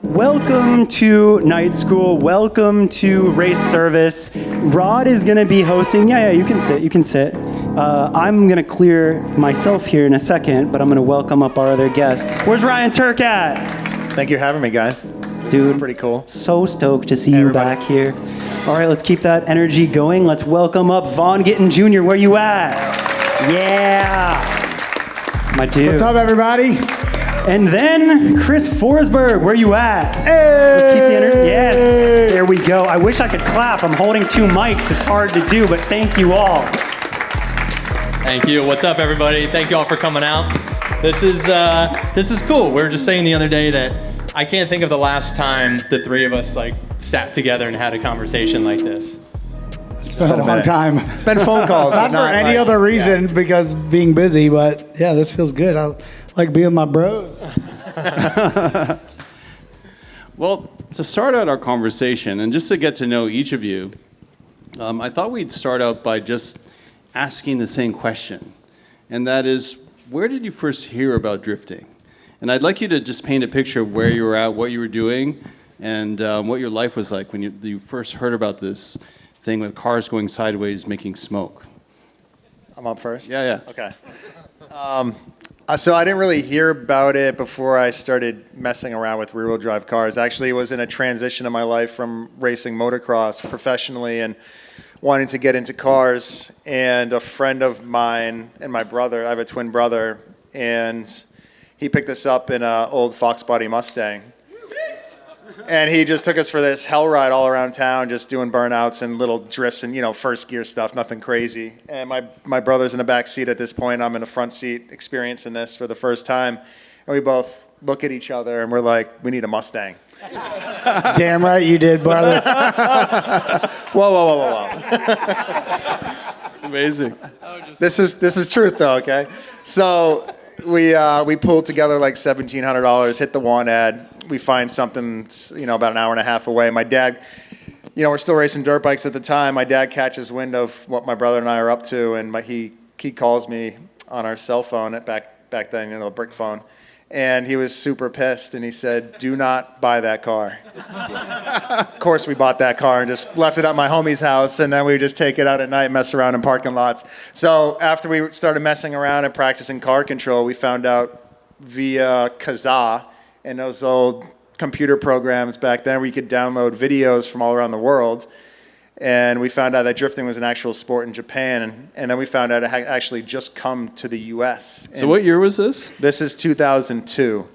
Welcome to night school. Welcome to race service. Rod is going to be hosting. Yeah, you can sit. I'm going to clear myself here in a second, but I'm going to welcome up our other guests. Where's Ryan Tuerck at? Thank you for having me, guys. This is pretty cool. So stoked to see you back here. All right, let's keep that energy going. Let's welcome up Vaughn Gittin Jr. Where you at? Yeah. My dude. What's up, everybody? And then Chris Forsberg, where you at? Hey! Let's keep the energy. Yes, there we go. I wish I could clap. I'm holding two mics. It's hard to do, but thank you all. Thank you. What's up, everybody? Thank you all for coming out. This is cool. We were just saying the other day that I can't think of the last time the three of us sat together and had a conversation like this. It's been a long time. It's been phone calls. Not for any other reason, because being busy, but yeah, this feels good. I like being with my bros. Well, to start out our conversation and just to get to know each of you, I thought we'd start out by just asking the same question. And that is, where did you first hear about drifting? And I'd like you to just paint a picture of where you were at, what you were doing, and what your life was like when you first heard about this thing with cars going sideways making smoke. I'm up first? Yeah. Okay. So I didn't really hear about it before I started messing around with rear-wheel drive cars. Actually, it was in a transition in my life from racing motocross professionally and wanting to get into cars. And a friend of mine and my brother, I have a twin brother, and he picked us up in an old Fox body Mustang. And he just took us for this hell ride all around town, just doing burnouts and little drifts and, first gear stuff, nothing crazy. And my brother's in the back seat at this point. I'm in the front seat experiencing this for the first time. And we both look at each other and we're like, we need a Mustang. Damn right you did, brother. Whoa. Amazing. This is truth, though, okay? So we pulled together like $1,700, hit the want ad. We find something, about an hour and a half away. My dad, we're still racing dirt bikes at the time. My dad catches wind of what my brother and I are up to, and he calls me on our cell phone back then, the brick phone. And he was super pissed, and he said, "Do not buy that car." Of course, we bought that car and just left it at my homie's house, and then we would just take it out at night, mess around in parking lots. So after we started messing around and practicing car control, we found out via Kazaa and those old computer programs back then where you could download videos from all around the world. And we found out that drifting was an actual sport in Japan, and then we found out it had actually just come to the U.S. So what year was this? This is 2002.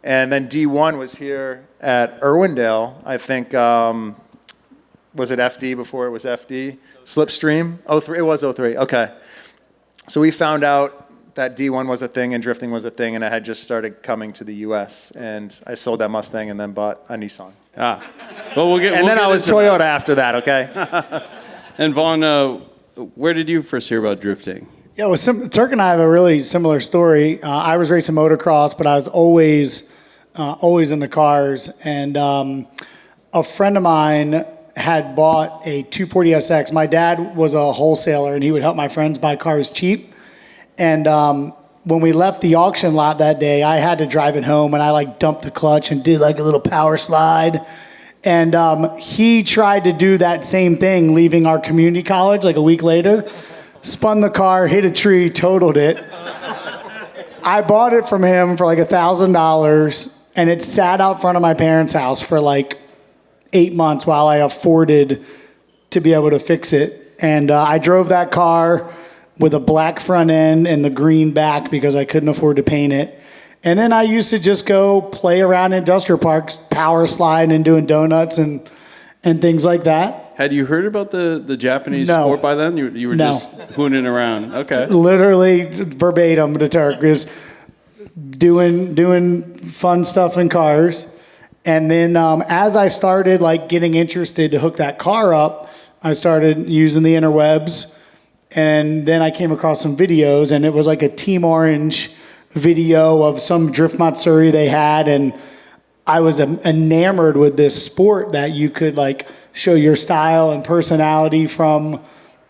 And then D1 was here at Irwindale, I think, was it FD before it was FD? Slipstream? 03, it was 03, okay. So we found out that D1 was a thing and drifting was a thing, and it had just started coming to the U.S. And I sold that Mustang and then bought a Nissan. Well, I was Toyota after that, okay? And Vaughn, where did you first hear about drifting? Yeah, Tuerck and I have a really similar story. I was racing motocross, but I was always in the cars. And a friend of mine had bought a 240SX. My dad was a wholesaler, and he would help my friends buy cars cheap. And when we left the auction lot that day, I had to drive it home, and I dumped the clutch and did a little power slide. And he tried to do that same thing, leaving our community college a week later. Spun the car, hit a tree, totaled it. I bought it from him for $1,000, and it sat out front of my parents' house for 8 months while I afforded to be able to fix it. And I drove that car with a black front end and the green back because I couldn't afford to paint it. And then I used to just go play around industrial parks, power sliding and doing donuts and things like that. Had you heard about the Japanese No. sport by then? You were No. just hooning around. Okay. Literally verbatim to Tuerck is doing fun stuff in cars. And then as I started getting interested to hook that car up, I started using the interwebs. And then I came across some videos, and it was a Team Orange video of some drift matsuri they had, and I was enamored with this sport that you could show your style and personality from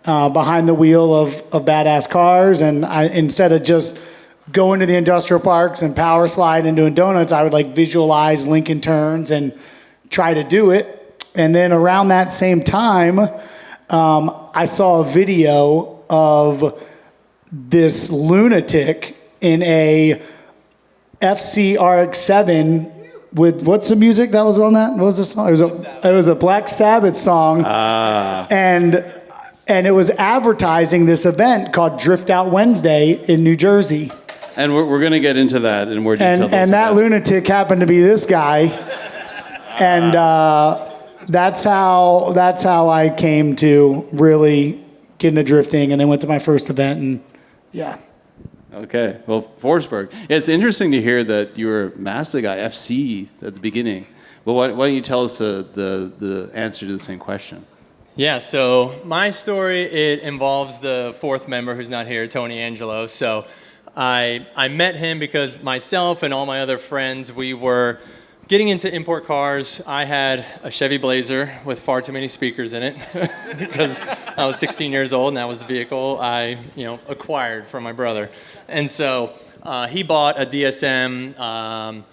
behind the wheel of badass cars. And instead of just going to the industrial parks and power slide and doing donuts, I would like visualize Lincoln turns and try to do it. And then around that same time, I saw a video of this lunatic in a FC RX-7 with, what's the music that was on that? What was the song? It was a Black Sabbath song. And it was advertising this event called Drift Out Wednesday in New Jersey. And we're going to get into that in more detail. And that lunatic happened to be this guy. And that's how I came to really get into drifting, and then went to my first event, and yeah. Okay, well, Forsberg. It's interesting to hear that you were Mazda guy, FC, at the beginning. Well, why don't you tell us the answer to the same question? Yeah, so my story, it involves the fourth member who's not here, Tony Angelo. So I met him because myself and all my other friends, we were getting into import cars. I had a Chevy Blazer with far too many speakers in it because I was 16 years old and that was the vehicle I acquired from my brother. And so he bought a DSM.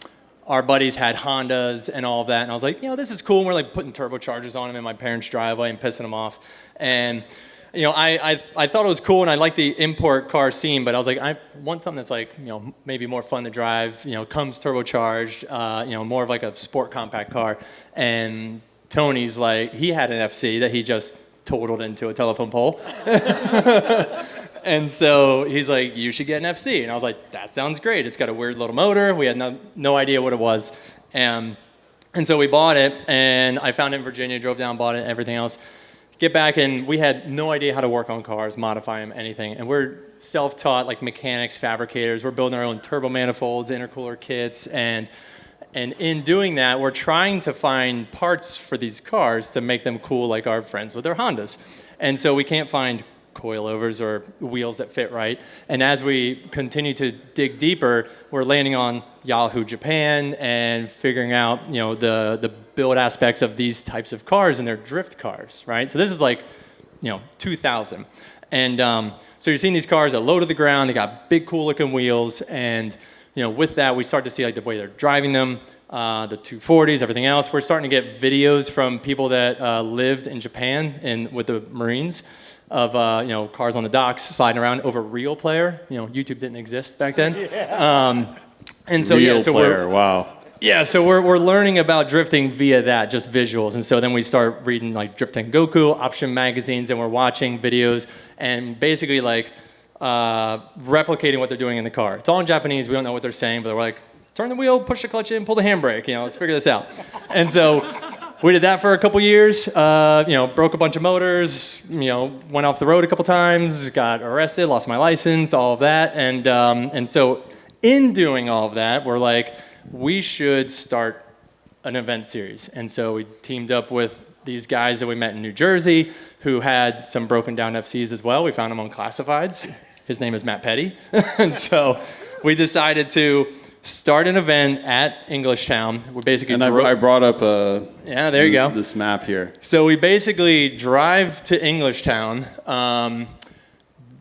Our buddies had Hondas and all of that. And I was like, this is cool. And we're like putting turbochargers on them in my parents' driveway and pissing them off. And I thought it was cool and I liked the import car scene, but I was like, I want something that's like, maybe more fun to drive, comes turbocharged, more of like a sport compact car. And Tony's like, he had an FC that he just totaled into a telephone pole. And so he's like, you should get an FC. And I was like, that sounds great. It's got a weird little motor. We had no idea what it was. And so we bought it and I found it in Virginia, drove down, bought it, everything else. Get back, and we had no idea how to work on cars, modify them, anything. And we're self-taught, like mechanics, fabricators. We're building our own turbo manifolds, intercooler kits, and in doing that, we're trying to find parts for these cars to make them cool, like our friends with their Hondas. And so we can't find coilovers or wheels that fit right. And as we continue to dig deeper, we're landing on Yahoo Japan and figuring out, the build aspects of these types of cars and their drift cars, right? So this is like, 2000. And so you're seeing these cars that low to the ground, they got big, cool looking wheels. And, with that, we start to see like the way they're driving them, the 240s, everything else. We're starting to get videos from people that lived in Japan and with the Marines of, cars on the docks sliding around over Real Player. YouTube didn't exist back then. And so, Real Player, wow. Yeah, so we're learning about drifting via that, just visuals. And so then we start reading like Drift and Goku, Option magazines, and we're watching videos and basically like replicating what they're doing in the car. It's all in Japanese. We don't know what they're saying, but they're like, turn the wheel, push the clutch in, pull the handbrake. Let's figure this out. And so we did that for a couple years. Broke a bunch of motors. Went off the road a couple times. Got arrested. Lost my license. All of that. And so in doing all of that, we're like, we should start an event series. And so we teamed up with these guys that we met in New Jersey who had some broken down FCs as well. We found them on classifieds. His name is Matt Petty. And so we decided to start an event at Englishtown. We basically I brought up there you go. This map here. So we basically drive to Englishtown.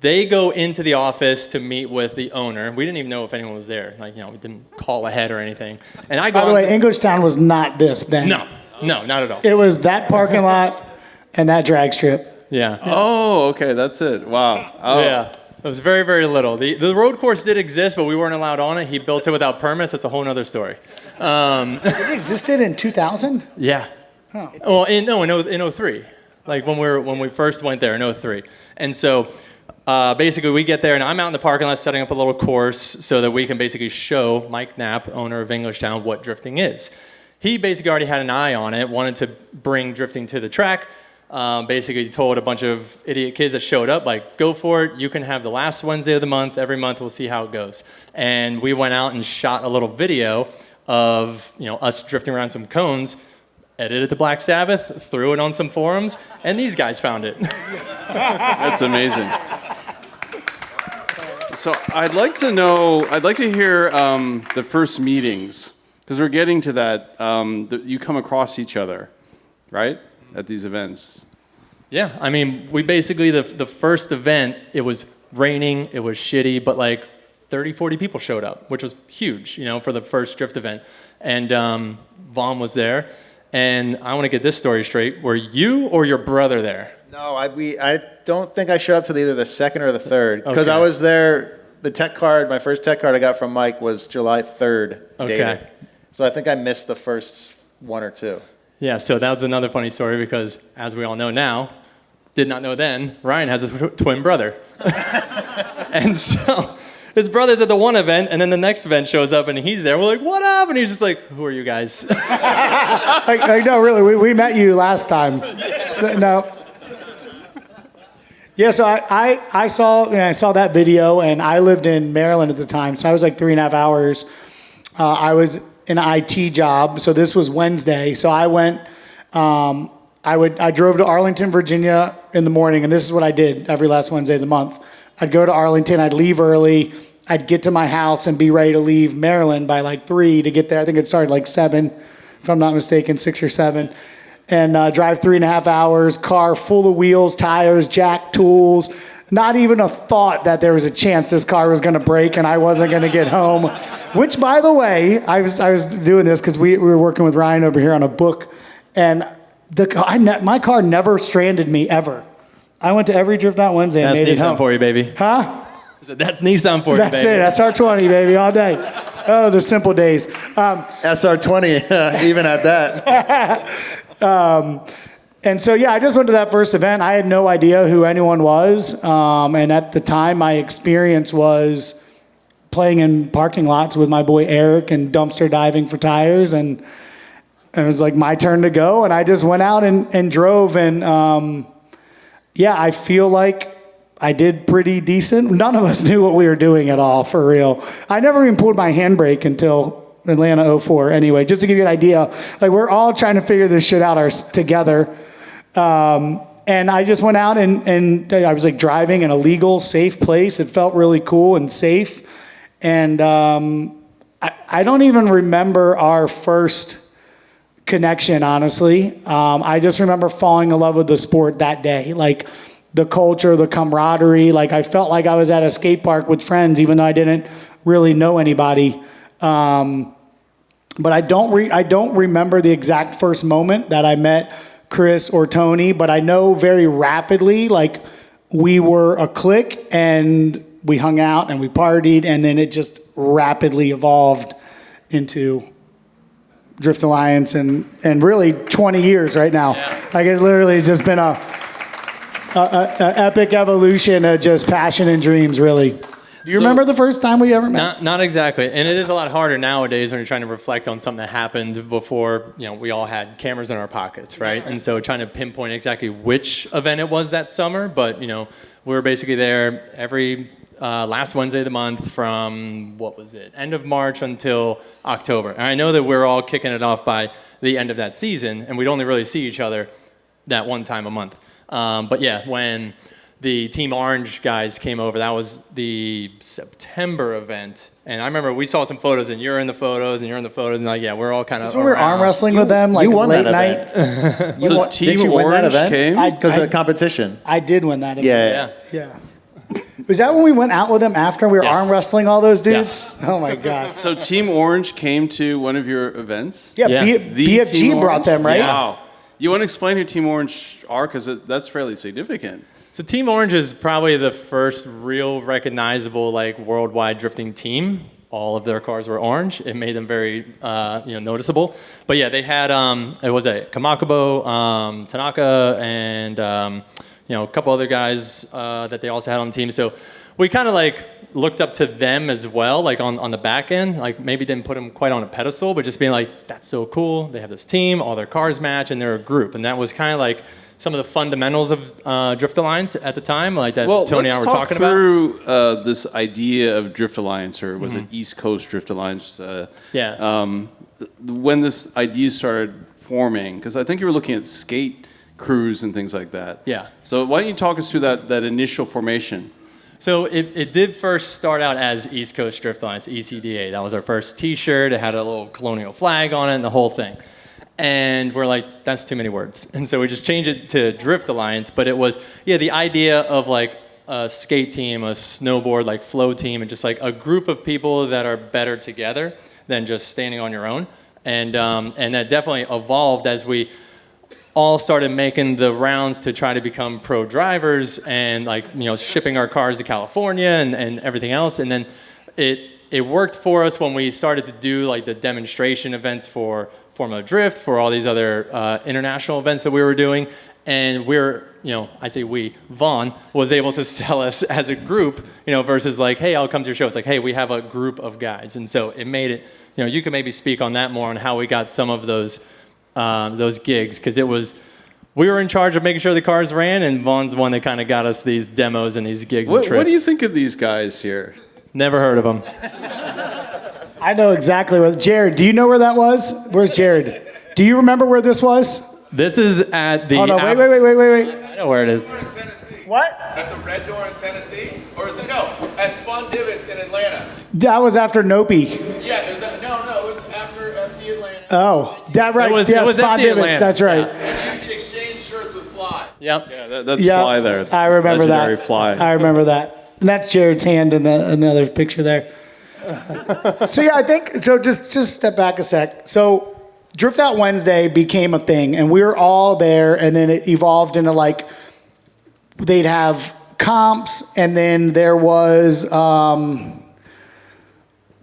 They go into the office to meet with the owner. We didn't even know if anyone was there. We didn't call ahead or anything. And I go. By the way, Englishtown was not this then. No, not at all. It was that parking lot and that drag strip. Yeah. Oh, okay, that's it. Wow. Oh. Yeah. It was very, very little. The road course did exist, but we weren't allowed on it. He built it without permits. That's a whole other story. It existed in 2000? Yeah. Oh. Well, in 03. Like when we first went there in 03. And so basically we get there and I'm out in the parking lot setting up a little course so that we can basically show Mike Knapp, owner of Englishtown, what drifting is. He basically already had an eye on it, wanted to bring drifting to the track. Basically told a bunch of idiot kids that showed up, like, go for it. You can have the last Wednesday of the month. Every month we'll see how it goes. And we went out and shot a little video of us drifting around some cones, edited to Black Sabbath, threw it on some forums, and these guys found it. That's amazing. So I'd like to hear the first meetings, because we're getting to that. You come across each other, right? At these events. Yeah, I mean, we basically, the first event, it was raining, it was shitty, but like 30, 40 people showed up, which was huge, for the first drift event. And Vaughn was there. And I want to get this story straight. Were you or your brother there? No, I don't think I showed up to either the second or the third. Because Okay. I was there, my first tech card I got from Mike was July 3rd dated. Okay. So I think I missed the first one or two. Yeah, so that was another funny story because, as we all know now, did not know then, Ryan has a twin brother. And so his brother's at the one event, and then the next event shows up, and he's there. We're like, what up? And he's just like, who are you guys? No, really, we met you last time. No. Yeah, so I saw that video, and I lived in Maryland at the time, so I was like 3.5 hours. I was in an IT job, so this was Wednesday. So I went. I drove to Arlington, Virginia in the morning, and this is what I did every last Wednesday of the month. I'd go to Arlington, I'd leave early, I'd get to my house and be ready to leave Maryland by like 3 to get there. I think it started like 7, if I'm not mistaken, 6 or 7. And drive 3.5 hours, car full of wheels, tires, jack tools. Not even a thought that there was a chance this car was going to break and I wasn't going to get home. Which, by the way, I was doing this because we were working with Ryan over here on a book, and my car never stranded me ever. I went to every Drift Out Wednesday and That's made it home. Nissan for you, baby. Huh? That's Nissan for you, baby. That's it. That's R20, baby, all day. Oh, the simple days. SR20, even at that. And so, yeah, I just went to that first event. I had no idea who anyone was. And at the time, my experience was playing in parking lots with my boy Eric and dumpster diving for tires. And it was like my turn to go. And I just went out and drove. And, yeah, I feel like I did pretty decent. None of us knew what we were doing at all, for real. I never even pulled my handbrake until Atlanta 04. Anyway, just to give you an idea, like we're all trying to figure this shit out together. And I just went out and I was like driving in a legal, safe place. It felt really cool and safe. And I don't even remember our first connection, honestly. I just remember falling in love with the sport that day. Like the culture, the camaraderie. Like I felt like I was at a skate park with friends, even though I didn't really know anybody. But I don't remember the exact first moment that I met Chris or Tony, but I know very rapidly, like we were a clique and we hung out and we partied, and then it just rapidly evolved into Drift Alliance and really 20 years right now. Yeah. Like it literally has just been a epic evolution of just passion and dreams, really. Do you remember the first time we ever met? Not exactly. And it is a lot harder nowadays when you're trying to reflect on something that happened before, we all had cameras in our pockets, right? And so trying to pinpoint exactly which event it was that summer. But, we were basically there every last Wednesday of the month from, end of March until October. And I know that we're all kicking it off by the end of that season, and we'd only really see each other that one time a month. But yeah, when the Team Orange guys came over, that was the September event. And I remember we saw some photos, and you're in the photos, and you're in the photos, and we're all kind of. So we were arm wrestling with them, like won late that night. So Team Orange came? Because of the competition. I did win that event. Yeah. Was that when we went out with them after we were arm wrestling all those dudes? Yes. Oh my God. So Team Orange came to one of your events? Yeah, Yeah. BFG Team brought Orange? them, right? Wow. You want to explain who Team Orange are? Because that's fairly significant. So Team Orange is probably the first real recognizable worldwide drifting team. All of their cars were orange. It made them very noticeable. But yeah, they had it was a Kamakubo, Tanaka, and a couple other guys that they also had on the team. So we kind of looked up to them as well, on the back end. Maybe didn't put them quite on a pedestal, but just being that's so cool. They have this team, all their cars match, and they're a group. And that was kind of some of the fundamentals of Drift Alliance at the time, Tony and I were talking about. Let's talk through this idea of Drift Alliance, or was it East Coast Drift Alliance? When this idea started forming, because I think you were looking at skate crews and things like that. Yeah. So why don't you talk us through that initial formation? So it did first start out as East Coast Drift Alliance, ECDA. That was our first T-shirt. It had a little colonial flag on it and the whole thing. And we're that's too many words. And so we just changed it to Drift Alliance. But it was, the idea of a skate team, a snowboard like flow team, and just like a group of people that are better together than just standing on your own. And that definitely evolved as we all started making the rounds to try to become pro drivers and like, shipping our cars to California and everything else. And then it worked for us when we started to do like the demonstration events for Formula Drift, for all these other international events that we were doing. And I say we, Vaughn was able to sell us as a group, versus like, hey, I'll come to your show. It's like, hey, we have a group of guys. And so it made it, you can maybe speak on that more on how we got some of those gigs, because we were in charge of making sure the cars ran, and Vaughn's the one that kind of got us these demos and these gigs and trips. What do you think of these guys here? Never heard of them. I know exactly where. Jared, do you know where that was? Where's Jared? Do you remember where this was? This is at the... Oh, no, wait. I know where it is. What? At the Red Door in Tennessee? Or is it, no, at Spawn Divots in Atlanta. That was after Nopi. Yeah, it was it was after FD Atlanta. Oh, that right. It was Spawn FD Divots, Atlanta. that's right. Yeah. And you could exchange shirts with Fly. Yep. Yeah, that's Fly there. I remember Legendary that. Fly. I remember that. And that's Jared's hand in another picture there. So yeah, I think, so just step back a sec. So Drift Out Wednesday became a thing, and we were all there, and then it evolved into like, they'd have comps, and then there was,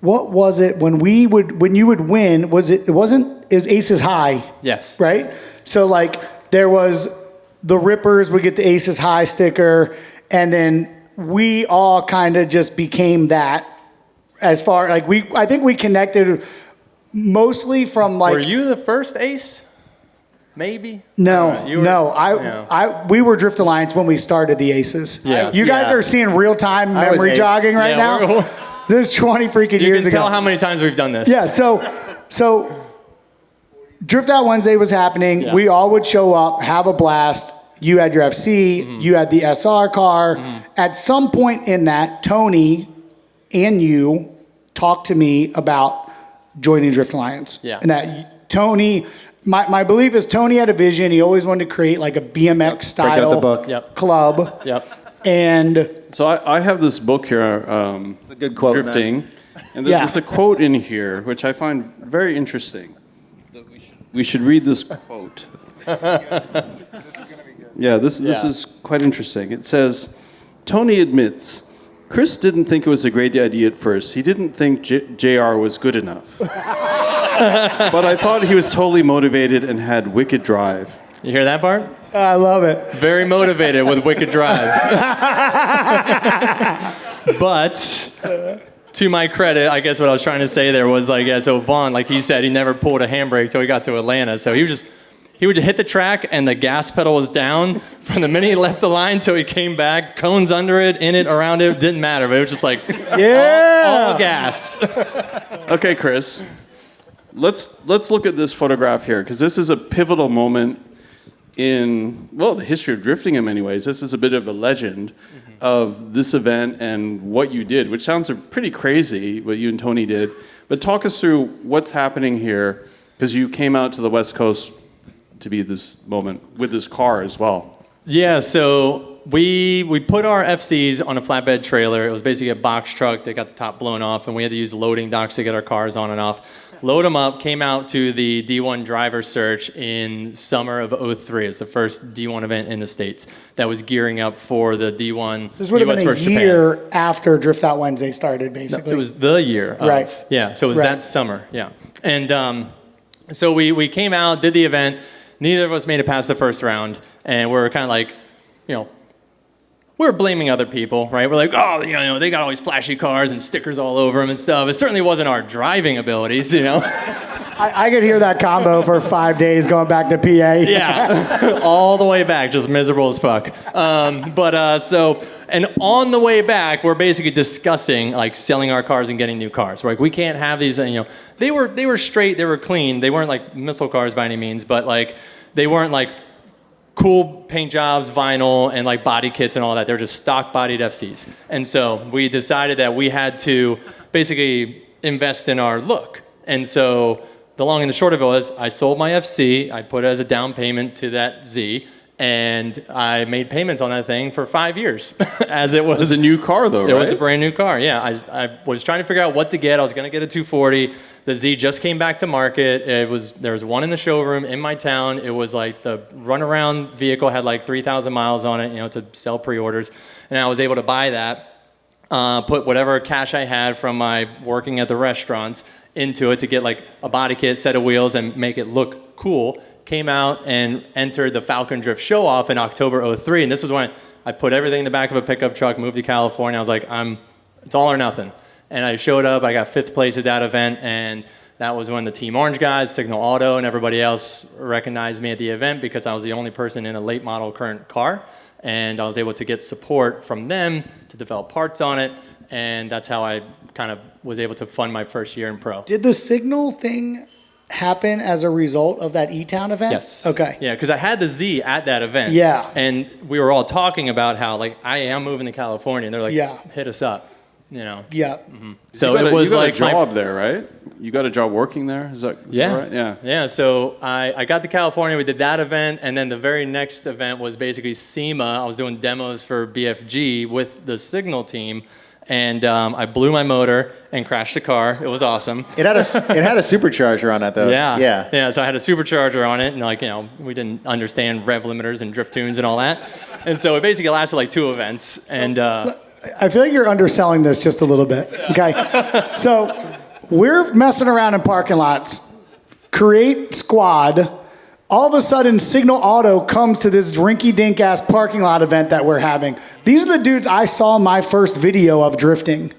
what was it when you would win, it was Aces High. Yes. Right? So like there was the Rippers would get the Aces High sticker, and then we all kind of just became that. As far like I think we connected mostly from like. Were you the first ace? Maybe. No, you were, no. We were Drift Alliance when we started the Aces. Yeah. You guys are seeing real time I was memory ace. jogging right Yeah, now. This is 20 freaking You years can ago. tell how many times we've done this. Yeah. So Drift Out Wednesday was happening. Yeah. We all would show up, have a blast. You had your FC. Mm-hmm. You had the SR car. Mm-hmm. At some point in that, Tony and you talked to me about joining Drift Alliance. Yeah. And that Tony, my belief is Tony had a vision. He always wanted to create like a BMX style the book. Yep. club. Yep. And So I have this book here, It's a good quote, Drifting, and Yeah. there's a quote in here which I find very interesting. We should read this quote. Yeah, this is quite interesting. It says, Tony admits, Chris didn't think it was a great idea at first. He didn't think JR was good enough. But I thought he was totally motivated and had wicked drive. You hear that part? I love it. Very motivated with Wicked Drive. But to my credit, I guess what I was trying to say there was like, so Vaughn, like he said, he never pulled a handbrake till he got to Atlanta. So he would hit the track and the gas pedal was down from the minute he left the line till he came back. Cones under it, in it, around it, didn't matter. But it was just like all gas. Okay, Chris, let's look at this photograph here, because this is a pivotal moment in, well, the history of drifting in many ways. This is a bit of a legend of this event and what you did, which sounds pretty crazy, what you and Tony did. But talk us through what's happening here, because you came out to the West Coast to be this moment with this car as well. Yeah, so we put our FCs on a flatbed trailer. It was basically a box truck that got the top blown off, and we had to use loading docks to get our cars on and off. Load them up, came out to the D1 driver search in summer of '03. It was the first D1 event in the States that was gearing up for the D1 This would have US been a versus Japan. year after Drift Out Wednesday started, basically. It was the year. Right. Yeah, so it was Right. that summer. Yeah. And so we came out, did the event. Neither of us made it past the first round. And we were kind of like, we were blaming other people, right? We're like, oh, they got all these flashy cars and stickers all over them and stuff. It certainly wasn't our driving abilities, I could hear that combo for 5 days going back to PA. Yeah, all the way back, just miserable as fuck. And on the way back, we're basically discussing like selling our cars and getting new cars. We're like, we can't have these. They were straight, they were clean. They weren't like missile cars by any means, but like they weren't like cool paint jobs, vinyl, and like body kits and all that. They're just stock bodied FCs. And so we decided that we had to basically invest in our look. And so the long and the short of it was I sold my FC, I put it as a down payment to that Z, And I made payments on that thing for 5 years, as it was. It was a new car, though, right? It was a brand new car, yeah. I was trying to figure out what to get. I was going to get a 240. The Z just came back to market. There was one in the showroom in my town. It was like the runaround vehicle, had like 3,000 miles on it, to sell pre-orders. And I was able to buy that, put whatever cash I had from my working at the restaurants into it to get like a body kit, set of wheels, and make it look cool. Came out and entered the Falcon Drift show-off in October 03, and this was when I put everything in the back of a pickup truck, moved to California. I was like, it's all or nothing. And I showed up, I got 5th place at that event, and that was when the Team Orange guys, Signal Auto, and everybody else recognized me at the event because I was the only person in a late model current car, and I was able to get support from them to develop parts on it, and that's how I kind of was able to fund my first year in pro. Did the Signal thing happen as a result of that E-Town event? Yes. Okay. Yeah, because I had the Z at that event. Yeah. And we were all talking about how, like, I am moving to California. And they're like, Yeah. hit us up, Yeah. So you it was got like a job there, right? You got a job working there? Is that right? Yeah. Yeah, so I got to California. We did that event. And then the very next event was basically SEMA. I was doing demos for BFG with the Signal team. And I blew my motor and crashed the car. It was awesome. It had a supercharger on it though. Yeah. So I had a supercharger on it, and we didn't understand rev limiters and drift tunes and all that, and so it basically lasted like 2 events. And I feel like you're underselling this just a little bit. Okay. So we're messing around in parking lots, create squad. All of a sudden, Signal Auto comes to this rinky-dink ass parking lot event that we're having. These are the dudes I saw my first video of drifting.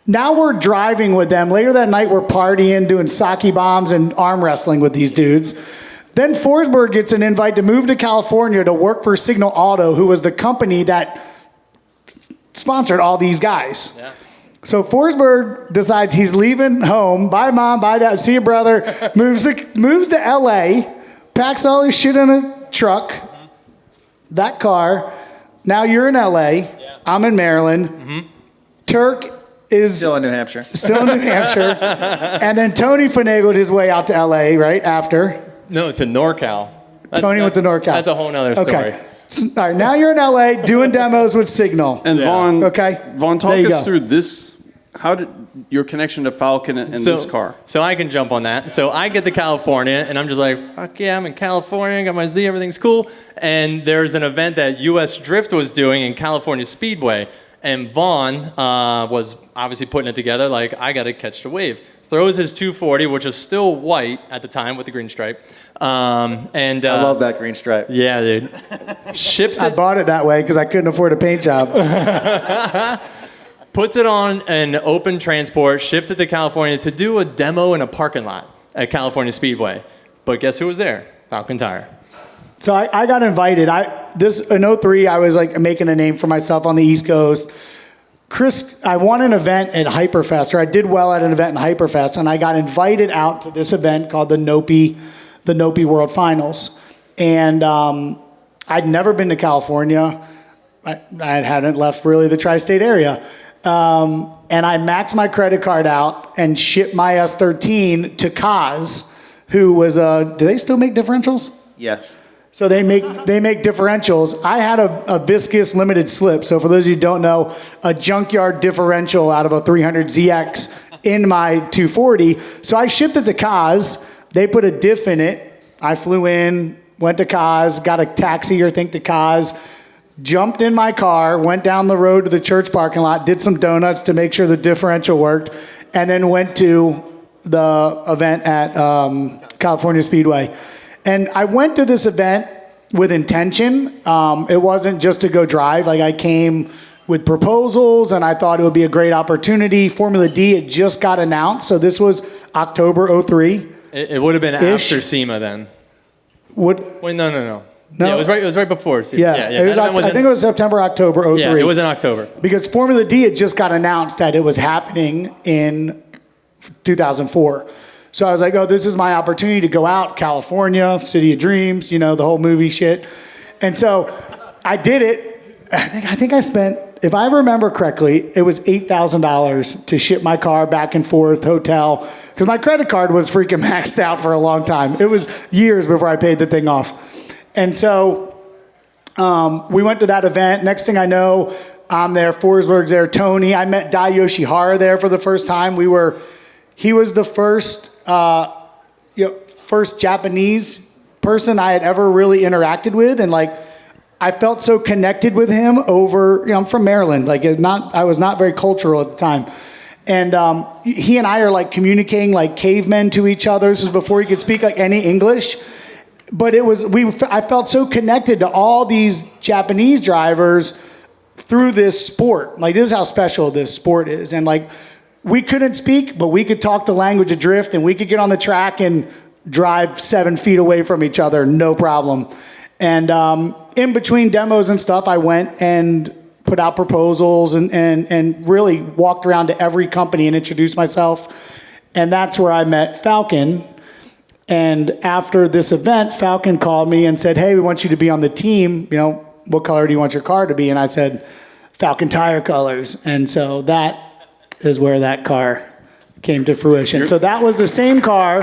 Now we're driving with them. Later that night, we're partying, doing sake bombs and arm wrestling with these dudes. Then Forsberg gets an invite to move to California to work for Signal Auto, who was the company that sponsored all these guys. Yeah. So Forsberg decides he's leaving home. Bye, Mom. Bye, Dad. See you, brother. Moves to L.A., packs all his shit in a truck, that car. Now you're in LA. Yeah. I'm in Maryland. Tuerck is still in New Hampshire. And then Tony finagled his way out to LA, right? After. No, to NorCal. Tony went to NorCal. That's a whole nother story. Okay. All right, now you're in LA doing demos with Signal. And Vaughn, Vaughn, talk us through this. How did your connection to Falcon and this car? So I can jump on that. So I get to California, and I'm just like, fuck yeah, I'm in California, got my Z, everything's cool. And there's an event that US Drift was doing in California Speedway, and Vaughn was obviously putting it together, like, I gotta catch the wave. Throws his 240, which is still white at the time with the green stripe. I love that green stripe. Yeah, dude. Ships it. I bought it that way because I couldn't afford a paint job. Puts it on an open transport, ships it to California to do a demo in a parking lot at California Speedway. But guess who was there? Falcon Tire. So I got invited. In 03, I was like making a name for myself on the East Coast. I won an event at Hyperfest, or I did well at an event in Hyperfest, and I got invited out to this event called the Nopi World Finals. And I'd never been to California. I hadn't left really the tri-state area. And I maxed my credit card out and shipped my S13 to Kaz, who was do they still make differentials? Yes. So they make differentials. I had a viscous limited slip. So for those of you who don't know, a junkyard differential out of a 300ZX in my 240. So I shipped it to Kaz. They put a diff in it. I flew in, went to Kaz, got a taxi to Kaz, jumped in my car, went down the road to the church parking lot, did some donuts to make sure the differential worked, and then went to the event at California Speedway. And I went to this event with intention. It wasn't just to go drive. Like, I came with proposals, and I thought it would be a great opportunity. Formula D had just got announced, so this was October 03. It would have been after SEMA then. Wait, no. No, yeah, it was right before SEMA. Yeah. I think it was September, October 03. Yeah, it was in October. Because Formula D had just got announced that it was happening in 2004. So I was like, oh, this is my opportunity to go out, California, City of Dreams, the whole movie shit. And so I did it. I think I spent, if I remember correctly, it was $8,000 to ship my car back and forth, hotel, because my credit card was freaking maxed out for a long time. It was years before I paid the thing off. And so We went to that event. Next thing I know, I'm there. Forsberg's there. Tony. I met Dai Yoshihara there for the first time. He was the first first Japanese person I had ever really interacted with, and like I felt so connected with him over. I'm from Maryland. I was not very cultural at the time. And he and I are like communicating like cavemen to each other. This was before he could speak like any English. But I felt so connected to all these Japanese drivers through this sport. Like, this is how special this sport is. And like, we couldn't speak, but we could talk the language of drift, and we could get on the track and drive 7 feet away from each other, no problem. And in between demos and stuff, I went and put out proposals and really walked around to every company and introduced myself. And that's where I met Falcon. And after this event, Falcon called me and said, hey, we want you to be on the team. What color do you want your car to be? And I said, Falcon tire colors. And so that is where that car came to fruition. So that was the same car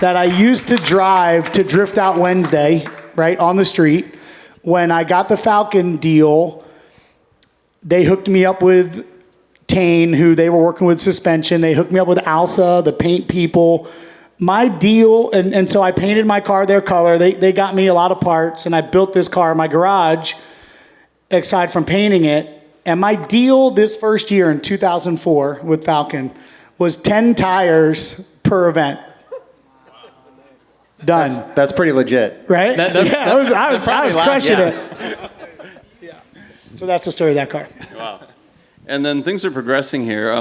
that I used to drive to Drift Out Wednesday, right, on the street. When I got the Falcon deal, they hooked me up with Tane, who they were working with suspension. They hooked me up with Alsa, the paint people. My deal, and so I painted my car their color. They got me a lot of parts, and I built this car in my garage, aside from painting it. And my deal this first year in 2004 with Falcon was 10 tires per event. Done. That's pretty legit. Right? I was crushing it. So that's the story of that car. Wow. And then things are progressing here.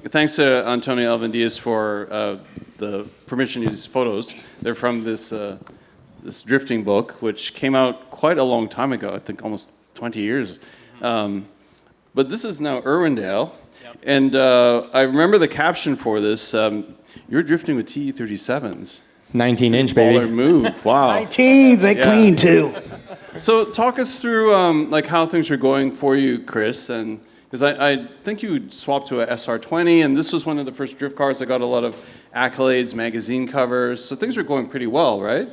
Thanks to Antonio Alvendiz for the permission to use photos. They're from this drifting book, which came out quite a long time ago, I think almost 20 years. But this is now Irwindale. Yep. And I remember the caption for this, you're drifting with TE37s. 19-inch, baby. Baller move, wow. 19s, they clean too. So talk us through like how things are going for you, Chris, and because I think you swapped to a SR20, and this was one of the first drift cars that got a lot of accolades, magazine covers. So things are going pretty well, right?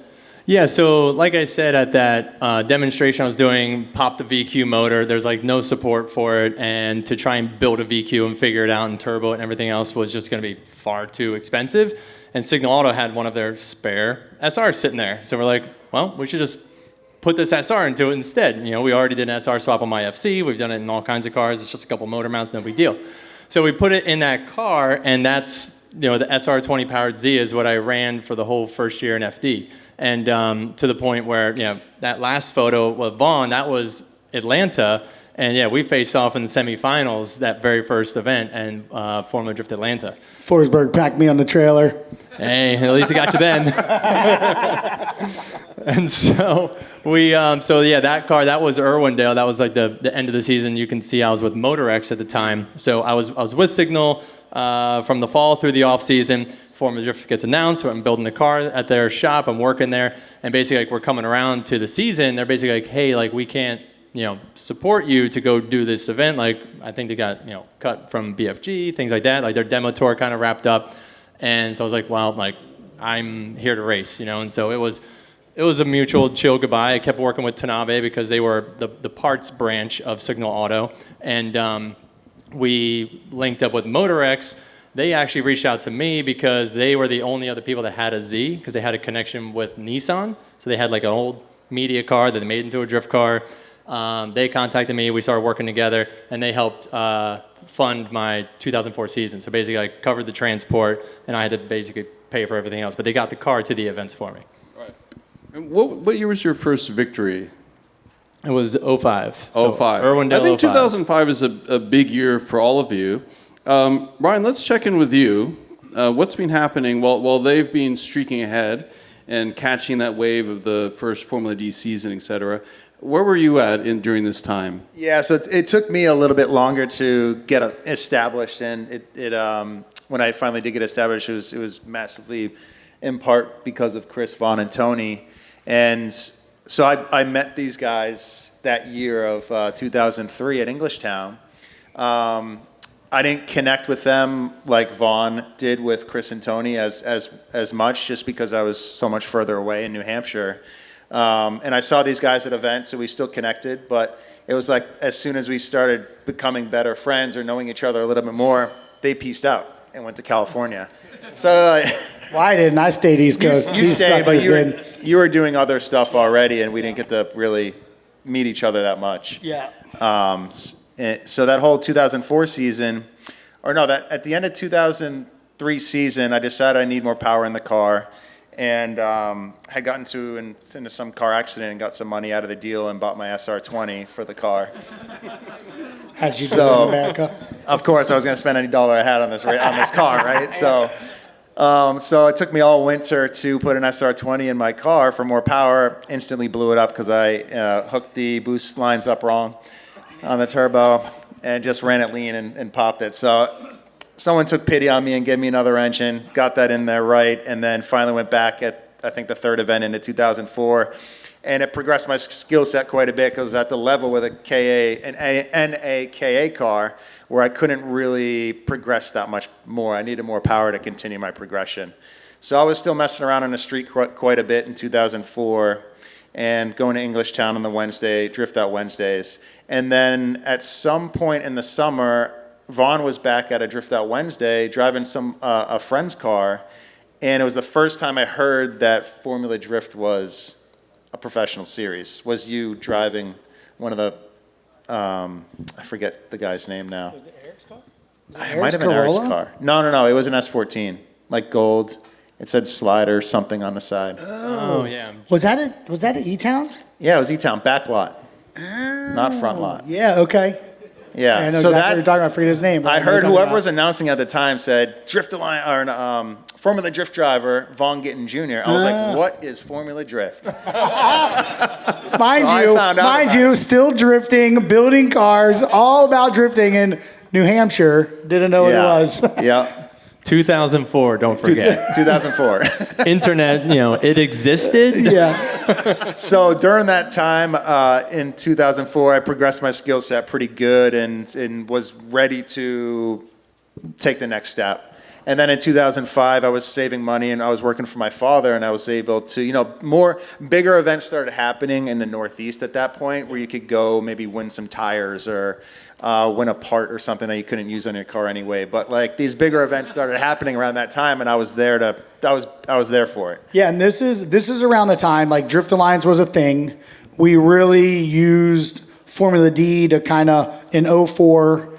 Yeah, so like I said at that demonstration I was doing, pop the VQ motor, there's like no support for it, and to try and build a VQ and figure it out and turbo it and everything else was just going to be far too expensive. And Signal Auto had one of their spare SRs sitting there. So we're like, well, we should just put this SR into it instead. We already did an SR swap on my FC. We've done it in all kinds of cars. It's just a couple motor mounts, no big deal. So we put it in that car, and that's, the SR20 powered Z is what I ran for the whole first year in FD. And to the point where, that last photo with Vaughn, that was Atlanta. And yeah, we faced off in the semifinals that very first event and Formula Drift Atlanta. Forsberg packed me on the trailer. Hey, at least I got you then. And so that car, that was Irwindale. That was like the end of the season. You can see I was with Motorex at the time. So I was with Signal from the fall through the off season. Formula Drift gets announced. So I'm building the car at their shop. I'm working there, and basically like we're coming around to the season. They're basically like, hey, like we can't support you to go do this event. Like I think they got cut from BFG, things like that. Like their demo tour kind of wrapped up, and so I was like, well, like I'm here to race, and so it was a mutual chill goodbye. I kept working with Tanabe because they were the parts branch of Signal Auto, and we linked up with Motorex. They actually reached out to me because they were the only other people that had a Z because they had a connection with Nissan. So they had like an old media car that they made into a drift car. They contacted me, we started working together, and they helped fund my 2004 season. So basically I covered the transport, and I had to basically pay for everything else. But they got the car to the events for me. Right. And what year was your first victory? It was 05. 05. Irwindale I think 05. 2005 is a big year for all of you. Brian, let's check in with you. What's been happening while they've been streaking ahead and catching that wave of the first Formula D season, et cetera? Where were you at during this time? Yeah, so it took me a little bit longer to get established, and when I finally did get established, it was massively in part because of Chris, Vaughn, and Tony. And so I met these guys that year of 2003 at Englishtown. I didn't connect with them like Vaughn did with Chris and Tony as much, just because I was so much further away in New Hampshire. And I saw these guys at events, so we still connected. But it was like as soon as we started becoming better friends or knowing each other a little bit more, they pieced out and went to California. So Why didn't I stay East Coast? you These stayed, but suckers you were doing other stuff already, and we didn't get to really meet each other that much. Yeah. So that whole 2004 season, or no, that at the end of 2003 season, I decided I need more power in the car, and had gotten into some car accident and got some money out of the deal and bought my SR20 for the car. As you do in America. Of course, I was going to spend any dollar I had on this car, right? So it took me all winter to put an SR20 in my car for more power. Instantly blew it up because I hooked the boost lines up wrong on the turbo and just ran it lean and popped it. So someone took pity on me and gave me another engine, got that in there right, and then finally went back at, I think, the third event into 2004. And it progressed my skill set quite a bit because I was at the level with an NAKA car where I couldn't really progress that much more. I needed more power to continue my progression. So I was still messing around on the street quite a bit in 2004 and going to English Town on the drift out Wednesdays. And then at some point in the summer, Vaughn was back at a drift out Wednesday driving a friend's car, and it was the first time I heard that Formula Drift was a professional series. Was you driving one of the I forget the guy's name now. Was it Eric's car? It might have been Eric's car. No. It was an S14, like gold. It said Slider something on the side. Oh yeah. Was that at E-Town? Yeah, it was E-Town, back lot, not front lot. Yeah, okay. Yeah, I know so exactly that what you're talking about. I forget his name. but I know what heard you're whoever talking was announcing at the time said Formula Drift driver Vaughn Gittin Jr. I was like, what is Formula Drift? about. Mind So I found out mind about you, still drifting, building cars, all about drifting in New Hampshire. Didn't know what it was. Yeah, 2004, don't forget. 2004. Internet, it existed. Yeah. So during that time in 2004, I progressed my skill set pretty good and was ready to take the next step. And then in 2005, I was saving money and I was working for my father, and I was able to, more bigger events started happening in the Northeast at that point where you could go maybe win some tires or win a part or something that you couldn't use on your car anyway. But like these bigger events started happening around that time, and I was there for it. Yeah, and this is around the time like Drift Alliance was a thing. We really used Formula D to kind of in 04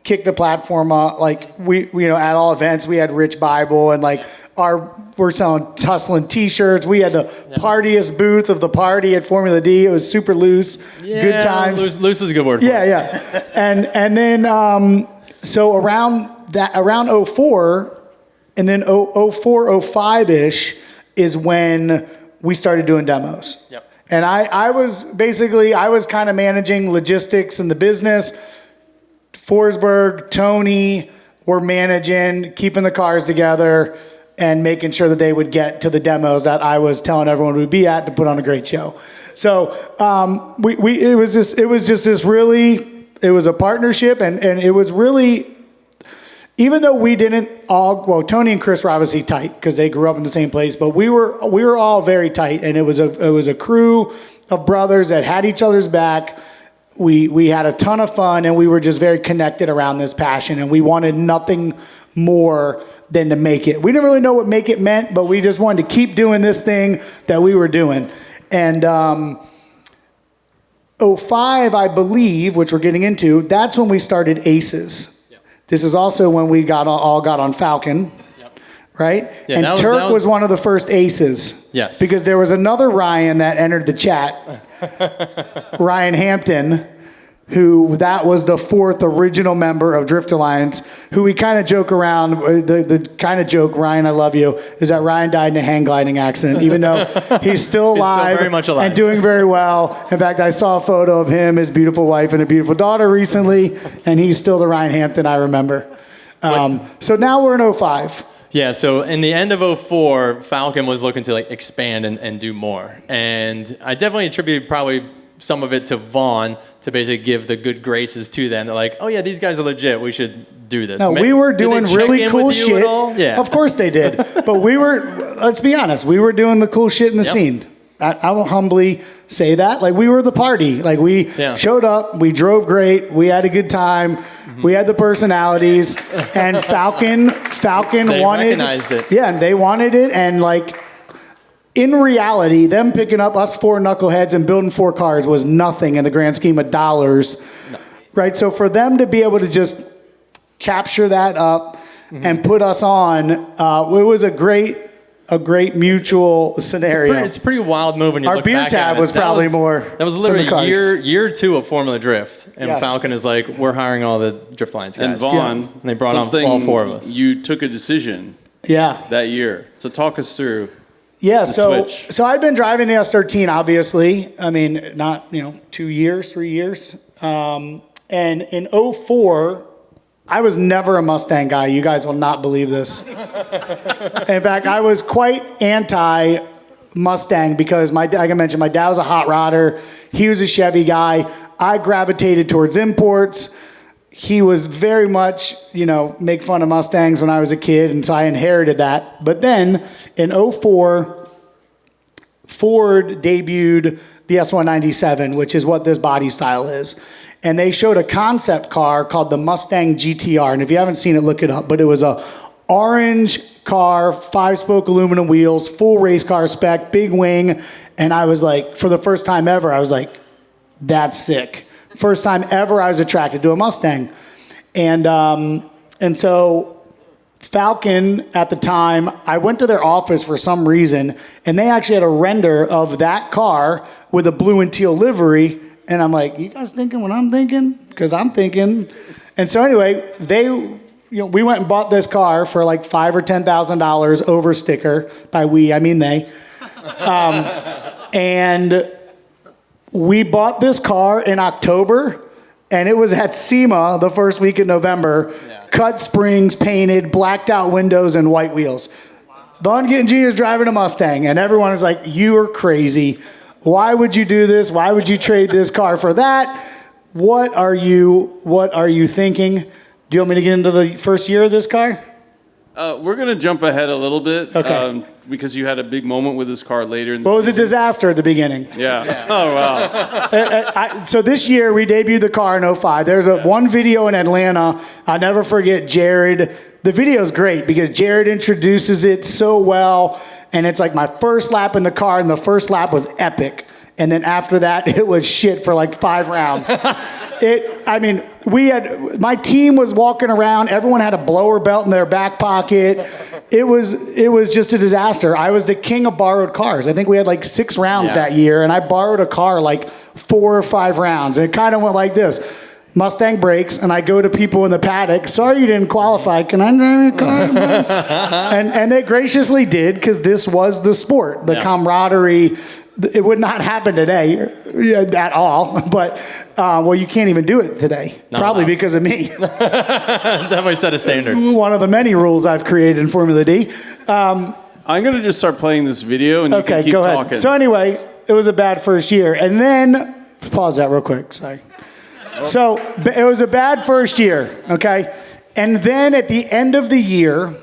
kick the platform up. Like we at all events we had Rich Bible and like we're selling tussling T-shirts. We had the partiest booth of the party at Formula D. It was super loose, good times. Loose is a good word. Yeah. And then so around 04 and then 04, 05 ish is when we started doing demos. Yep. And I was kind of managing logistics in the business. Forsberg, Tony were managing, keeping the cars together, and making sure that they would get to the demos that I was telling everyone we'd be at to put on a great show. So it was just this really, it was a partnership, and it was really, even though we didn't all, well, Tony and Chris were obviously tight because they grew up in the same place, but we were all very tight, and it was a crew of brothers that had each other's back. We had a ton of fun, and we were just very connected around this passion, and we wanted nothing more than to make it. We didn't really know what make it meant, but we just wanted to keep doing this thing that we were doing. And 05, I believe, which we're getting into, that's when we started Aces. Yep. This is also when we all got on Falcon. Yep. Right? Yeah, and Tuerck was one of the first Aces. Yes. Because there was another Ryan that entered the chat. Ryan Hampton, who that was the fourth original member of Drift Alliance, who we kind of joke around, the kind of joke, Ryan, I love you, is that Ryan died in a hang gliding accident, even though he's still alive, very much alive and doing very well. In fact, I saw a photo of him, his beautiful wife, and a beautiful daughter recently, and he's still the Ryan Hampton I remember. So now we're in 05. Yeah, so in the end of 04, Falcon was looking to like expand and do more. And I definitely attribute probably some of it to Vaughn to basically give the good graces to them. They're like, oh yeah, these guys are legit. We should do this. No, we were doing really cool shit. Yeah. Of course they did. But let's be honest, we were doing the cool shit in the scene. I will humbly say that. Like, we were the party. Like, we showed up, we drove great, we had a good time, we had the personalities, and Falcon They wanted. recognized it. Yeah, and they wanted it, and like, in reality, them picking up us 4 knuckleheads and building 4 cars was nothing in the grand scheme of dollars, right? So for them to be able to just capture that up and put us on, it was a great mutual scenario. It's a pretty wild move when you Our look beer back tab at it. was probably more That was than literally the cars. year 2 of Formula Drift, and Yes. Falcon is like, we're hiring all the Drift Alliance guys. And Vaughn, And they brought on something all 4 of us. You took a decision Yeah. that year. So talk us through. Yeah, switch. so I'd been driving the S13, obviously. I mean, not, 2 years, 3 years. And in 04, I was never a Mustang guy. You guys will not believe this. In fact, I was quite anti-Mustang because, like I mentioned, my dad was a hot rodder. He was a Chevy guy. I gravitated towards imports. He was very much, make fun of Mustangs when I was a kid, and so I inherited that. But then, in 04, Ford debuted the S197, which is what this body style is. And they showed a concept car called the Mustang GTR. And if you haven't seen it, look it up. But it was a orange car, 5-spoke aluminum wheels, full race car spec, big wing. And I was like, for the first time ever, I was like, that's sick. First time ever I was attracted to a Mustang. And so Falcon, at the time, I went to their office for some reason, and they actually had a render of that car with a blue and teal livery. And I'm like, you guys thinking what I'm thinking? Because I'm thinking. And so anyway, we went and bought this car for like $5,000 or $10,000 over sticker. By we, I mean they. And we bought this car in October, and it was at SEMA the first week in November. Yeah. Cut springs, painted, blacked out windows, and white wheels. Vaughn Gittin Jr. is driving a Mustang, and everyone is like, you are crazy. Why would you do this? Why would you trade this car for that? What are you thinking? Do you want me to get into the first year of this car? We're going to jump ahead a little bit. Okay. Because you had a big moment with this car later in the Well, it was a season. disaster at the beginning. Yeah. Oh, wow. So this year, we debuted the car in 05. There's one video in Atlanta. I'll never forget Jared. The video's great because Jared introduces it so well. And it's like my first lap in the car, and the first lap was epic. And then after that, it was shit for like 5 rounds. My team was walking around. Everyone had a blower belt in their back pocket. It was just a disaster. I was the king of borrowed cars. I think we had like 6 rounds that year, and I borrowed a car like 4 or 5 rounds. And it kind of went like this. Mustang breaks, and I go to people in the paddock. Sorry you didn't qualify. Can I drive your car? and they graciously did, because this was the sport. The camaraderie. It would not happen today at all. But, you can't even do it today. Probably because of me. Definitely set a standard. One of the many rules I've created in Formula D. I'm going to just start playing this video, and you can keep go talking. ahead. So anyway, it was a bad first year. And then, pause that real quick. Sorry. So it was a bad first year, okay? And then at the end of the year,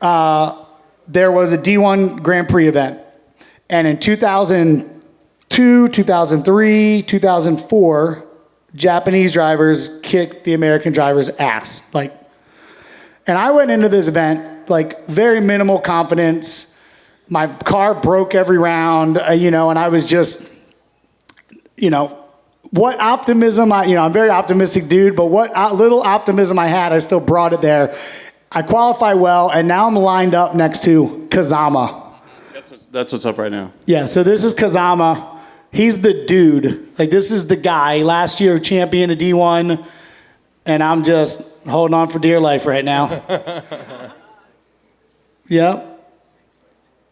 there was a D1 Grand Prix event. And in 2002, 2003, 2004, Japanese drivers kicked the American drivers' ass. And I went into this event, very minimal confidence. My car broke every round, and I was just, what optimism I'm a very optimistic dude, but what little optimism I had, I still brought it there. I qualify well, and now I'm lined up next to Kazama. That's what's up right now. Yeah, so this is Kazama. He's the dude. This is the guy. Last year, champion of D1, and I'm just holding on for dear life right now. Yeah.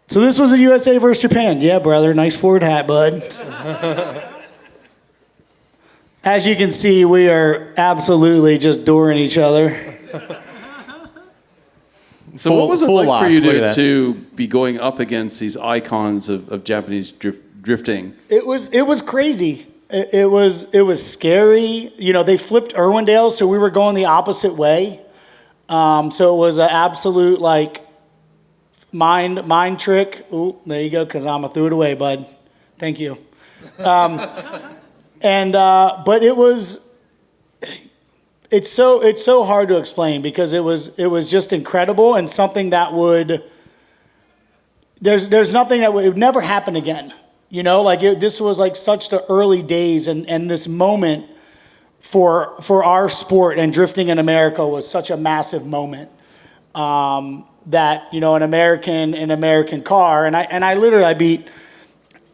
So this was a USA versus Japan. Yeah, brother. Nice forward hat, bud. As you can see, we are absolutely just dooring each other. So what was it like for you to be going up against these icons of Japanese drifting? It was crazy. It was scary. They flipped Irwindale, so we were going the opposite way. So it was an absolute mind trick. Ooh, there you go, Kazama. Threw it away, bud. Thank you. But it's so hard to explain because it was just incredible and something that there's nothing that would never happen again. You know, like this was like such the early days, and this moment for our sport and drifting in America was such a massive moment. That, you know, an American car, and I beat,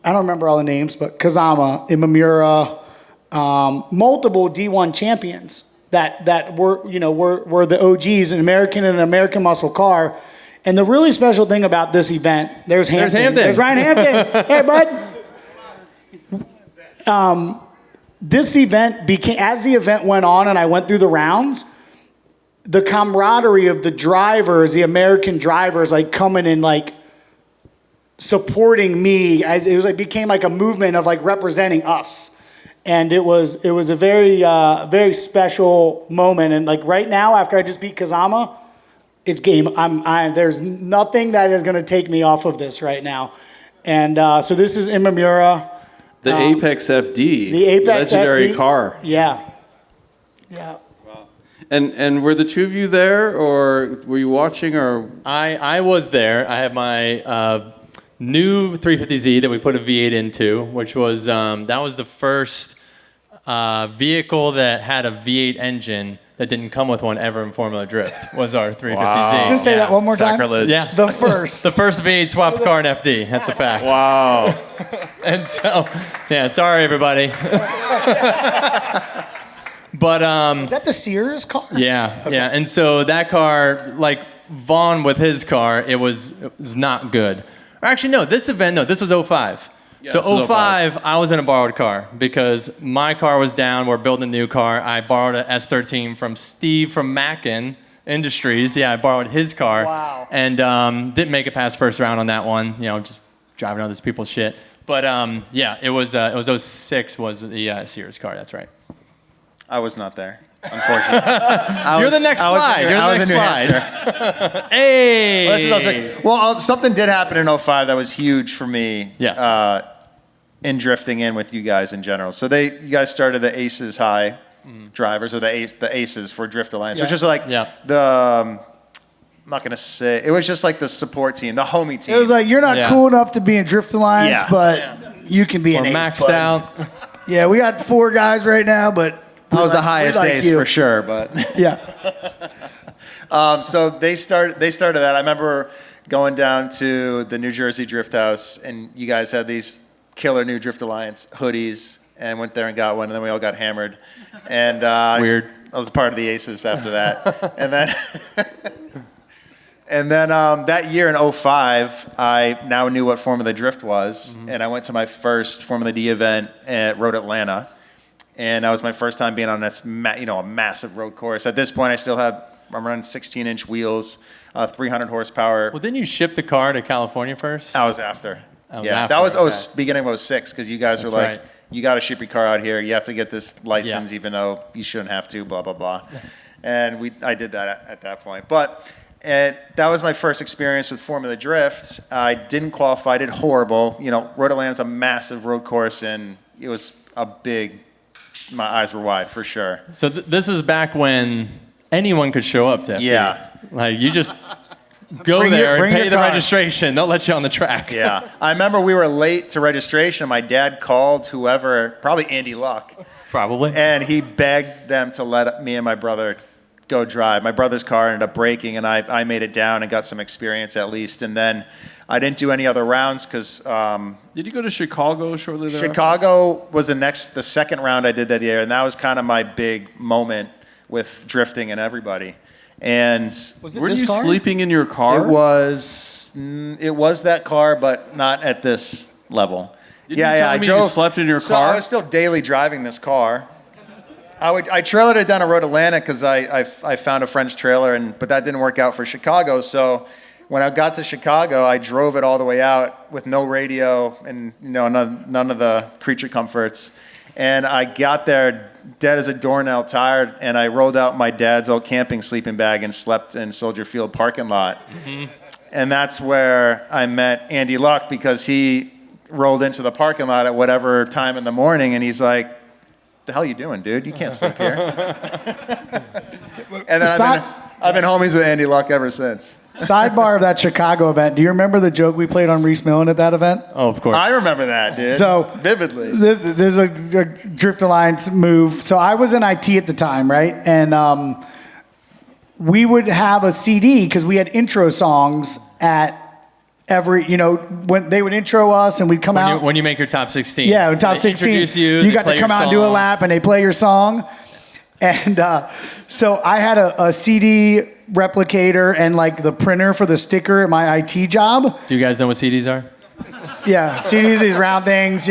I don't remember all the names, but Kazama, Imamura, multiple D1 champions that were the OGs, an American muscle car. And the really special thing about this event, there's Hampton. There's Ryan Hampton. Hey, bud. This event became, as the event went on and I went through the rounds, the camaraderie of the drivers, the American drivers, like coming and like supporting me, as it was like became like a movement of like representing us, and it was a very very special moment. And like right now, after I just beat Kazama, it's game. There's nothing that is going to take me off of this right now, and so this is Imamura, the Apex FD, the Apex legendary FD. car. Yeah. And were the two of you there, or were you watching, or? I was there. I have my new 350Z that we put a V8 into, which was that was the first vehicle that had a V8 engine that didn't come with one ever in Formula Drift. Was our 350Z. Wow. Just say that one more Sacrilege. time. Yeah, The first. the first V8 swapped car in FD. That's a fact. Wow. And so, yeah, sorry everybody. But Is that the Sears car? yeah, yeah, and so that car, like Vaughn with his car, it was not good. Or actually, no, this was 05. Yeah, So this is 05, I was in a borrowed car because my car was down. We're building a new car. I borrowed an S13 from Steve from Mackin Industries. Yeah, I borrowed his car. Wow. And didn't make it past first round on that one. You know, just driving other people's shit. But yeah, it was 06 was the Sears car. That's right. I was not there, unfortunately. You're the next slide. You're the next slide. Hey. Well, this is 06. Well, something did happen in 05 that was huge for me. Yeah. In drifting in with you guys in general. So you guys started the Aces High drivers, or the Aces for Drift Alliance, which is like Yeah. the. I'm not gonna say it was just like the support team, the homie team. It was like, you're not Yeah. cool enough to be in Drift Alliance, Yeah. but you can be We're an ace. maxed bud. out. Yeah, we got 4 guys right now, but I was the we highest like ace you. for sure, but Yeah. so they started that. I remember going down to the New Jersey Drift House, and you guys had these killer new Drift Alliance hoodies, and went there and got one, and then we all got hammered. And Weird. I was part of the Aces after that, and then. And then that year in 05, I now knew what Formula Drift was, and I went to my first Formula D event at Road Atlanta, and that was my first time being on this, a massive road course. At this point, I'm running 16-inch wheels, 300 horsepower. Well, didn't you ship the car to California first? That was after. was Yeah, after, that was okay. beginning of 06, because you guys That's were like, right. you got to ship your car out here. You have to get this license, Yeah. even though you shouldn't have to, blah, blah, blah. And I did that at that point. But that was my first experience with Formula Drift. I didn't qualify, I did horrible. Road Atlanta's a massive road course, and it was my eyes were wide, for sure. So this is back when anyone could show up to FD. Yeah. Like, you just go Bring there your and pay the car. registration. They'll let you on the track. Yeah. I remember we were late to registration. My dad called whoever, probably Andy Luck, Probably. and he begged them to let me and my brother go drive. My brother's car ended up breaking, and I made it down and got some experience at least. And then I didn't do any other rounds because Did you go to Chicago shortly thereafter? Chicago was the second round I did that year, and that was kind of my big moment with drifting and everybody. And Was it Were this you car? sleeping in your car? it was that car, but not at this level. Didn't you tell me you slept in your So car? I was still daily driving this car. I trailered it down to Road Atlanta because I found a friend's trailer, but that didn't work out for Chicago. So when I got to Chicago, I drove it all the way out with no radio and none of the creature comforts. And I got there dead as a doornail, tired, and I rolled out my dad's old camping sleeping bag and slept in Soldier Field parking lot. And that's where I met Andy Luck, because he rolled into the parking lot at whatever time in the morning, and he's like, "The hell you doing, dude? You can't sleep here." And then I've been homies with Andy Luck ever since. Sidebar of that Chicago event. Do you remember the joke we played on Reese Millen at that event? Oh, of course. I remember that, dude. So vividly. There's a Drift Alliance move. So I was in IT at the time, right? And we would have a CD because we had intro songs at every, when they would intro us and we'd come out. When you make your top 16. Yeah, top They 16. Introduce you. You got to come out and do a song. lap, and they play your song. And so I had a CD replicator and like the printer for the sticker at my IT job. Do you guys know what CDs are? Yeah, CDs, these round things,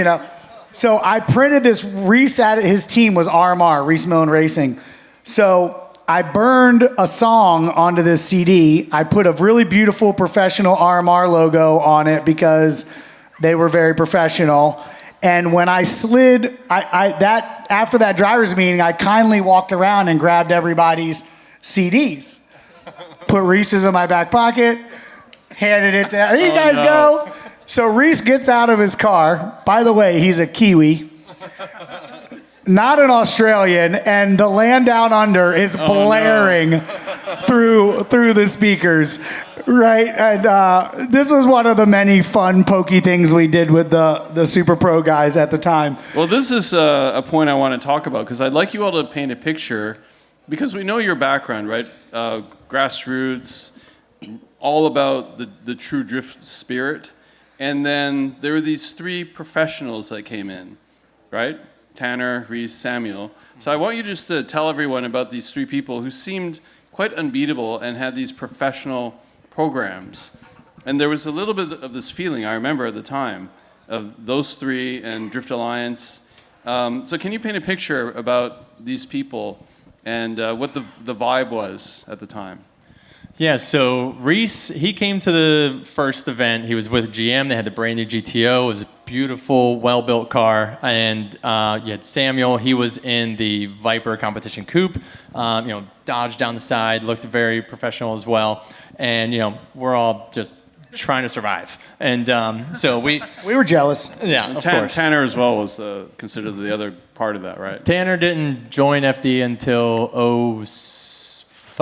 So I printed this. Reese at his team was RMR, Reese Millen Racing. So I burned a song onto this CD. I put a really beautiful professional RMR logo on it because they were very professional. And when I slid, after that driver's meeting, I kindly walked around and grabbed everybody's CDs. Put Reese's in my back pocket, handed it to, here you guys go. So Reese gets out of his car. By the way, he's a Kiwi, not an Australian, and the Land Down Under is blaring through the speakers, right? And this was one of the many fun, pokey things we did with the Super Pro guys at the time. Well, this is a point I want to talk about, because I'd like you all to paint a picture, because we know your background, right? Grassroots, all about the true drift spirit. And then there were these three professionals that came in, right? Tanner, Reese, Samuel. So I want you just to tell everyone about these three people who seemed quite unbeatable and had these professional programs. And there was a little bit of this feeling, I remember at the time, of those three and Drift Alliance. So can you paint a picture about these people and what the vibe was at the time? Yeah, so Reese, he came to the first event. He was with GM. They had the brand new GTO. It was a beautiful, well-built car. And you had Samuel. He was in the Viper competition coupe. Dodged down the side, looked very professional as well. And, we're all just trying to survive. And so we were jealous. Yeah, of course. Tanner as well was considered the other part of that, right? Tanner didn't join FD until 05.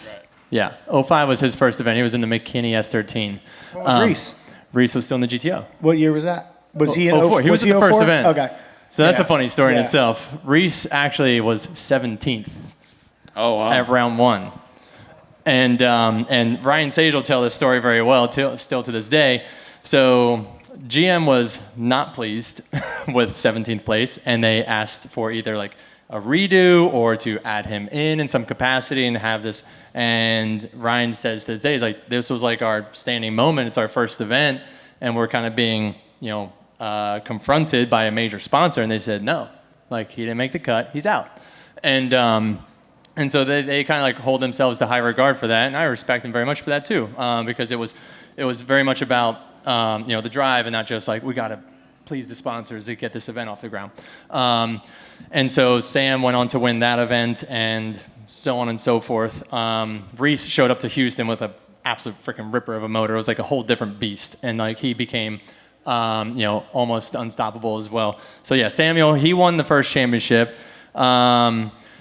Right. Yeah, 05 was his first event. He was in the McKinney S13. What was Reese? Reese was still in the GTO. What year was that? Was he in 04? He was at the first event. Okay. So that's a funny story in itself. Reese actually was 17th. Oh, wow. At round one. And Ryan Sage will tell this story very well, still to this day. So GM was not pleased with 17th place, and they asked for either like a redo or to add him in some capacity and have this. And Ryan says to this day, he's like, this was like our standing moment. It's our first event, and we're kind of being, confronted by a major sponsor. And they said, no, like he didn't make the cut. He's out. And so they kind of like hold themselves to high regard for that. And I respect them very much for that too, because it was very much about, the drive and not just like, we got to please the sponsors to get this event off the ground. And so Sam went on to win that event and so on and so forth. Reese showed up to Houston with an absolute freaking ripper of a motor. It was like a whole different beast. And like he became, almost unstoppable as well. So yeah, Samuel, he won the first championship. He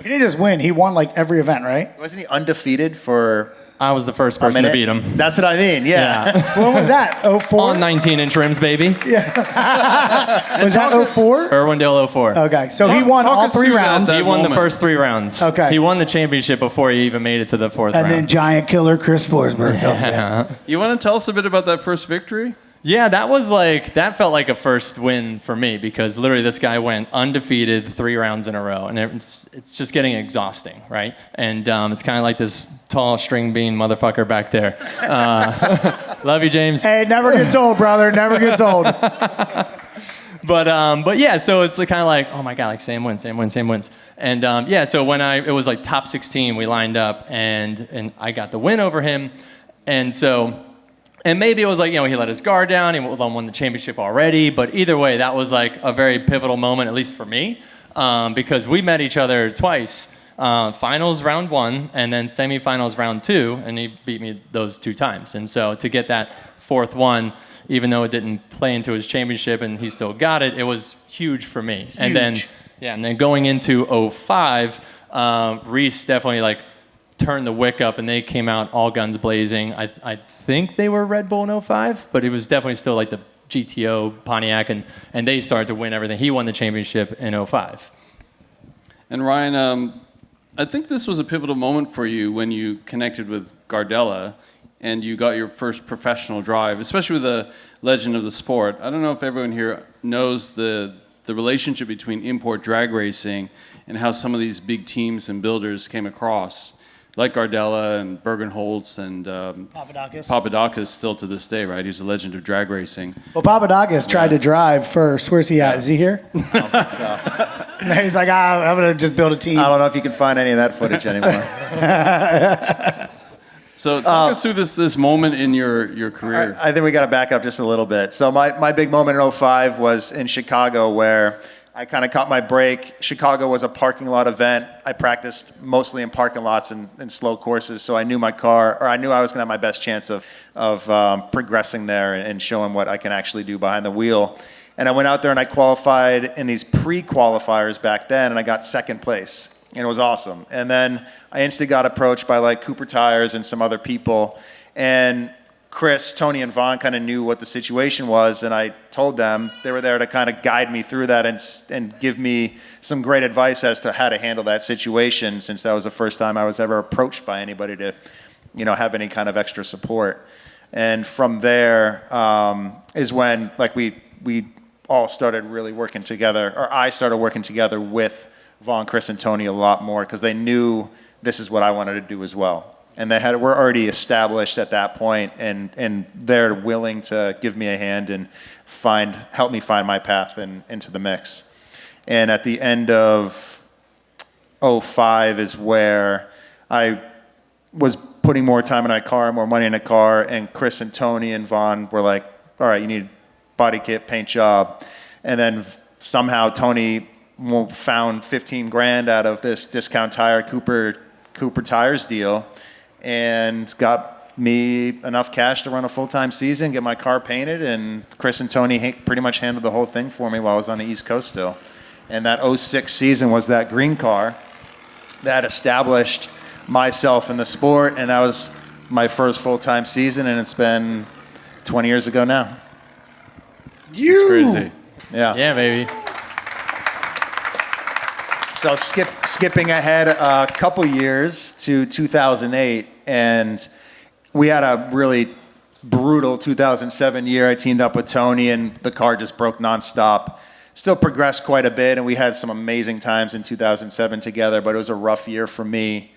didn't just win. He won like every event, right? Wasn't he undefeated for... I was the first person to beat him. That's what I mean, yeah. When was that? 04? On 19 inch rims, baby. Yeah. Was that 04? Irwindale 04. Okay, so he won all three rounds. He won the first 3 rounds. Okay. He won the championship before he even made it to the 4th round. And then giant killer Chris Forsberg comes in. You want to tell us a bit about that first victory? Yeah, that felt like a first win for me because literally this guy went undefeated 3 rounds in a row, and it's just getting exhausting, right? And it's kind of like this tall string bean motherfucker back there. Love you, James. Hey, it never gets old, brother. Never gets old. But yeah, so it's kind of like, oh my God, like Sam wins. And so when it was like top 16, we lined up, and I got the win over him, and so. And maybe it was like, he let his guard down. He won the championship already. But either way, that was like a very pivotal moment, at least for me, because we met each other twice finals round 1 and then semifinals round 2, and he beat me those 2 times. And so to get that 4th one, even though it didn't play into his championship and he still got it, it was huge for me. Huge. And then going into 05, Reese definitely like turned the wick up and they came out all guns blazing. I think they were Red Bull in 05, but it was definitely still like the GTO Pontiac, and they started to win everything. He won the championship in 05. And Ryan, I think this was a pivotal moment for you when you connected with Gardella and you got your first professional drive, especially with a legend of the sport. I don't know if everyone here knows the relationship between import drag racing and how some of these big teams and builders came across, like Gardella and Bergenholtz and Papadakis still to this day, right? He's a legend of drag racing. Well, Papadakis tried to drive first. Where's he at? Is he here? I don't think so. He's like, I'm going to just build a team. I don't know if you can find any of that footage anymore. So talk us through this moment in your career. I think we got to back up just a little bit. So my big moment in 05 was in Chicago, where I kind of caught my break. Chicago was a parking lot event. I practiced mostly in parking lots and slow courses, so I knew my car, or I knew I was going to have my best chance of progressing there and showing what I can actually do behind the wheel. And I went out there and I qualified in these pre-qualifiers back then, and I got 2nd place, and it was awesome. And then I instantly got approached by like Cooper Tires and some other people, and Chris, Tony, and Vaughn kind of knew what the situation was, and I told them. They were there to kind of guide me through that and give me some great advice as to how to handle that situation, since that was the first time I was ever approached by anybody to, have any kind of extra support. And from there is when like we all started really working together, or I started working together with Vaughn, Chris, and Tony a lot more, because they knew this is what I wanted to do as well. And were already established at that point, and they're willing to give me a hand and help me find my path into the mix. And at the end of 05 is where I was putting more time in my car, more money in a car, and Chris and Tony and Vaughn were like, all right, you need body kit, paint job. And then somehow Tony found 15 grand out of this discount tire Cooper Tires deal, and got me enough cash to run a full-time season, get my car painted, and Chris and Tony pretty much handled the whole thing for me while I was on the East Coast still. And that 06 season was that green car that established myself in the sport, and that was my first full-time season, and it's been 20 years ago now. It's crazy. Yeah. Yeah, baby. So skipping ahead a couple years to 2008, and we had a really brutal 2007 year. I teamed up with Tony, and the car just broke nonstop. Still progressed quite a bit, and we had some amazing times in 2007 together, but it was a rough year for me.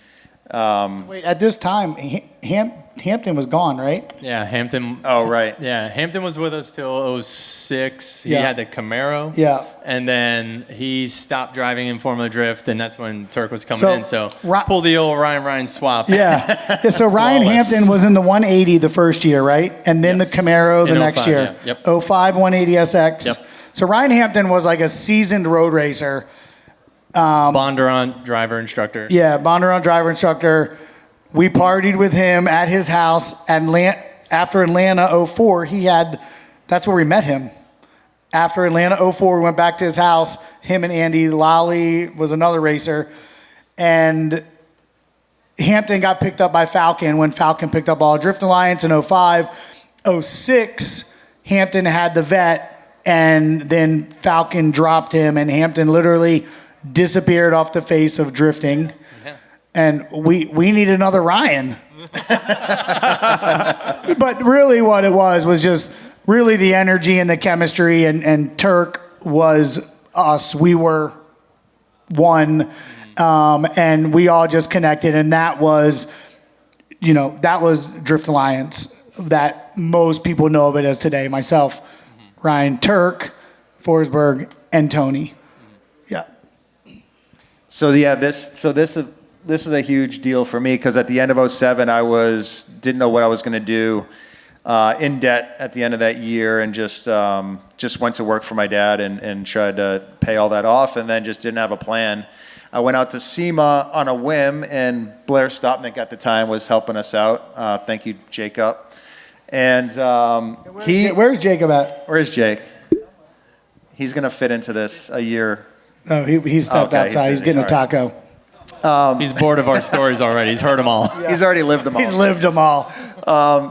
Wait, at this time, Hampton was gone, right? Yeah, Hampton. Oh, right. Yeah, Hampton was with us till 06. He Yeah. had the Camaro. Yeah. And then he stopped driving in Formula Drift, and that's when Tuerck was coming So, in. So pull the old Ryan swap. Yeah. So Ryan Flawless. Hampton was in the 180 the first year, right? And then Yes. the Camaro the In next 05, year. yeah. Yep. 05 180 SX. Yep. So Ryan Hampton was like a seasoned road racer. Bondurant driver instructor. Yeah, Bondurant driver instructor. We partied with him at his house after Atlanta 04. That's where we met him. After Atlanta 04, we went back to his house. Him and Andy Lally was another racer. And Hampton got picked up by Falcon when Falcon picked up All Drift Alliance in 05. 06, Hampton had the vet, and then Falcon dropped him, and Hampton literally disappeared off the face of drifting. And we need another Ryan. But really what it was just really the energy and the chemistry, and Tuerck was us. We were one, and we all just connected, and that was Drift Alliance that most people know of it as today. Myself, Ryan, Tuerck, Forsberg, and Tony. Yeah. So yeah, this is a huge deal for me, because at the end of 07, I didn't know what I was going to do, in debt at the end of that year, and just went to work for my dad and tried to pay all that off, and then just didn't have a plan. I went out to SEMA on a whim, and Blair Stopnick at the time was helping us out. Thank you, Jacob. And Where's Jacob at? Where's Jake? He's going to fit into this a year. Oh, he stepped outside. He's getting a taco. He's bored of our stories already. He's heard them all. Yeah. He's already lived them all. He's lived them all.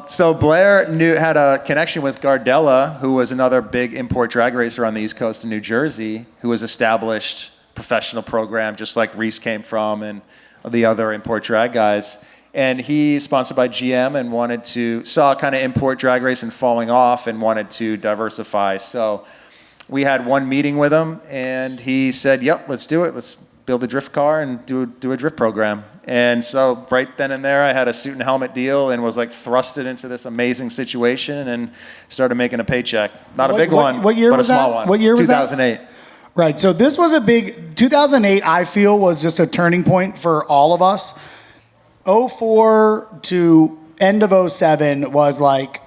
So Blair had a connection with Gardella, who was another big import drag racer on the East Coast in New Jersey, who was established professional program, just like Reese came from and the other import drag guys. And he's sponsored by GM and saw kind of import drag racing falling off and wanted to diversify. So we had one meeting with him, and he said, yep, let's do it. Let's build a drift car and do a drift program. And so right then and there, I had a suit and helmet deal and was like thrusted into this amazing situation and started making a paycheck. Not a big one, what year but a was small that? one. What year was that? 2008. Right. So this was a big 2008. I feel was just a turning point for all of us. 04 to end of 07 was like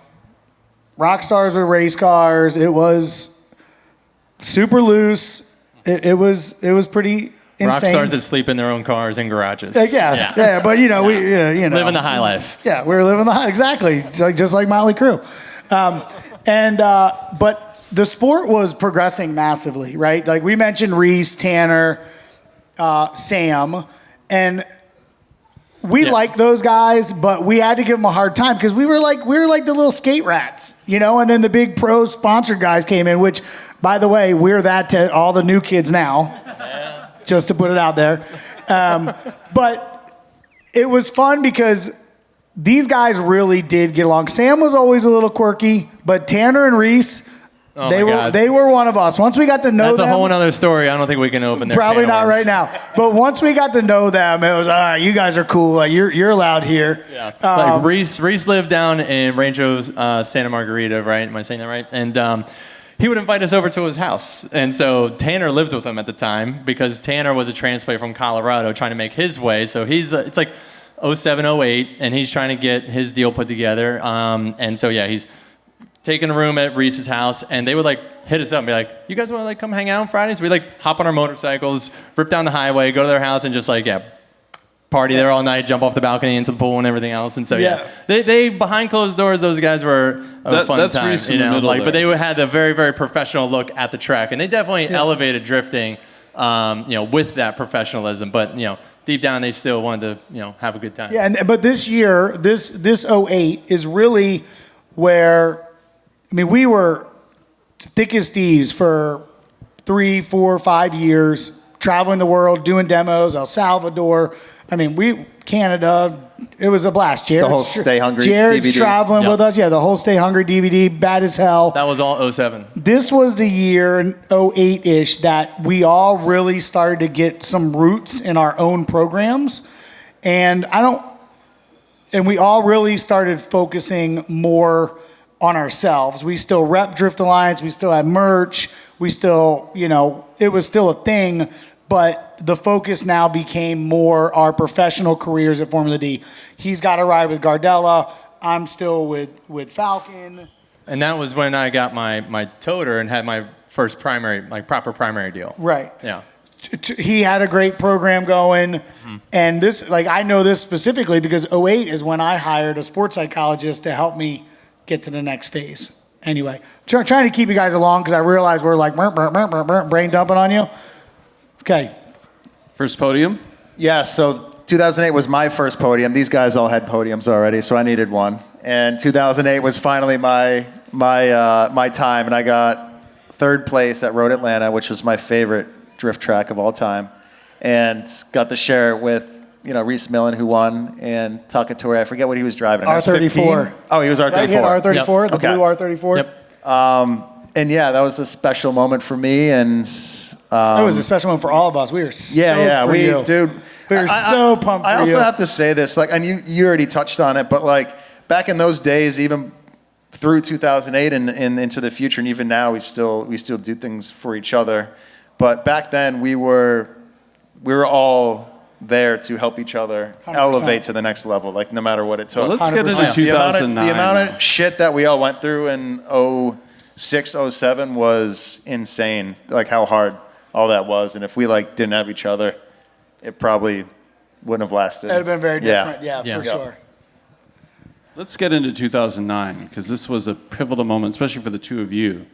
rock stars with race cars. It was super loose. It was pretty insane. Rock stars that sleep in their own cars in garages. Yeah. But we living the high life. Yeah, we were living the high, exactly, just like Motley Crue. But the sport was progressing massively, right? Like we mentioned Reese, Tanner, Sam, and we liked those guys, but we had to give them a hard time because we were like the little skate rats, And then the big pro sponsored guys came in, which, by the way, we're that to all the new kids now. Just to put it out there. But it was fun because these guys really did get along. Sam was always a little quirky, but Tanner and Reese, they were one of us. Once we got to know them. That's a whole other story. I don't think we can open their Probably can not of worms. right now. But once we got to know them, it was, all right, you guys are cool. Like, you're allowed here. Yeah. Like Reese lived down in Rancho Santa Margarita, right? Am I saying that right? And he would invite us over to his house. And so Tanner lived with him at the time because Tanner was a transplant from Colorado trying to make his way. So it's like 07, 08, and he's trying to get his deal put together. And so, he's taking a room at Reese's house, and they would hit us up and be like, you guys want to come hang out on Fridays? We hop on our motorcycles, rip down the highway, go to their house, and just party there all night, jump off the balcony into the pool and everything else. And so they behind closed doors, those guys were a fun time. Reese in the middle there. But they had a very, very professional look at the track, and they definitely elevated drifting, with that professionalism. But deep down, they still wanted to have a good time. Yeah, but this year, this 08 is really where, we were thick as thieves for 3, 4, 5 years, traveling the world, doing demos, El Salvador. Canada, it was a blast. The whole Stay Hungry Jared's DVD. traveling with us. Yeah, the whole Stay Hungry DVD, bad as hell. That was all 07. This was the year in 08-ish that we all really started to get some roots in our own programs. And we all really started focusing more on ourselves. We still rep Drift Alliance. We still had merch. We still, it was still a thing. But the focus now became more our professional careers at Formula D. He's got a ride with Gardella. I'm still with Falcon. And that was when I got my toter and had my first proper primary deal. Right. Yeah. He had a great program going. Mm-hmm. And this, I know this specifically because 08 is when I hired a sports psychologist to help me get to the next phase. Anyway, trying to keep you guys along because I realize we're brain dumping on you. Okay. First podium? Yeah, so 2008 was my first podium. These guys all had podiums already, so I needed one. And 2008 was finally my time, and I got third place at Road Atlanta, which was my favorite drift track of all time, and got to share it with Reese Millen, who won, and Takatory. I forget what he was driving. R34. Oh, he was R34. Right, he had R34, Yep. the blue R34. Yep. And that was a special moment for me, and it was a special one for all of us. We were stoked for you. Dude, we were so pumped for you. I also have to say this, and you already touched on it, but back in those days, even through 2008 and into the future, and even now, we still do things for each other. But back then, we were all there to help each other 100%. elevate to the next level, no matter what it took. Well, let's get into 100%. 2009. The amount of shit that we all went through in 06, 07 was insane. How hard all that was, and if we didn't have each other, it probably wouldn't have lasted. It would have been very different. Yeah, Yeah. for sure. Let's get into 2009, because this was a pivotal moment, especially for the two of you,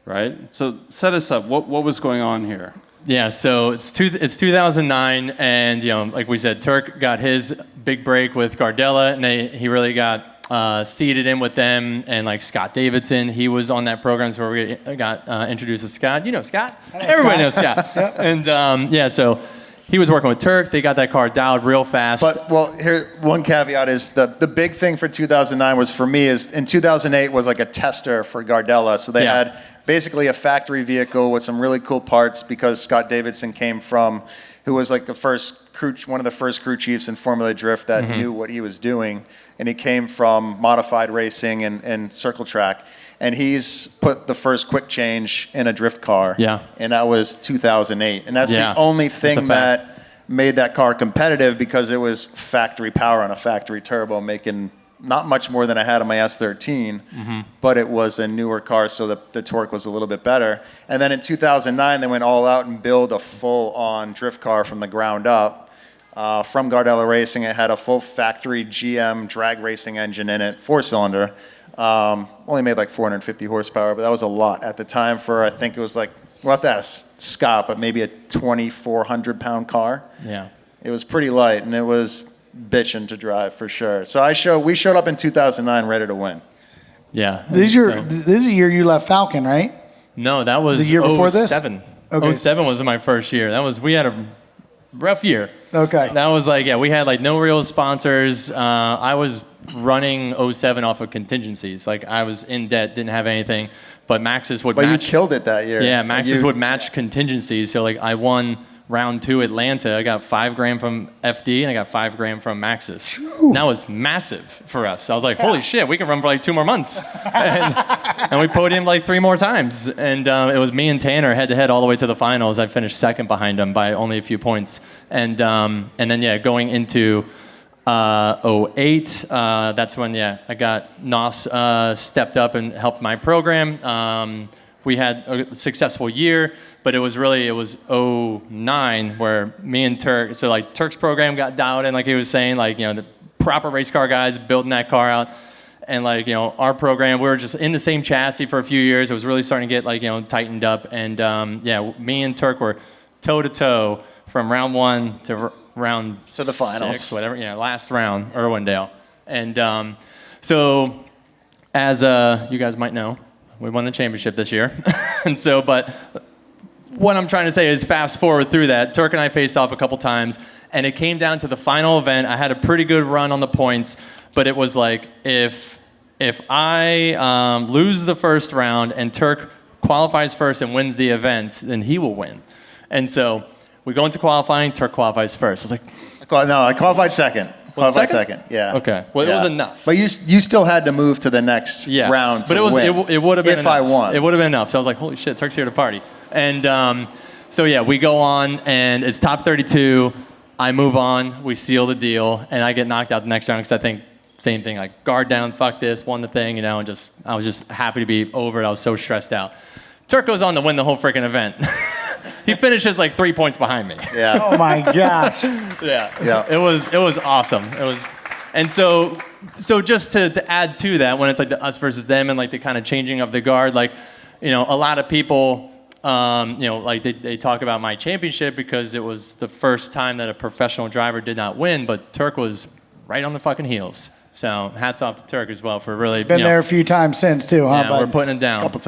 right? So set us up. What was going on here? Yeah, so it's 2009, and like we said, Tuerck got his big break with Gardella, and he really got seeded in with them, and like Scott Davidson, he was on that program, so we got introduced to Scott. You know Scott? Everybody knows Scott. And so he was working with Tuerck. They got that car dialed real fast. But, well, here, one caveat is the big thing for 2009 was, for me, is in 2008 was like a tester for Gardella. So they had basically a factory vehicle with some really cool parts, because Scott Davidson came from, who was like one of the first crew chiefs in Formula Drift that knew what he was doing. And he came from modified racing and circle track. And he's put the first quick change in a drift car. Yeah. And that was 2008. And that's the only thing that made that car competitive, because it was factory power on a factory turbo, making not much more than I had on my S13, but it was a newer car, so the torque was a little bit better. And then in 2009, they went all out and built a full-on drift car from the ground up. From Gardella Racing, it had a full factory GM drag racing engine in it, 4-cylinder. Only made like 450 horsepower, but that was a lot at the time for, I think it was like, we'll have to ask Scott, but maybe a 2,400-pound car. Yeah. It was pretty light, and it was bitching to drive for sure. So we showed up in 2009 ready to win. Yeah. This is the year you left Falcon, right? No, that was The year before this? 07. Okay. 07 was my first year. We had a rough year. Okay. That was like, we had like no real sponsors. I was running 07 off of contingencies. Like I was in debt, didn't have anything, but Maxis would But match. you killed it that year. Yeah, Maxis would match contingencies. So like I won round 2 Atlanta. I got $5,000 from FD and I got $5,000 from Maxis. And that was massive for us. I was like, holy shit, we can run for like 2 more months. and we podiumed like 3 more times. And it was me and Tanner head to head all the way to the finals. I finished second behind him by only a few points. And then going into 08, that's when I got Nos stepped up and helped my program. We had a successful year, but it was 09 where me and Tuerck, so like Tuerck's program got dialed in, like he was saying, like, the proper race car guys building that car out. And like, our program, we were just in the same chassis for a few years. It was really starting to get like, tightened up. And me and Tuerck were toe to toe from round 1 to round to the finals, 6, whatever, last round, Irwindale. And so as you guys might know, we won the championship this year. And so, but what I'm trying to say is fast forward through that. Tuerck and I faced off a couple times, and it came down to the final event. I had a pretty good run on the points, but it was like, if I lose the first round and Tuerck qualifies first and wins the event, then he will win. And so we go into qualifying, Tuerck qualifies first. I was like, I qualified second. Qualified second? Yeah. Okay. Well, it was enough. But you still had to move to the next round to win. It would have been if enough. I won. It would have been enough. So I was like, holy shit, Tuerck's here to party. And we go on, and it's top 32. I move on. We seal the deal, and I get knocked out the next round because I think same thing, like guard down, fuck this, won the thing, and I was just happy to be over it. I was so stressed out. Tuerck goes on to win the whole freaking event. He finishes like 3 points behind me. Yeah. Oh my gosh. Yeah. It was awesome. And so just to add to that, when it's like the us versus them and like the kind of changing of the guard, like, a lot of people, like they talk about my championship because it was the first time that a professional driver did not win, but Tuerck was right on the fucking heels. So hats off to Tuerck as well for really been there a few times since too, huh? Yeah, we're putting it down. Few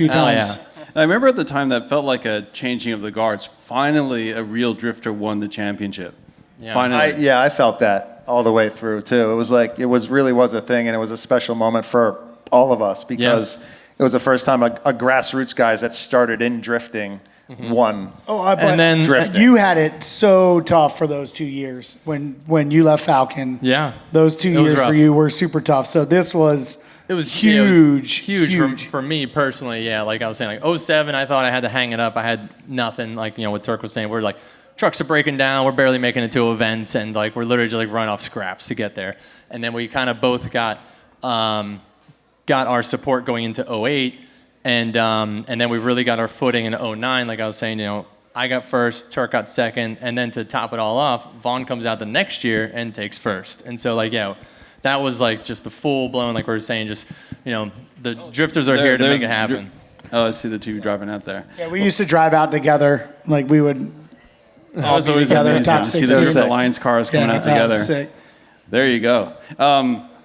times. Yeah. I remember at the time that felt like a changing of the guards. Finally, a real drifter won the championship. Yeah. Finally. I felt that all the way through too. It was like really was a thing, and it was a special moment for all of us because it was the first time a grassroots guys that started in drifting won. But and then drifting. you had it so tough for those 2 years when you left Falcon. Yeah. Those 2 It was years rough. for you were super tough. So this was It was huge. huge. For me personally. Yeah, like I was saying, like 07, I thought I had to hang it up. I had nothing. Like, what Tuerck was saying, we're like, trucks are breaking down. We're barely making it to events, and like we're literally just like running off scraps to get there. And then we kind of both got our support going into 08, and then we really got our footing in 09. Like I was saying, I got first, Tuerck got second, and then to top it all off, Vaughn comes out the next year and takes first. And so, like, yeah, that was like just the full blown, like we were saying, just, you know, the drifters are here to make it happen. Oh, I see the two driving out there. Yeah, we used to drive out together. Like we would. That was always together, amazing top to see 16. the Alliance cars coming out that together. was sick. There you go.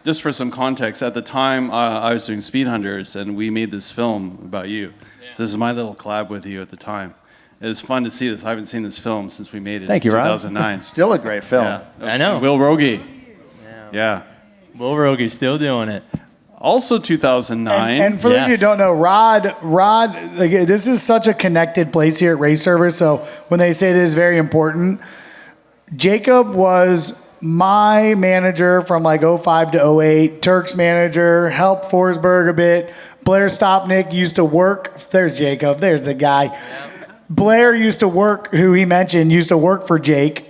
Just for some context, at the time I was doing Speed Hunters, and we made this film about you. Yeah. This is my little collab with you at the time. It was fun to see this. I haven't seen this film since we made it Thank you, in Rod. 2009. Still a great film. Yeah. I know. Will Rogie. Yeah. Will Rogie still doing it. Also 2009. And for those of you who don't know, Rod, like, this is such a connected place here at Race Service. So when they say this is very important, Jacob was my manager from like 05 to 08, Tuerck's manager, helped Forsberg a bit. Blair Stopnick used to work. There's Jacob. There's the guy. Yep. Blair used to work, who he mentioned, used to work for Jake.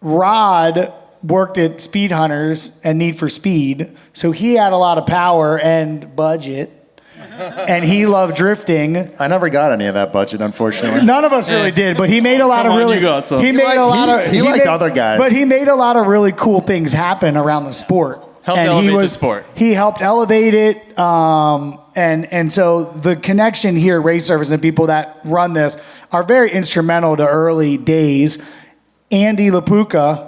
Rod worked at Speed Hunters and Need for Speed, so he had a lot of power and budget, and he loved drifting. I never got any of that budget, unfortunately. None of us really did, but he made a lot of really. You got some. He made a lot of. He liked other guys, but he made a lot of really cool things happen around the sport. Helped elevate the sport. He helped elevate it, and so the connection here, Race Service, and people that run this are very instrumental to early days. Andy LaPuca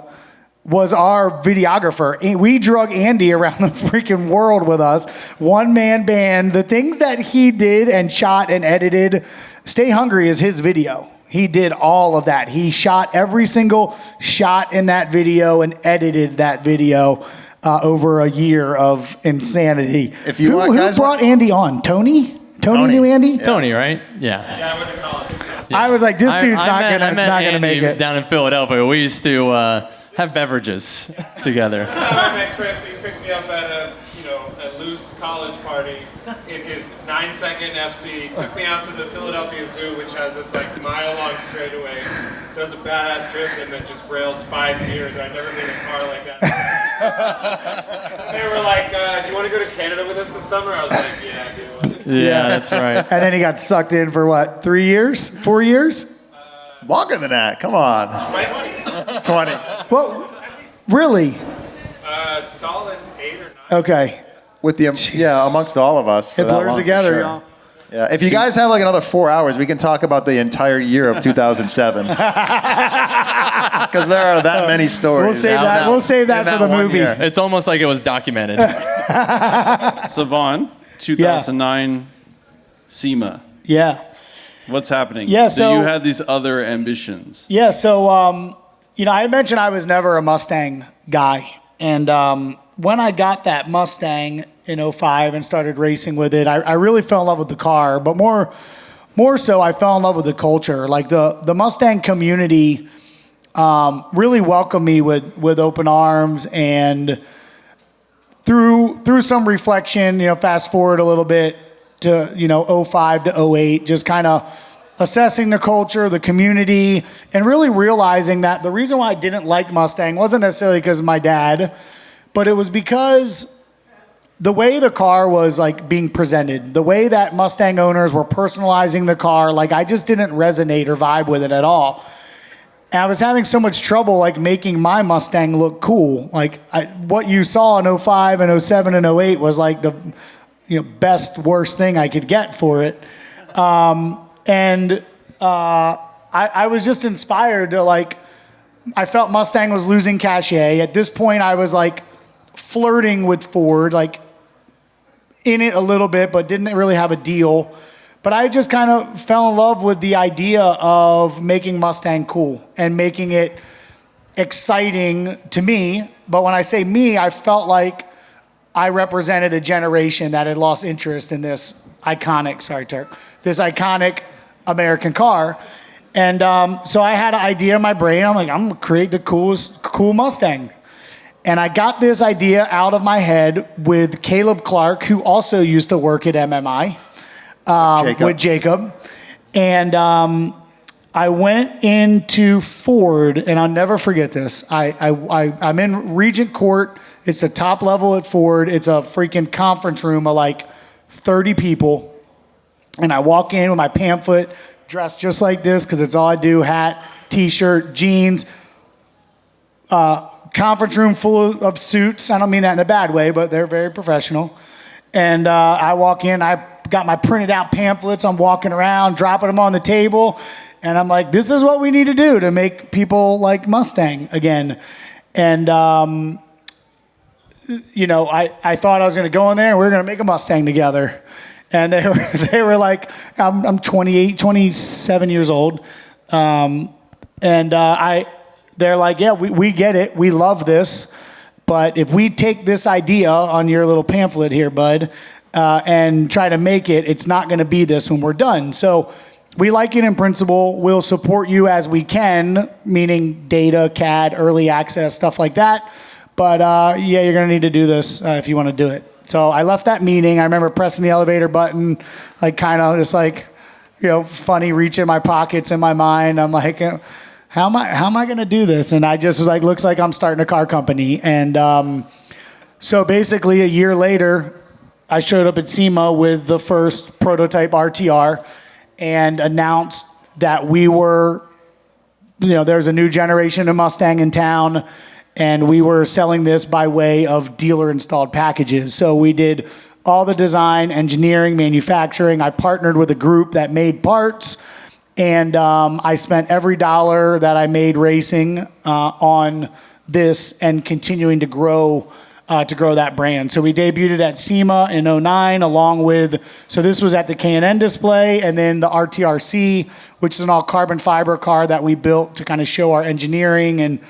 was our videographer. We drug Andy around the freaking world with us. One-man band. The things that he did and shot and edited, Stay Hungry is his video. He did all of that. He shot every single shot in that video and edited that video over a year of insanity. If you who brought Andy on? Tony knew Andy? Yeah. Tony, right? Yeah. Yeah, I went to college. Yeah. I was like, this dude's I not gonna make it. Down in Philadelphia. We used to have beverages together. That's how I met Chris. He picked me up at a loose college party in his 9-second FC. Took me out to the Philadelphia Zoo, which has this like mile-long straightaway. Does a badass drift and then just rails 5 meters. I've never been in a car like that. They were like, "Do you want to go to Canada with us this summer?" I was like, "Yeah, I do." Yeah, that's right. And then he got sucked in for what? 3 years? 4 years? Longer than that. Come on. 20. Well, really? Solid 8 or 9. Okay. With the amongst all of us. For It that blurs long, for together, sure. y'all. Yeah. If you guys have like another 4 hours, we can talk about the entire year of 2007. Because there are that many stories. We'll save that for the movie. Year. It's almost like it was documented. So Vaughn, 2009 SEMA. Yeah. What's happening? Yeah, so you had these other ambitions. Yeah, so I mentioned I was never a Mustang guy. And when I got that Mustang in 05 and started racing with it, I really fell in love with the car. But more so, I fell in love with the culture. Like the Mustang community really welcomed me with open arms. And through some reflection, fast forward a little bit to 05 to 08, just kind of assessing the culture, the community, and really realizing that the reason why I didn't like Mustang wasn't necessarily because of my dad, but it was because the way the car was like being presented, the way that Mustang owners were personalizing the car, like I just didn't resonate or vibe with it at all. And I was having so much trouble like making my Mustang look cool. Like what you saw in 05 and 07 and 08 was like the best, worst thing I could get for it. I was just inspired to I felt Mustang was losing cachet. At this point, I was flirting with Ford, in it a little bit, but didn't really have a deal. But I just kind of fell in love with the idea of making Mustang cool and making it exciting to me. But when I say me, I felt like I represented a generation that had lost interest in this iconic American car. And so I had an idea in my brain. I'm going to create the cool Mustang. And I got this idea out of my head with Caleb Clark, who also used to work at MMI with Jacob. And I went into Ford, and I'll never forget this. I'm in Regent Court. It's the top level at Ford. It's a freaking conference room of 30 people. And I walk in with my pamphlet, dressed just like this because it's all I do, hat, t-shirt, jeans, conference room full of suits. I don't mean that in a bad way, but they're very professional. And I walk in, I got my printed out pamphlets, I'm walking around, dropping them on the table, and I'm like, this is what we need to do to make people like Mustang again. And, you know, I thought I was going to go in there and we were going to make a Mustang together. And they were like, I'm 28, 27 years old. They're like, yeah, we get it. We love this. But if we take this idea on your little pamphlet here, bud, and try to make it, it's not going to be this when we're done. So we like it in principle. We'll support you as we can, meaning data, CAD, early access, stuff like that. But yeah, you're going to need to do this if you want to do it. So I left that meeting. I remember pressing the elevator button, like kind of just like, you know, funny, reach in my pockets in my mind. I'm like, how am I going to do this? And I just was like, looks like I'm starting a car company. And so basically a year later, I showed up at SEMA with the first prototype RTR and announced that we were, you know, there's a new generation of Mustang in town. And we were selling this by way of dealer-installed packages. So we did all the design, engineering, manufacturing. I partnered with a group that made parts. And I spent every dollar that I made racing on this and continuing to grow that brand. So we debuted it at SEMA in 2009 along with, so this was at the K&N display, and then the RTRC, which is an all-carbon fiber car that we built to kind of show our engineering and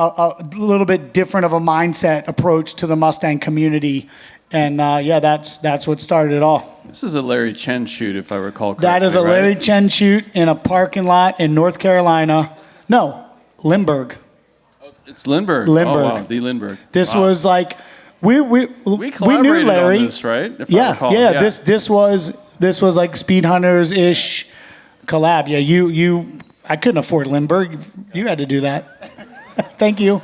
a little bit different of a mindset approach to the Mustang community. And yeah, that's what started it all. This is a Larry Chen shoot, if I recall correctly. That is a right? Larry Chen shoot in a parking lot in North Carolina. No, Lindbergh. Oh, it's Lindbergh. Lindbergh. Oh, wow, the Lindbergh. This Wow. was like we collaborated knew Larry. on this, right? If I Yeah, recall. yeah. This was like Speed Hunters ish collab. Yeah, you. I couldn't afford Lindbergh. You had to do that. Thank you.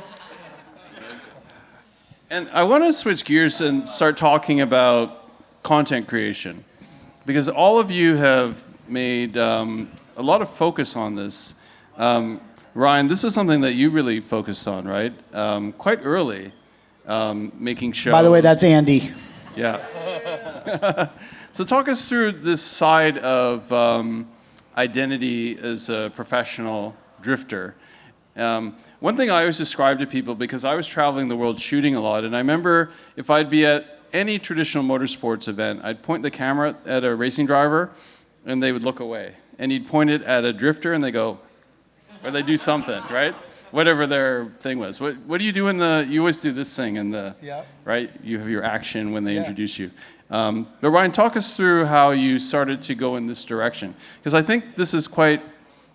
And I want to switch gears and start talking about content creation, because all of you have made a lot of focus on this. Ryan, this is something that you really focused on, right? Quite early, making shows. By the way, that's Andy. Yeah. So talk us through this side of identity as a professional drifter. One thing I always describe to people, because I was traveling the world shooting a lot, and I remember if I'd be at any traditional motorsports event, I'd point the camera at a racing driver, and they would look away. And you'd point it at a drifter, and they go, or they do something, right? Whatever their thing was. What do you do in the, you always do this thing in the, right? You have your action when they introduce you. But Ryan, talk us through how you started to go in this direction. Because I think this is quite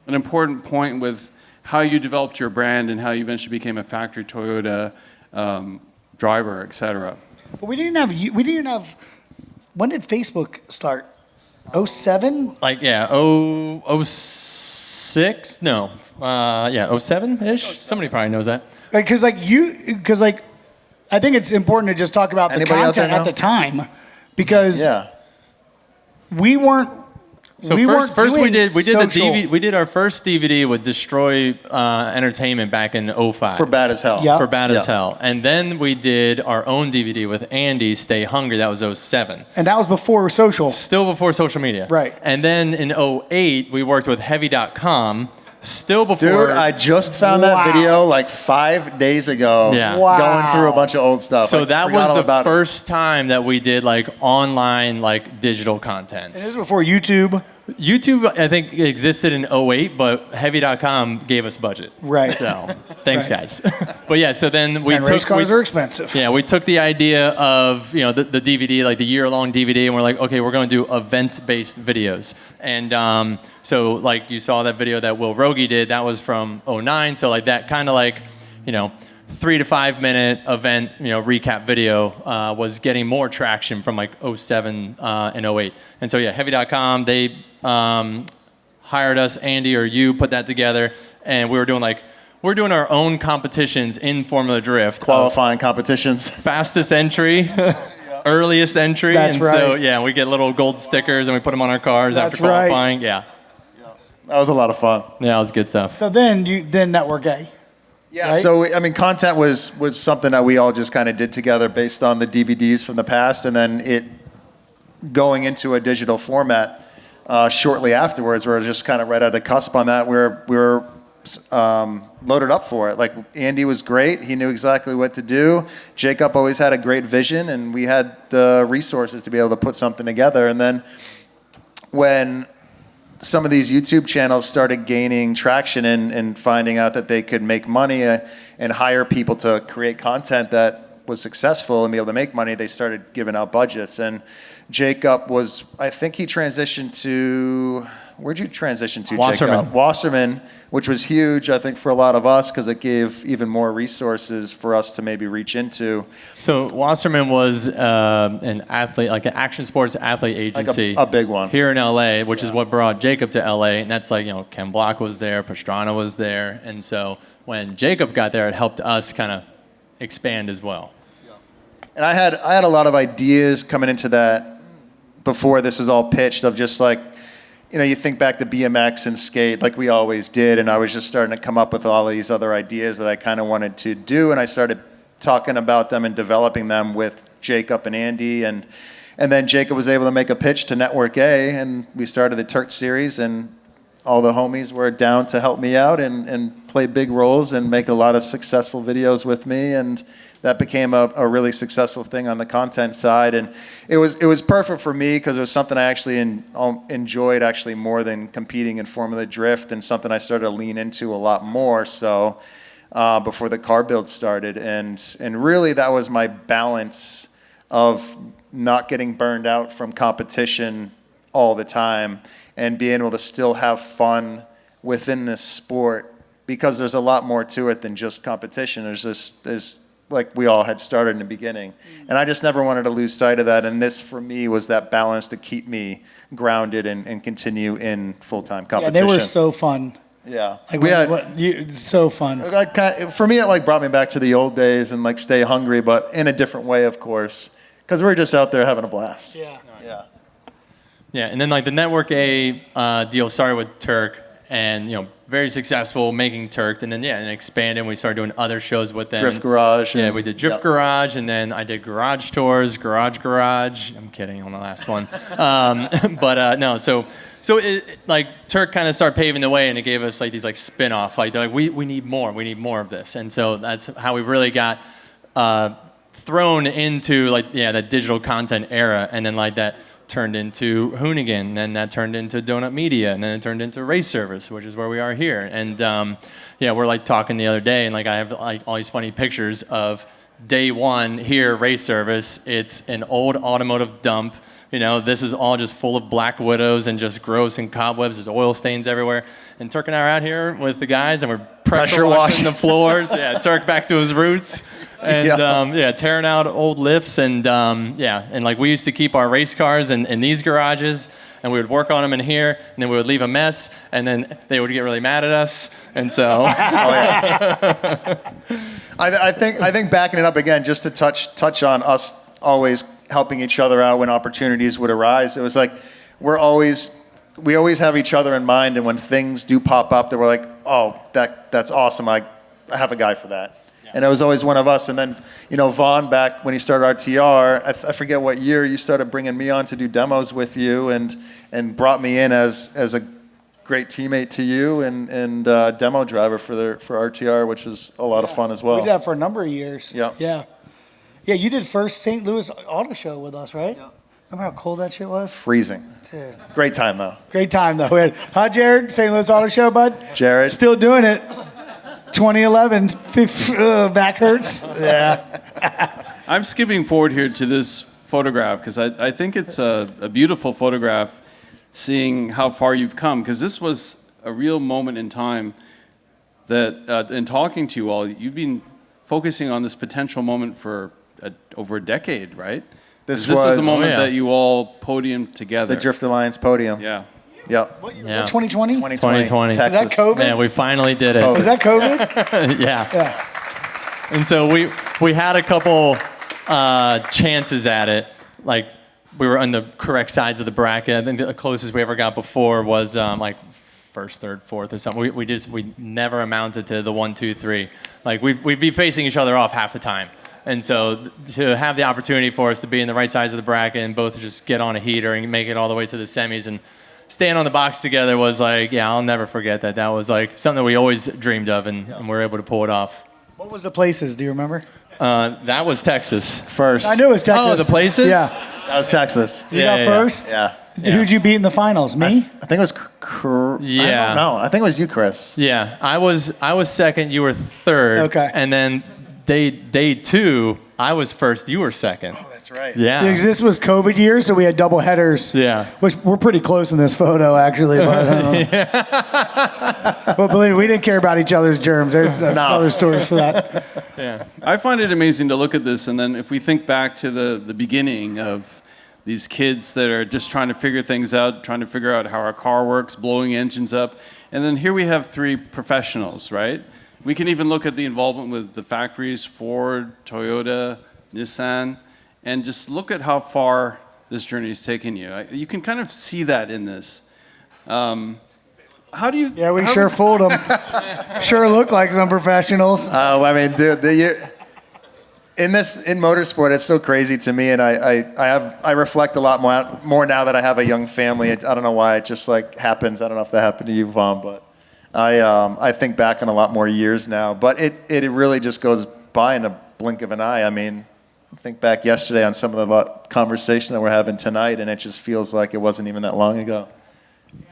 an important point with how you developed your brand and how you eventually became a factory Toyota driver, et cetera. But we didn't have. When did Facebook start? 07? Like, yeah, 06? No. Yeah, 07-ish? Somebody probably knows that. Because I think it's important to just talk about the Anybody out there content at know? the time, because Yeah. we weren't. So we first weren't we doing did the social. DVD. We did our first DVD with Destroy Entertainment back in 05. For Bad as Hell. Yeah. For Bad as Yeah. Hell. And then we did our own DVD with Andy, Stay Hungry. That was 07. And that was before social. Still before social media. Right. And then in 08, we worked with Heavy.com. Still before. Dude, I just found Wow. that video like 5 days ago. Yeah. Wow. Going through a bunch of old stuff. So I that forgot was all the about it. first time that we did like online, like digital content. And this was before YouTube. YouTube, I think, existed in 08, but Heavy.com gave us budget. Right. So, thanks, Right. guys. But yeah, so then we And took. race cars are expensive. Yeah, we took the idea of, you know, the DVD, like the year-long DVD, and we're like, okay, we're going to do event-based videos. And so, like, you saw that video that Will Rogie did, that was from 09, so like that kind of like, you know, 3 to 5 minute event, you know, recap video was getting more traction from like 07 and 08. And so yeah, Heavy.com, they hired us, Andy or you put that together, and we're doing our own competitions in Formula Drift. Qualifying competitions. Fastest entry, earliest entry. That's and so right. yeah, we get little gold stickers and we put them on our cars That's after qualifying. Yeah. That was a lot of fun. Yeah, it was good stuff. So then Network A. Yeah. Right? So I mean, content was something that we all just kind of did together based on the DVDs from the past, and then it going into a digital format shortly afterwards. We're just kind of right at the cusp on that. We're loaded up for it. Like Andy was great; he knew exactly what to do. Jacob always had a great vision, and we had the resources to be able to put something together. And then when some of these YouTube channels started gaining traction and finding out that they could make money and hire people to create content that was successful and be able to make money, they started giving out budgets. And Jacob I think he transitioned to, where'd you transition to, Wasserman. Jacob? Wasserman, which was huge, I think, for a lot of us because it gave even more resources for us to maybe reach into. So Wasserman was an athlete, like an action sports athlete agency. a big one. Here in LA, which is what brought Jacob to LA. And that's like, Ken Block was there, Pastrana was there. And so when Jacob got there, it helped us kind of expand as well. And I had a lot of ideas coming into that before this was all pitched of just like, you think back to BMX and skate like we always did, and I was just starting to come up with all of these other ideas that I kind of wanted to do, and I started talking about them and developing them with Jacob and Andy, and then Jacob was able to make a pitch to Network A, and we started the Tuerck series, and all the homies were down to help me out and play big roles and make a lot of successful videos with me, and that became a really successful thing on the content side. And it was perfect for me because it was something I actually enjoyed actually more than competing in Formula Drift, and something I started to lean into a lot more so before the car build started. And really that was my balance of not getting burned out from competition all the time and being able to still have fun within this sport, because there's a lot more to it than just competition. There's like we all had started in the beginning. And I just never wanted to lose sight of that. And this, for me, was that balance to keep me grounded and continue in full-time competition. Yeah, they were so fun. Yeah. Like so fun. For me, it like brought me back to the old days and like stay hungry, but in a different way, of course, because we're just out there having a blast. Yeah. Yeah. Yeah, and then like the Network A deal started with Tuerck, and very successful making Tuerck, and then and expanded. We started doing other shows with them. Drift Garage. Yeah, we did Drift Garage, and then I did Garage Tours, Garage. I'm kidding on the last one, but no. So it, like Tuerck kind of started paving the way, and it gave us like these like spin-off. Like they're like we need more. We need more of this, and so that's how we really got thrown into like that digital content era, and then like that turned into Hoonigan, and then that turned into Donut Media, and then it turned into Race Service, which is where we are here. And we're like talking the other day, and like I have like all these funny pictures of day one here, Race Service. It's an old automotive dump. This is all just full of black widows and just gross and cobwebs. There's oil stains everywhere. And Tuerck and I are out here with the guys, and we're pressure washing the floors. Yeah, Tuerck back to his roots. And tearing out old lifts, and and like we used to keep our race cars in these garages, and we would work on them in here, and then we would leave a mess, and then they would get really mad at us, and so. I think backing it up again, just to touch on us always helping each other out when opportunities would arise. It was like we always have each other in mind, and when things do pop up, that we're like, oh, that's awesome. I have a guy for that. And it was always one of us. And then, Vaughn, back when he started RTR, I forget what year you started bringing me on to do demos with you, and brought me in as a great teammate to you and demo driver for RTR, which was a lot of fun as well. We did that for a number of years. Yeah. Yeah. Yeah, you did first St. Louis Auto Show with us, right? Yeah. Remember how cold that shit was? Freezing. Dude. Great time, though. Great time, though. Hi, Jared. St. Louis Auto Show, bud? Jared. Still doing it. 2011. Back hurts. Yeah. I'm skipping forward here to this photograph because I think it's a beautiful photograph, seeing how far you've come, because this was a real moment in time that in talking to you all, you've been focusing on this potential moment for over a decade, right? This was a moment that you all podiumed together. The Drift Alliance podium. Yeah. Yep. Was that 2020? 2020. Is that COVID? Man, we finally did it. Was that COVID? Yeah. And so we had a couple chances at it. Like, we were on the correct sides of the bracket. I think the closest we ever got before was like first, third, fourth or something. We never amounted to the 1, 2, 3. Like we'd be facing each other off half the time. And so to have the opportunity for us to be in the right sides of the bracket and both just get on a heater and make it all the way to the semis and stand on the box together was like, yeah, I'll never forget that. That was like something we always dreamed of, and we were able to pull it off. What was the places? Do you remember? That was Texas. First. I knew it was Texas. Oh, the places? Yeah. That was Texas. You got first? Yeah. Who'd you beat in the finals? Me? I think it was. Yeah. I don't know. I think it was you, Chris. Yeah, I was second, you were third. Okay. And then day 2, I was first, you were second. Oh, that's right. Yeah. Because this was COVID year, so we had double headers. Yeah. Which we're pretty close in this photo, actually. But, but believe me, we didn't care about each other's germs. There's other stories for that. Yeah. I find it amazing to look at this, and then if we think back to the beginning of these kids that are just trying to figure things out, trying to figure out how our car works, blowing engines up, and then here we have 3 professionals, right? We can even look at the involvement with the factories, Ford, Toyota, Nissan, and just look at how far this journey has taken you. You can kind of see that in this. How do you? Yeah, we sure fooled them. Sure look like some professionals. Oh, I mean, dude, in motorsport, it's so crazy to me, and I reflect a lot more now that I have a young family. I don't know why it just like happens. I don't know if that happened to you, Vaughn, but I think back on a lot more years now. But it really just goes by in a blink of an eye. I mean, think back yesterday on some of the conversation that we're having tonight, and it just feels like it wasn't even that long ago.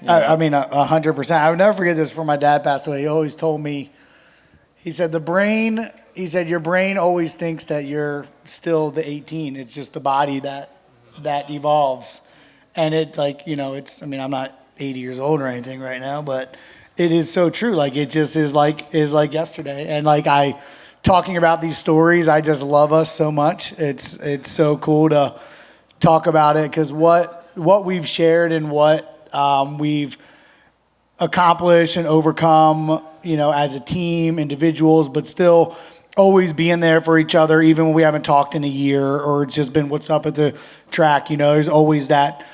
I mean, 100%. I would never forget this before my dad passed away. He always told me, he said, your brain always thinks that you're still the 18. It's just the body that evolves. And it I'm not 80 years old or anything right now, but it is so true. Like, it just is like yesterday. And like talking about these stories, I just love us so much. It's so cool to talk about it, because what we've shared and what we've accomplished and overcome, as a team, individuals, but still always being there for each other, even when we haven't talked in a year or it's just been what's up at the track. There's always that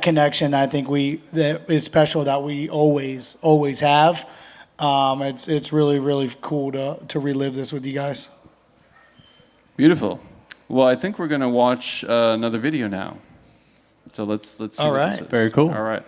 connection. I think that is special, that we always have. It's really, really cool to relive this with you guys. Beautiful. Well, I think we're going to watch another video now. So let's see. All what right. this is. Very cool. All right.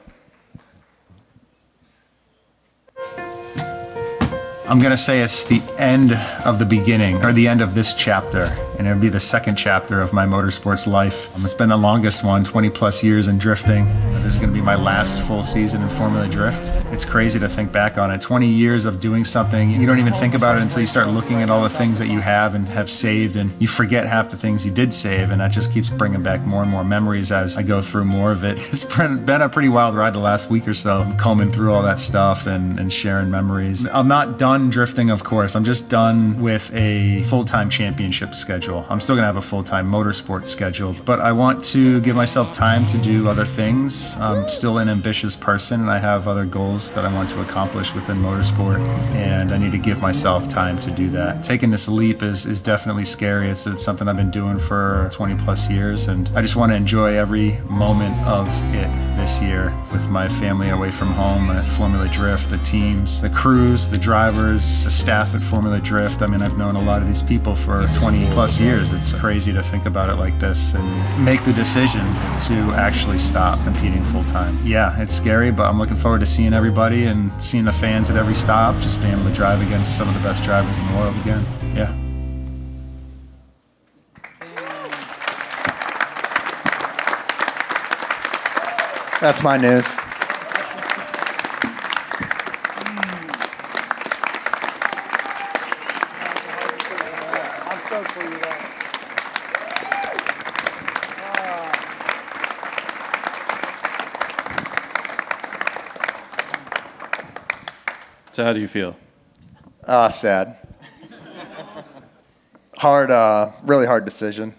I'm going to say it's the end of the beginning, or the end of this chapter, and it'll be the second chapter of my motorsports life. It's been the longest one, 20 plus years in drifting. This is going to be my last full season in Formula Drift. It's crazy to think back on it. 20 years of doing something, you don't even think about it until you start looking at all the things that you have and have saved, and you forget half the things you did save, and that just keeps bringing back more and more memories as I go through more of it. It's been a pretty wild ride the last week or so. I'm combing through all that stuff and sharing memories. I'm not done drifting, of course. I'm just done with a full-time championship schedule. I'm still gonna have a full-time motorsport schedule, but I want to give myself time to do other things. I'm still an ambitious person, and I have other goals that I want to accomplish within motorsport, and I need to give myself time to do that. Taking this leap is definitely scary. It's something I've been doing for 20 plus years, and I just want to enjoy every moment of it this year with my family away from home at Formula Drift, the teams, the crews, the drivers, the staff at Formula Drift. I mean, I've known a lot of these people for 20 plus years. It's crazy to think about it like this and make the decision to actually stop competing full time. Yeah, it's scary, but I'm looking forward to seeing everybody and seeing the fans at every stop, just being able to drive against some of the best drivers in the world again. Yeah. That's my news. I'm stoked for you guys. So how do you feel? Sad. Hard, really hard decision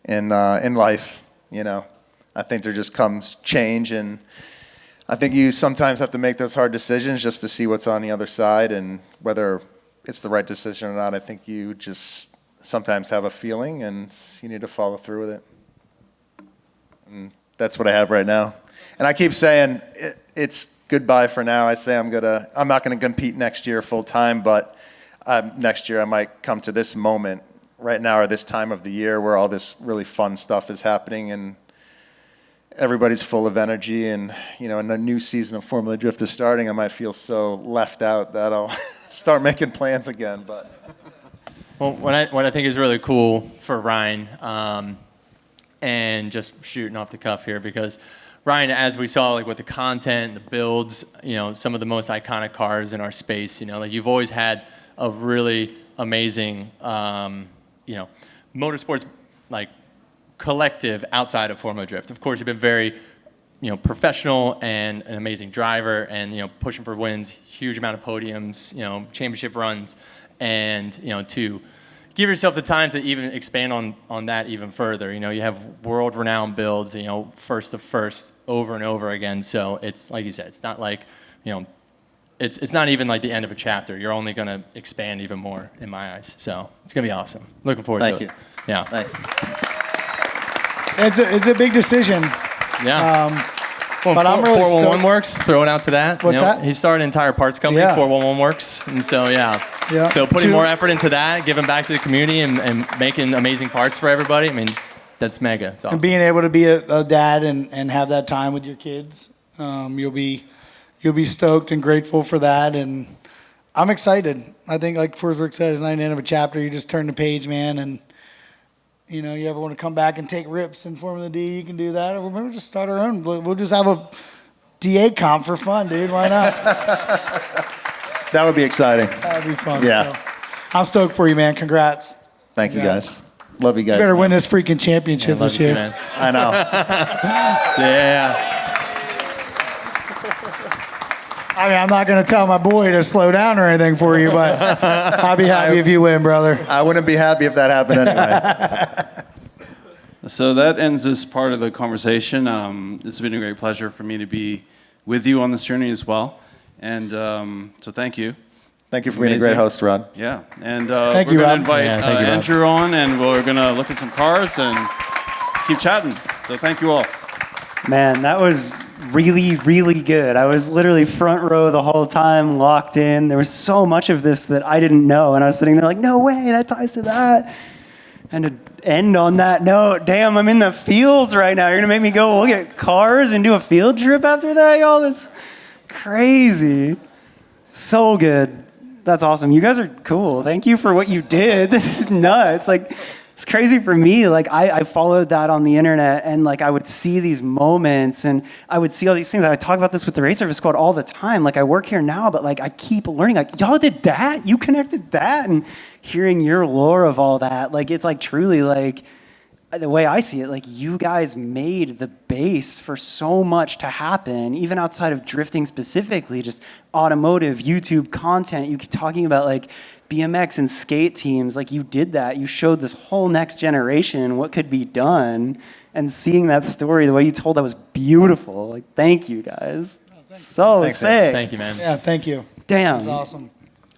in life, I think there just comes change, and I think you sometimes have to make those hard decisions just to see what's on the other side, and whether it's the right decision or not. I think you just sometimes have a feeling, and you need to follow through with it. And that's what I have right now. And I keep saying it's goodbye for now. I say I'm not gonna compete next year full time, but next year I might come to this moment right now or this time of the year where all this really fun stuff is happening and everybody's full of energy, and and a new season of Formula Drift is starting. I might feel so left out that I'll start making plans again. But Well, what I think is really cool for Ryan, and just shooting off the cuff here, because Ryan, as we saw, like with the content, the builds, some of the most iconic cars in our space, like you've always had a really amazing, motorsports like collective outside of Formula Drift. Of course, you've been very, professional and an amazing driver, and pushing for wins, huge amount of podiums, championship runs, and to give yourself the time to even expand on that even further. You have world-renowned builds, first to first over and over again. So it's like you said, it's not like it's not even like the end of a chapter. You're only going to expand even more in my eyes. So it's going to be awesome. Looking forward to it. thank you. Yeah. Thanks. It's a big decision. Yeah. Well, but I'm really 411 stoked. Works, throw it out to that. What's that? He started an entire parts company, Yeah. 411 Works. And so, yeah. So putting more effort into that, giving back to the community and making amazing parts for everybody, I mean, that's mega. It's awesome. And being able to be a dad and have that time with your kids, you'll be stoked and grateful for that. And I'm excited. I think, like Forsberg said, it's not the end of a chapter. You just turn the page, man, and you ever want to come back and take rips in Formula D, you can do that. Or we'll just start our own. We'll just have a DA comp for fun, dude. Why not? That would be exciting. That'd be fun. Yeah. So, I'm stoked for you, man. Congrats. Thank you, guys. Love you guys. You better man. win this freaking championship Love this you year. too, man. I know. Yeah. I mean, I'm not going to tell my boy to slow down or anything for you, but I'll be happy if you win, brother. I wouldn't be happy if that happened anyway. So that ends this part of the conversation. It's been a great pleasure for me to be with you on this journey as well. And so thank you. Thank you for being a Amazing. great host, Rod. Yeah. And Thank we're you, going to Rob. invite Yeah, thank you, Rob. Andrew on, and we're going to look at some cars and keep chatting. So thank you all. Man, that was really, really good. I was literally front row the whole time, locked in. There was so much of this that I didn't know, and I was sitting there like, no way, that ties to that. And to end on that note, damn, I'm in the fields right now. You're going to make me go look at cars and do a field trip after that, y'all? That's crazy. So good. That's awesome. You guys are cool. Thank you for what you did. This is nuts. Like, it's crazy for me. Like, I followed that on the internet, and like I would see these moments, and I would see all these things. I talk about this with the Race Service Squad all the time. Like, I work here now, but like I keep learning. Like, y'all did that? You connected that? And hearing your lore of all that, like, it's like truly like the way I see it, like you guys made the base for so much to happen, even outside of drifting specifically, just automotive, YouTube content. You keep talking about like BMX and skate teams, like you did that. You showed this whole next generation what could be done, and seeing that story, the way you told that was beautiful. Like, thank you guys. So Thanks, sick. Thank you, man. Yeah, thank you. Damn. That's awesome.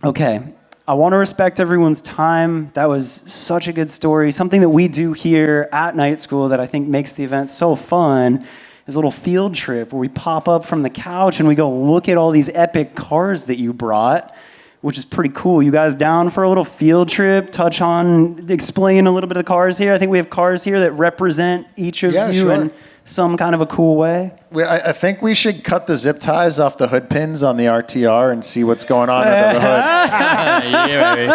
Okay. I want to respect everyone's time. That was such a good story. Something that we do here at Night School that I think makes the event so fun is a little field trip where we pop up from the couch and we go look at all these epic cars that you brought, which is pretty cool. You guys down for a little field trip? Explain a little bit of the cars here. I think we have cars here that represent each of you sure. in some kind of a cool way. I think we should cut the zip ties off the hood pins on the RTR and see what's going on under the hood. Yeah, baby.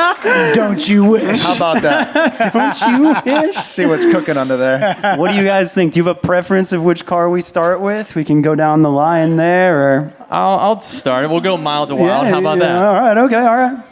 Don't you wish? How about that? Don't you wish? See what's cooking under there. What do you guys think? Do you have a preference of which car we start with? We can go down the line there, or I'll start it. We'll go mild to wild. How about that? All right. Okay. All right.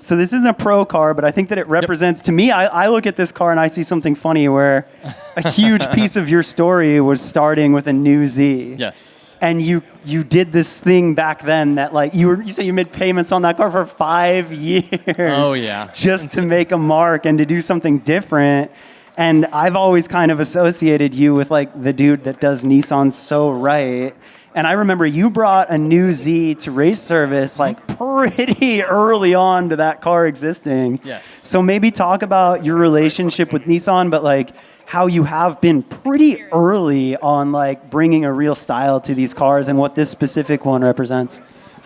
So this isn't a pro car, but I think that it represents, to me, I look at this car and I see something funny where a huge piece of your story was starting with a new Z. Yes. And you did this thing back then that like you said you made payments on that car for 5 years. Oh, yeah. Just to make a mark and to do something different. And I've always kind of associated you with like the dude that does Nissan so right. And I remember you brought a new Z to Race Service like pretty early on to that car existing. Yes. So maybe talk about your relationship with Nissan, but like how you have been pretty early on like bringing a real style to these cars and what this specific one represents.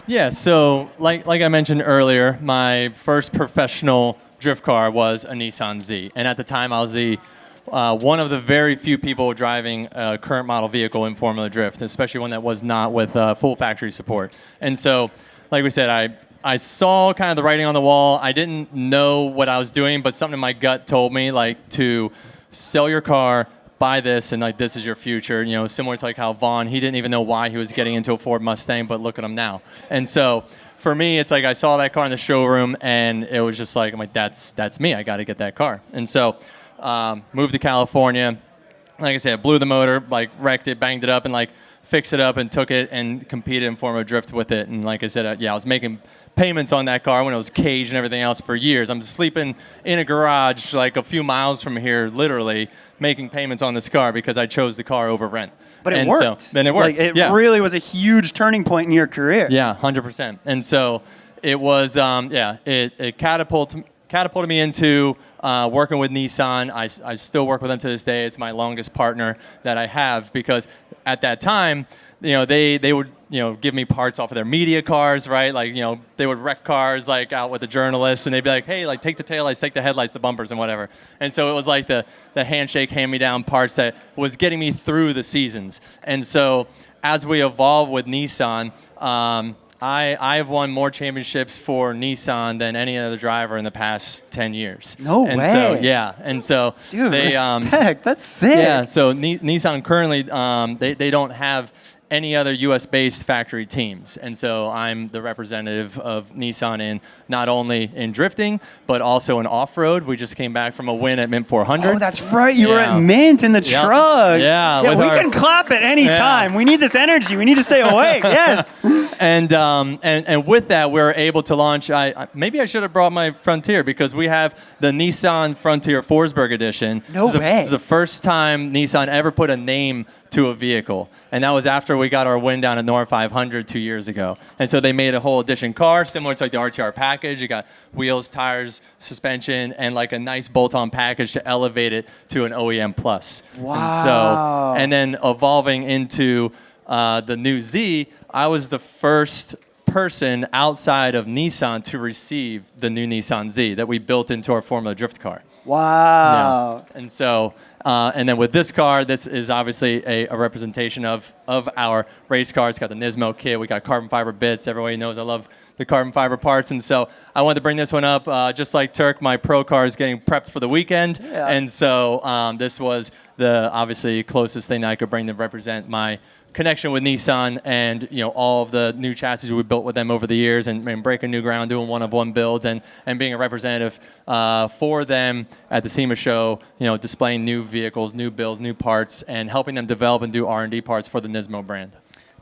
Yeah, so like I mentioned earlier, my first professional drift car was a Nissan Z. And at the time, I was one of the very few people driving a current model vehicle in Formula Drift, especially one that was not with full factory support. And so, like we said, I saw kind of the writing on the wall. I didn't know what I was doing, but something in my gut told me like to sell your car, buy this, and like this is your future. You know, similar to like how Vaughn, he didn't even know why he was getting into a Ford Mustang, but look at him now. And so for me, it's like I saw that car in the showroom, and it was just like, I'm like, that's me. I got to get that car. And so moved to California. Like I said, blew the motor, like wrecked it, banged it up, and like fixed it up and took it and competed in Formula Drift with it. And like I said, I was making payments on that car when it was caged and everything else for years. I'm sleeping in a garage like a few miles from here, literally making payments on this car because I chose the car over rent. But it worked. So, and it worked. Like, it really was a huge turning point in your career. Yeah, 100%. And so it was, it catapulted me into working with Nissan. I still work with them to this day. It's my longest partner that I have because at that time, you know, they would, you know, give me parts off of their media cars, right? Like, you know, they would wreck cars like out with the journalists, and they'd be like, hey, like take the taillights, take the headlights, the bumpers, and whatever. And so it was like the handshake, hand-me-down parts that was getting me through the seasons. And so as we evolved with Nissan, I've won more championships for Nissan than any other driver in the past 10 years. No and way. So, yeah. And so Dude, they, respect. That's sick. yeah, so Nissan currently, they don't have any other U.S.-based factory teams. And so I'm the representative of Nissan in not only in drifting, but also in off-road. We just came back from a win at Mint 400. Oh, that's right. You were at Mint in the truck. Yeah. We can clap at any time. We need this energy. We need to stay awake. Yes. And with that, we were able to launch. Maybe I should have brought my Frontier because we have the Nissan Frontier Forsberg edition. No way. This is the first time Nissan ever put a name to a vehicle, and that was after we got our win down at Nor 500 2 years ago. And so they made a whole edition car similar to like the RTR package. You got wheels, tires, suspension, and like a nice bolt-on package to elevate it to an OEM plus. Wow. And then evolving into the new Z, I was the first person outside of Nissan to receive the new Nissan Z that we built into our Formula Drift car. Wow. Yeah. And so, and then with this car, this is obviously a representation of our race car. It's got the Nismo kit. We got carbon fiber bits. Everybody knows I love the carbon fiber parts. And so I wanted to bring this one up. Just like Tuerck, my pro car is getting prepped for the weekend. Yeah. And so this was the obviously closest thing that I could bring to represent my connection with Nissan and, you know, all of the new chassis we built with them over the years and breaking new ground, doing one-of-one builds and being a representative for them at the SEMA show, you know, displaying new vehicles, new builds, new parts, and helping them develop and do R&D parts for the Nismo brand.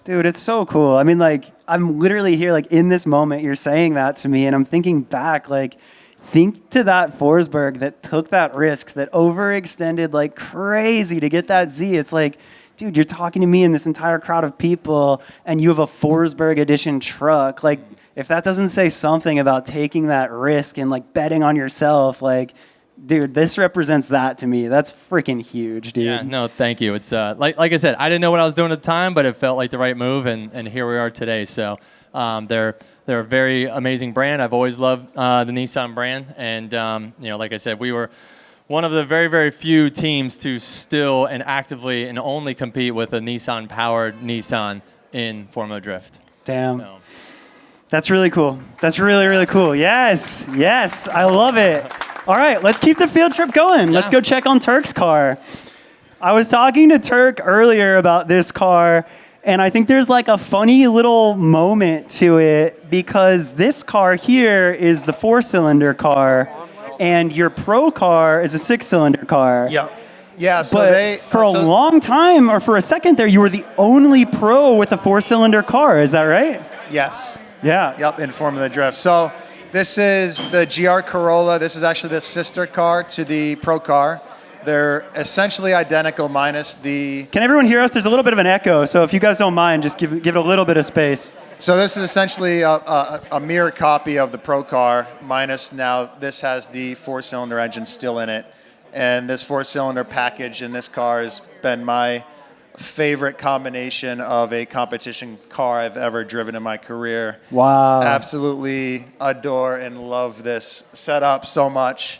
Dude, it's so cool. I mean, like, I'm literally here, like, in this moment, you're saying that to me, and I'm thinking back, like, think to that Forsberg that took that risk, that overextended like crazy to get that Z. It's like, dude, you're talking to me and this entire crowd of people, and you have a Forsberg edition truck. Like, if that doesn't say something about taking that risk and like betting on yourself, like, dude, this represents that to me. That's freaking huge, dude. Yeah, no, thank you. It's like I said, I didn't know what I was doing at the time, but it felt like the right move, and here we are today. So they're a very amazing brand. I've always loved the Nissan brand, and you know, like I said, we were one of the very, very few teams to still and actively and only compete with a Nissan-powered Nissan in Formula Drift. Damn. So. That's really cool. That's really, really cool. Yes, yes, I love it. All right, let's keep the field trip going. Yeah. Let's go check on Tuerck's car. I was talking to Tuerck earlier about this car, and I think there's like a funny little moment to it because this car here is the 4-cylinder car, and your pro car is a 6-cylinder car. Yeah. Yeah, so But for a long time, or for a second there, you were the only pro with a 4-cylinder car. Is that right? Yes. Yeah. Yep, in Formula Drift. So this is the GR Corolla. This is actually the sister car to the Pro car. They're essentially identical minus the... Can everyone hear us? There's a little bit of an echo, so if you guys don't mind, just give it a little bit of space. So this is essentially a mirror copy of the Pro car, minus now this has the 4-cylinder engine still in it. And this 4-cylinder package in this car has been my favorite combination of a competition car I've ever driven in my career. Wow. Absolutely adore and love this setup so much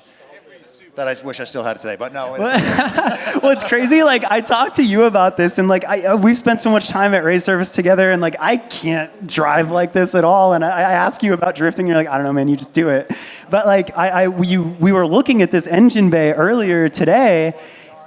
that I wish I still had it today, but no. Well, it's crazy. Like, I talked to you about this, and like, we've spent so much time at Race Service together, and like, I can't drive like this at all. And I ask you about drifting, and you're like, I don't know, man, you just do it. But like, we were looking at this engine bay earlier today,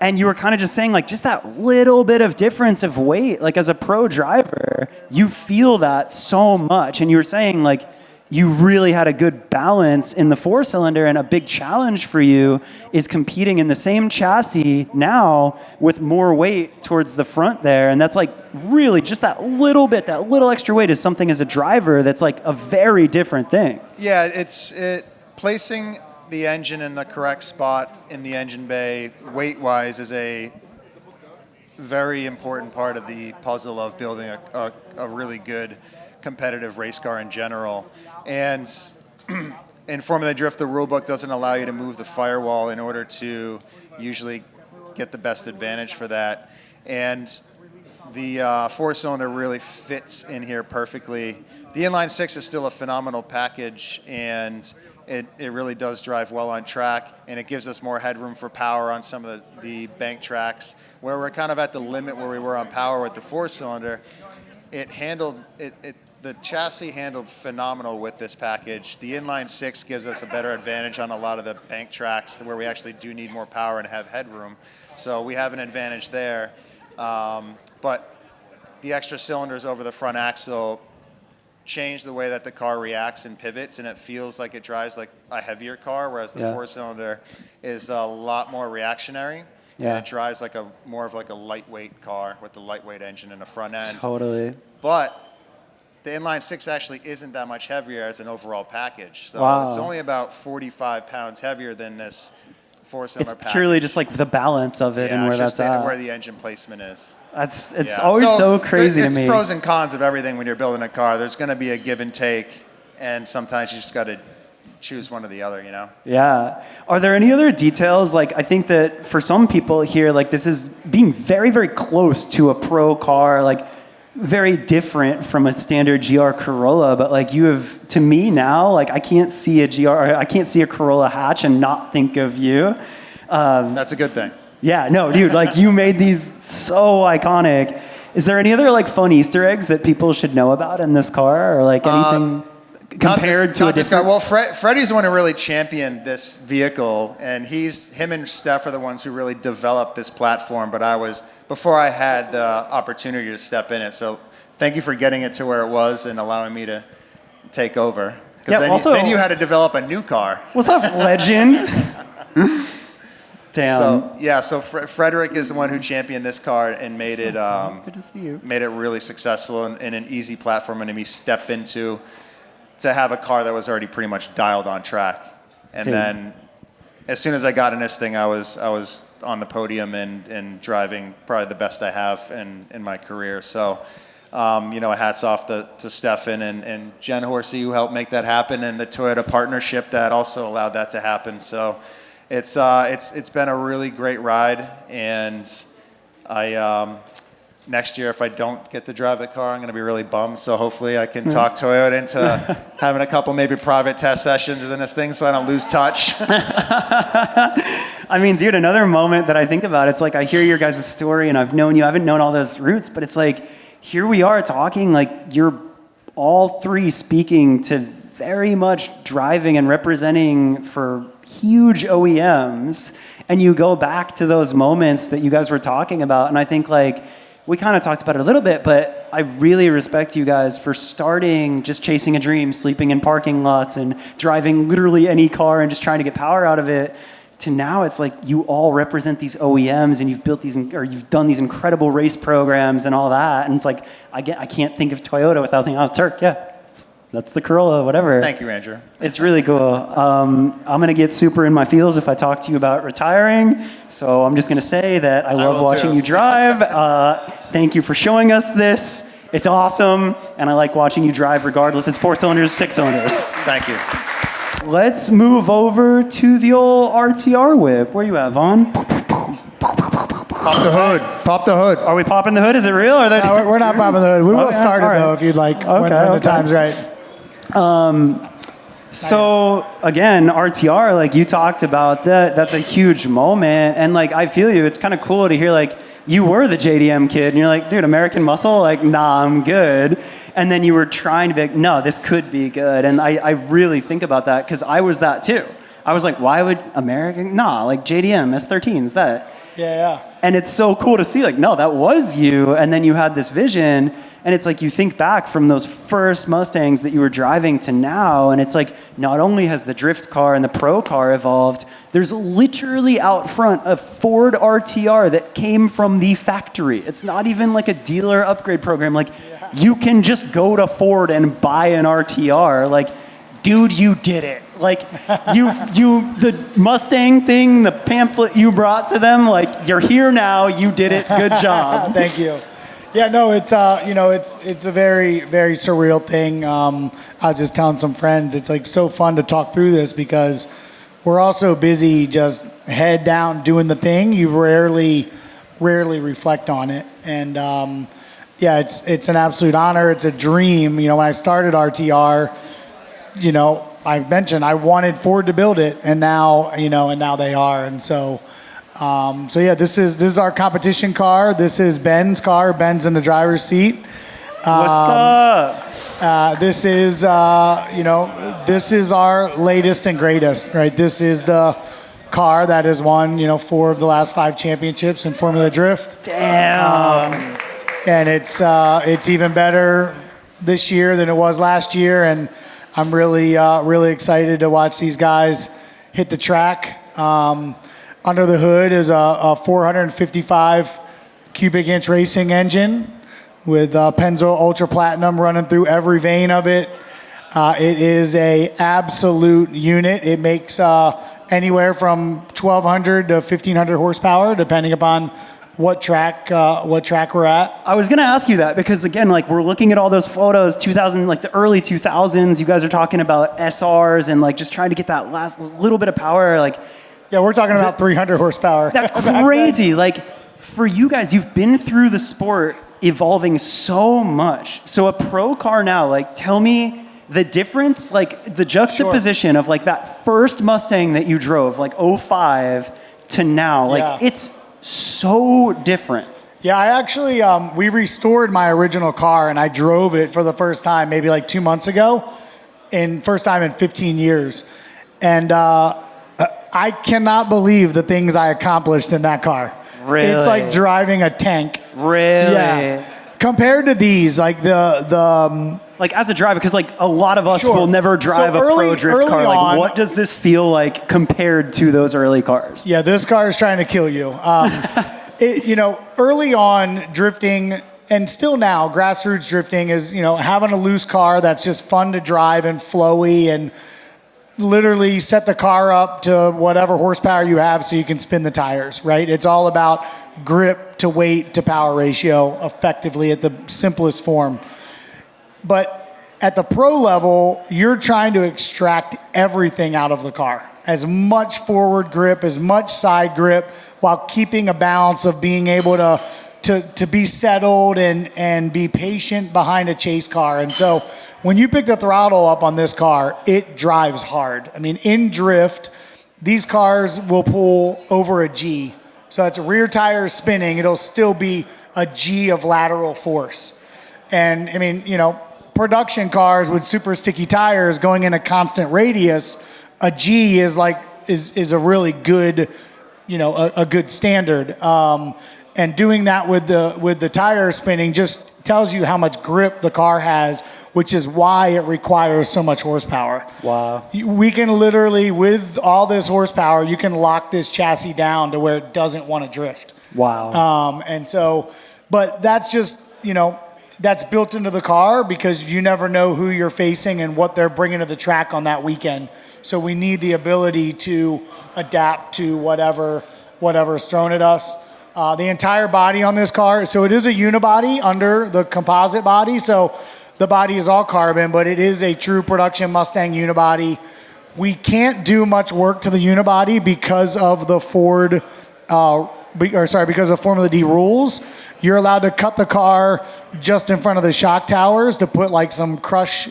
and you were kind of just saying like, just that little bit of difference of weight, like as a pro driver, you feel that so much. And you were saying like, you really had a good balance in the 4-cylinder, and a big challenge for you is competing in the same chassis now with more weight towards the front there. And that's like really just that little bit, that little extra weight is something as a driver that's like a very different thing. Yeah, placing the engine in the correct spot in the engine bay weight-wise is a very important part of the puzzle of building a really good competitive race car in general. And in Formula Drift, the rule book doesn't allow you to move the firewall in order to usually get the best advantage for that. And the 4-cylinder really fits in here perfectly. The inline 6 is still a phenomenal package, and it really does drive well on track, and it gives us more headroom for power on some of the bank tracks, where we're kind of at the limit where we were on power with the 4-cylinder. The chassis handled phenomenal with this package. The inline 6 gives us a better advantage on a lot of the bank tracks where we actually do need more power and have headroom. So we have an advantage there. But the extra cylinders over the front axle change the way that the car reacts and pivots, and it feels like it drives like a heavier car, whereas the 4-cylinder is a lot more reactionary. Yeah. And it drives like more of like a lightweight car with the lightweight engine in the front end. Totally. But the inline 6 actually isn't that much heavier as an overall package. So It's only about 45 pounds heavier than this 4-cylinder package. It's purely just like the balance of it and where that's at. Where the engine placement is. It's always so crazy to me. It's pros and cons of everything when you're building a car. There's going to be a give and take, and sometimes you just got to choose one or the other, you know? Yeah. Are there any other details? Like, I think that for some people here, like, this is being very, very close to a pro car, like, very different from a standard GR Corolla, but like you have, to me now, like I can't see a Corolla hatch and not think of you. That's a good thing. Yeah, no, dude, like you made these so iconic. Is there any other like fun Easter eggs that people should know about in this car, or like anything compared to a different? Well, Freddie's the one who really championed this vehicle, and him and Steph are the ones who really developed this platform. But before I had the opportunity to step in it. So thank you for getting it to where it was and allowing me to take over. Because then you had to develop a new car. What's up, legend? Damn. So Frederick is the one who championed this car and made it good to see you. Made it really successful and an easy platform and me step into to have a car that was already pretty much dialed on track. And then as soon as I got in this thing, I was on the podium and driving probably the best I have in my career. So, hats off to Stefan and Jen Horsey who helped make that happen, and the Toyota partnership that also allowed that to happen. So it's been a really great ride, and next year, if I don't get to drive the car, I'm going to be really bummed. So hopefully I can talk Toyota into having a couple maybe private test sessions in this thing so I don't lose touch. I mean, dude, another moment that I think about, it's like I hear your guys' story and I've known you. I haven't known all those roots, but it's like here we are talking like you're all three speaking to very much driving and representing for huge OEMs. And you go back to those moments that you guys were talking about. And I think like, we kind of talked about it a little bit, but I really respect you guys for starting just chasing a dream, sleeping in parking lots and driving literally any car and just trying to get power out of it, to now it's like you all represent these OEMs and you've done these incredible race programs and all that. And it's like, I can't think of Toyota without thinking, Tuerck, yeah. That's the Corolla, whatever. Thank you, Andrew. It's really cool. I'm going to get super in my feels if I talk to you about retiring. So I'm just going to say that I love watching you drive. Thank you for showing us this. It's awesome. And I like watching you drive regardless if it's 4 cylinders, 6 cylinders. Thank you. let's move over to the old RTR whip. Where you at, Vaughn? Pop the hood. Pop the hood. Are we popping the hood? Is it real? Or No, we're not popping the hood. We will Okay, start it all right. though if you'd like when the time's right. So again, RTR, like you talked about that, that's a huge moment. And like, I feel you, it's kind of cool to hear like, you were the JDM kid and you're like, dude, American Muscle? Like, nah, I'm good. And then you were trying to be like, no, this could be good. And I really think about that because I was that too. I was like, why would American? Nah, like JDM, S13, is that? Yeah. And it's so cool to see, like, no, that was you. And then you had this vision. And it's like you think back from those first Mustangs that you were driving to now. And it's like not only has the drift car and the pro car evolved, there's literally out front a Ford RTR that came from the factory. It's not even like a dealer upgrade program. Like you can just go to Ford and buy an RTR. Like, dude, you did it. Like the Mustang thing, the pamphlet you brought to them, like you're here now, you did it, good job. Thank you. Yeah, no, it's it's a very, very surreal thing. I was just telling some friends, it's like so fun to talk through this because we're all so busy just head down doing the thing. You rarely reflect on it. And yeah, it's an absolute honor. It's a dream. You know, when I started RTR, you know, I mentioned I wanted Ford to build it, and now they are. And so yeah, this is our competition car. This is Ben's car. Ben's in the driver's seat. What's up? This is this is our latest and greatest, right? This is the car that has won 4 of the last 5 championships in Formula Drift. Damn. And it's even better this year than it was last year, and I'm really excited to watch these guys hit the track. Under the hood is a 455 cubic inch racing engine with Pennzoil Ultra Platinum running through every vein of it. It is a absolute unit. It makes anywhere from 1,200 to 1,500 horsepower, depending upon what track we're at. I was gonna ask you that because again, like we're looking at all those photos, 2000, like the early 2000s. You guys are talking about SRs and like just trying to get that last little bit of power. Like, yeah, we're talking about 300 horsepower. that's crazy. Like for you guys, you've been through the sport evolving so much. So a pro car now, like tell me the difference, like the juxtaposition of like that first Mustang that you drove, like 05 to now, like it's so different. Yeah, I actually, we restored my original car and I drove it for the first time maybe like 2 months ago, first time in 15 years. And I cannot believe the things I accomplished in that car. Really? It's like driving a tank. Really? Yeah. Compared to these, like the like as a driver, because like a lot of us Sure. will never drive So a early- pro drift early car. Like on- what does this feel like compared to those early cars? Yeah, this car is trying to kill you. Early on drifting, and still now, grassroots drifting is, having a loose car that's just fun to drive and flowy and literally set the car up to whatever horsepower you have so you can spin the tires, right? It's all about grip to weight to power ratio effectively at the simplest form. But at the pro level, you're trying to extract everything out of the car. As much forward grip, as much side grip, while keeping a balance of being able to be settled and be patient behind a chase car. And so when you pick the throttle up on this car, it drives hard. I mean, in drift, these cars will pull over a G. So it's rear tires spinning, it'll still be a G of lateral force. And I mean, production cars with super sticky tires going in a constant radius, a G is a really good, a good standard. And doing that with the tire spinning just tells you how much grip the car has, which is why it requires so much horsepower. Wow. We can literally, with all this horsepower, you can lock this chassis down to where it doesn't want to drift. Wow. And so, but that's just, that's built into the car because you never know who you're facing and what they're bringing to the track on that weekend. So we need the ability to adapt to whatever's thrown at us. The entire body on this car, so it is a unibody under the composite body. So the body is all carbon, but it is a true production Mustang unibody. We can't do much work to the unibody because of the because of Formula D rules. You're allowed to cut the car just in front of the shock towers to put like some crush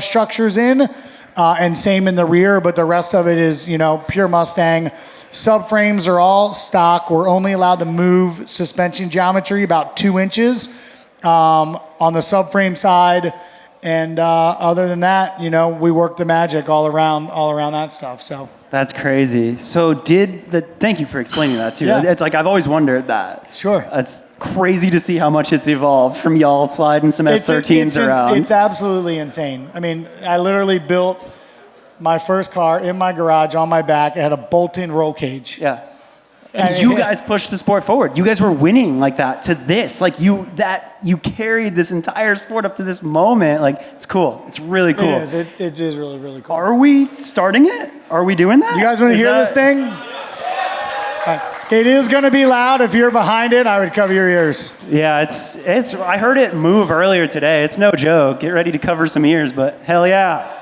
structures in, and same in the rear. But the rest of it is, pure Mustang. Subframes are all stock. We're only allowed to move suspension geometry about 2 inches on the subframe side. And other than that, we work the magic all around that stuff. So That's crazy. So thank you for explaining that too. Yeah. It's like, I've always wondered that. Sure. It's crazy to see how much it's evolved from y'all sliding some S13s around. It's absolutely insane. I mean, I literally built my first car in my garage on my back. It had a bolt-in roll cage. Yeah. And you guys pushed the sport forward. You guys were winning like that to this. Like you carried this entire sport up to this moment. Like, it's cool. It's really cool. It is. It is really, really cool. Are we starting it? Are we doing that? You guys want to hear this thing? It is going to be loud. If you're behind it, I would cover your ears. Yeah, it's. I heard it move earlier today. It's no joke. Get ready to cover some ears, but hell yeah.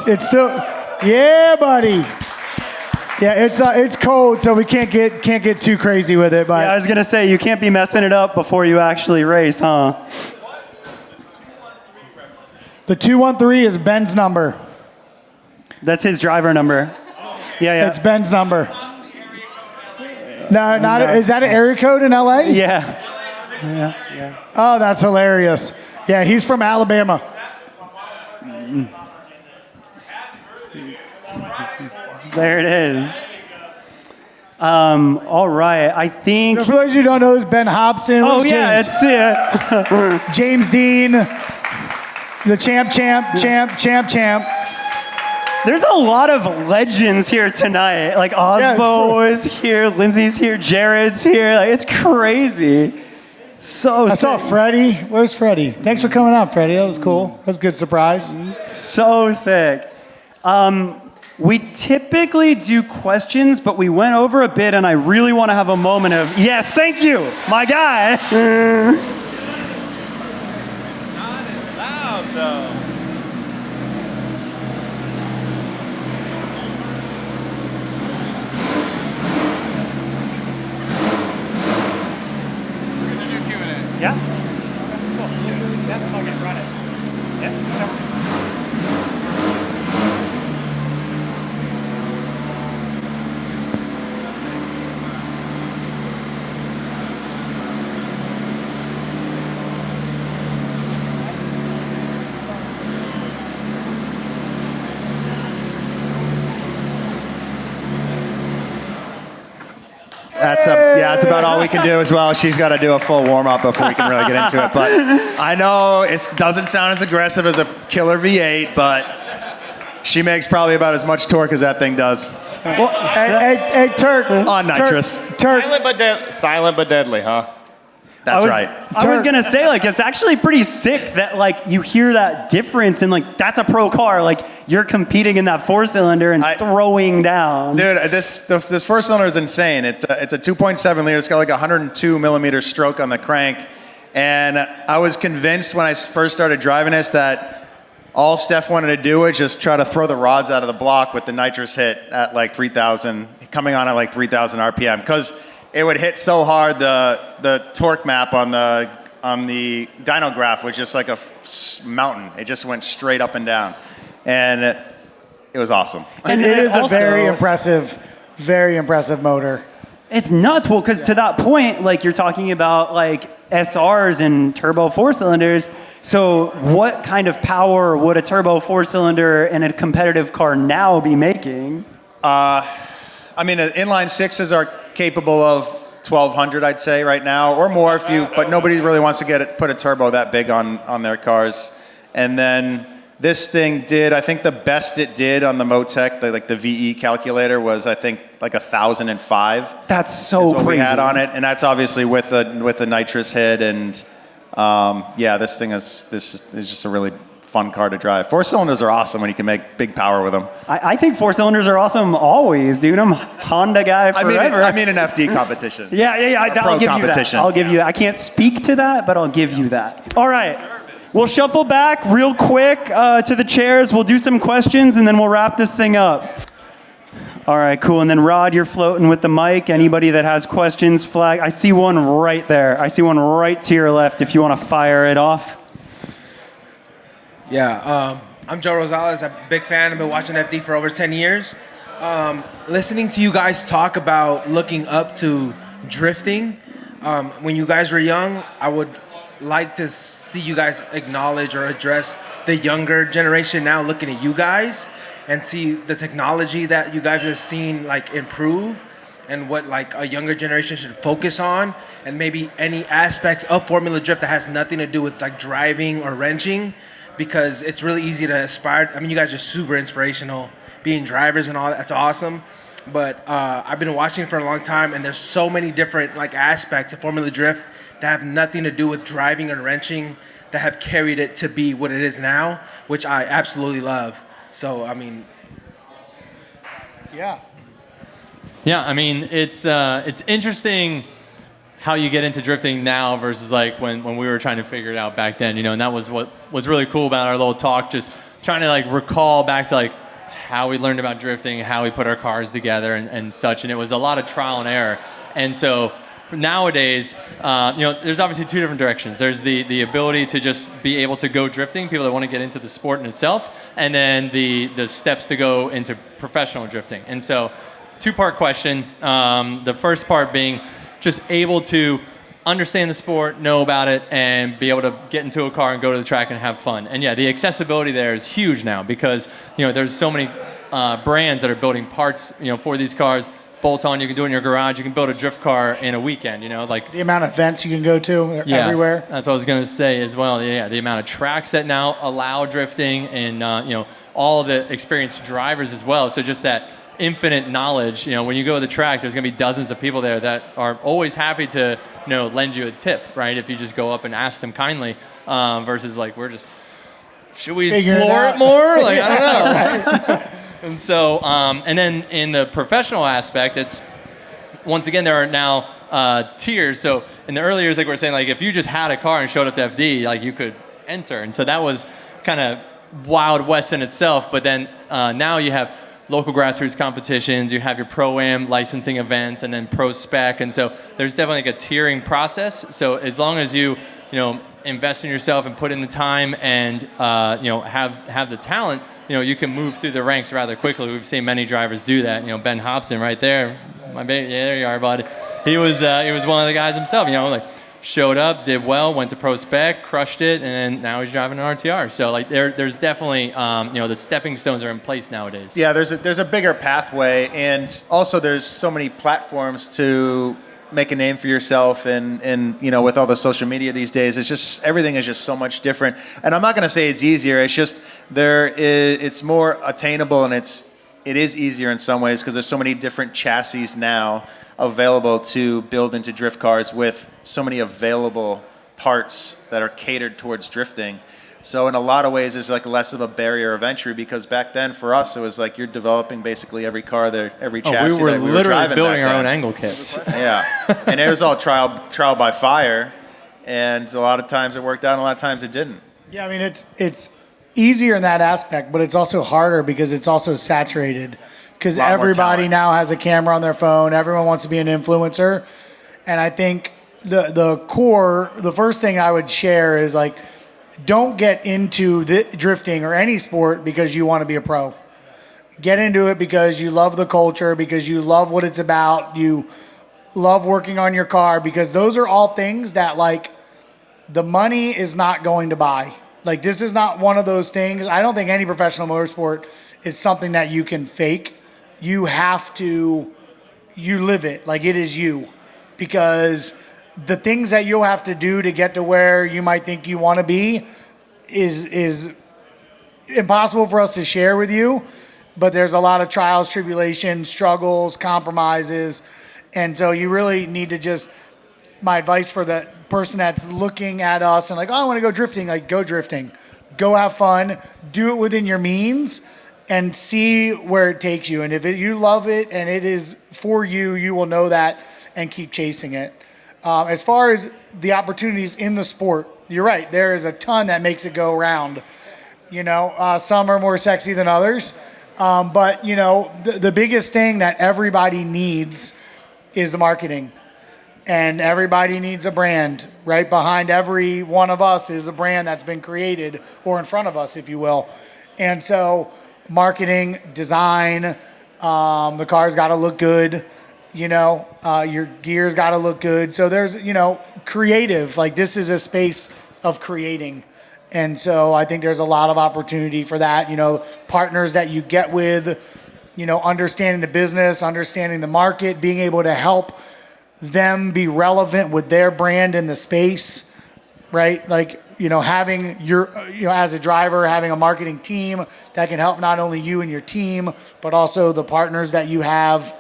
It's still, yeah, buddy. Yeah, it's cold, so we can't get too crazy with it. But Yeah, I was gonna say, you can't be messing it up before you actually race, huh? The 213 is Ben's number. That's his driver number. Yeah. It's Ben's number. No, not is that an area code in LA? Yeah. Oh, that's hilarious. Yeah, he's from Alabama. There it is. All right. I think. For those of you who don't know, this is Ben Hobson. Oh Where's yeah, James? it's James Dean, the champ. There's a lot of legends here tonight. Like Osbo is here, Lindsay's here, Jared's here. Like, it's crazy. So I saw sick. Freddie. Where's Freddie? Thanks for coming out, Freddie. That was cool. That was a good surprise. So sick. We typically do questions, but we went over a bit, and I really want to have a moment of, yes, thank you, my guy. Not as loud, though. We're going to do Q&A. Yeah? Cool. Yeah, okay, run it. Yeah, whatever. That's about all we can do as well. She's got to do a full warm-up before we can really get into it. But I know it doesn't sound as aggressive as a killer V8, but she makes probably about as much torque as that thing does. Well, hey, Tuerck. On nitrous. Tuerck. Silent but deadly, huh? That's right. I was gonna say, like, it's actually pretty sick that, like, you hear that difference and, like, that's a pro car. Like, you're competing in that four-cylinder and throwing down. Dude, this four-cylinder is insane. It's a 2.7 liter. It's got like a 102 millimeter stroke on the crank. And I was convinced when I first started driving this that all Steph wanted to do was just try to throw the rods out of the block with the nitrous hit at like 3,000, coming on at like 3,000 RPM. Because it would hit so hard, the torque map on the dyno graph was just like a mountain. It just went straight up and down. And it was awesome. And it is also a very impressive motor. It's nuts. Well, because to that point, like, you're talking about, like, SRs and turbo four-cylinders. So what kind of power would a turbo four-cylinder in a competitive car now be making? I mean, the inline sixes are capable of 1,200, I'd say, right now, or more but nobody really wants to put a turbo that big on their cars. And then This thing did, I think the best it did on the Motec, like the VE calculator, was I think like 1,005. That's so what crazy. we had on it, and that's obviously with a nitrous head. And this thing is just a really fun car to drive. 4 cylinders are awesome when you can make big power with them. I think 4 cylinders are awesome always, dude. I'm a Honda guy forever. I mean an FD competition. Yeah. I'll give competition. you that. I'll give you that. I can't speak to that, but I'll give you that. All right. We'll shuffle back real quick to the chairs. We'll do some questions, and then we'll wrap this thing up. All right, cool. And then Rod, you're floating with the mic. Anybody that has questions, flag. I see one right there. I see one right to your left if you want to fire it off. Yeah, I'm Joe Rosales. I'm a big fan. I've been watching FD for over 10 years. Listening to you guys talk about looking up to drifting, when you guys were young, I would like to see you guys acknowledge or address the younger generation now looking at you guys and see the technology that you guys have seen like improve and what like a younger generation should focus on, and maybe any aspects of Formula Drift that has nothing to do with like driving or wrenching, because it's really easy to aspire. I mean, you guys are super inspirational, being drivers and all that. That's awesome. But I've been watching for a long time, and there's so many different like aspects of Formula Drift that have nothing to do with driving and wrenching that have carried it to be what it is now, which I absolutely love. So, I mean, Yeah. Yeah, I mean, it's interesting how you get into drifting now versus like when we were trying to figure it out back then, and that was what was really cool about our little talk, just trying to like recall back to like how we learned about drifting, how we put our cars together and such, and it was a lot of trial and error. And so nowadays, there's obviously two different directions. There's the ability to just be able to go drifting, people that want to get into the sport in itself, and then the steps to go into professional drifting. And so, two-part question. The first part being just able to understand the sport, know about it, and be able to get into a car and go to the track and have fun. And yeah, the accessibility there is huge now because there's so many brands that are building parts for these cars. Bolt on, you can do it in your garage. You can build a drift car in a weekend. Like The amount of events you can go to everywhere. That's what I was going to say as well. Yeah, the amount of tracks that now allow drifting, and all the experienced drivers as well. So just that infinite knowledge. When you go to the track, there's going to be dozens of people there that are always happy to lend you a tip, right? If you just go up and ask them kindly, versus like should we floor it more? Like I don't know. And so, and then in the professional aspect, it's once again there are now tiers. So in the early years, like we were saying, like if you just had a car and showed up to FD, like you could enter, and so that was kind of Wild West in itself. But then now you have local grassroots competitions, you have your pro-am licensing events, and then pro spec, and so there's definitely like a tiering process. So as long as you invest in yourself and put in the time and have the talent, you can move through the ranks rather quickly. We've seen many drivers do that. Ben Hobson right there, my baby, yeah, there you are, bud. He was one of the guys himself. Like showed up, did well, went to pro spec, crushed it, and now he's driving an RTR. So like there's definitely the stepping stones are in place nowadays. Yeah, there's a bigger pathway, and also there's so many platforms to make a name for yourself, and with all the social media these days, it's just everything is just so much different. And I'm not going to say it's easier. It's just it's more attainable, and it is easier in some ways because there's so many different chassis now available to build into drift cars with so many available parts that are catered towards drifting. So in a lot of ways, there's like less of a barrier of entry, because back then for us, it was like you're developing basically every car, every chassis we were that we were literally driving building back our then. own angle kits. Yeah, and it was all trial by fire, and a lot of times it worked out, and a lot of times it didn't. Yeah, I mean, it's easier in that aspect, but it's also harder because it's also saturated. Because everybody now has a camera on their phone. Everyone wants to be an influencer. And I think the first thing I would share is like, don't get into the drifting or any sport because you want to be a pro. Get into it because you love the culture, because you love what it's about. You love working on your car, because those are all things that like the money is not going to buy. Like this is not one of those things. I don't think any professional motorsport is something that you can fake. You live it, like it is you, because the things that you'll have to do to get to where you might think you want to be is impossible for us to share with you, but there's a lot of trials, tribulations, struggles, compromises. And so you really need to just, my advice for the person that's looking at us and like, oh, I want to go drifting, like go drifting. Go have fun, do it within your means, and see where it takes you. And if you love it and it is for you, you will know that and keep chasing it. As far as the opportunities in the sport, you're right. There is a ton that makes it go round. Some are more sexy than others. But, the biggest thing that everybody needs is the marketing. And everybody needs a brand. Right behind every one of us is a brand that's been created, or in front of us, if you will. And so marketing, design, the car's got to look good. Your gear's got to look good. So there's, creative. Like, this is a space of creating. And so I think there's a lot of opportunity for that. Partners that you get with, understanding the business, understanding the market, being able to help them be relevant with their brand in the space, right? Like, having as a driver, having a marketing team that can help not only you and your team, but also the partners that you have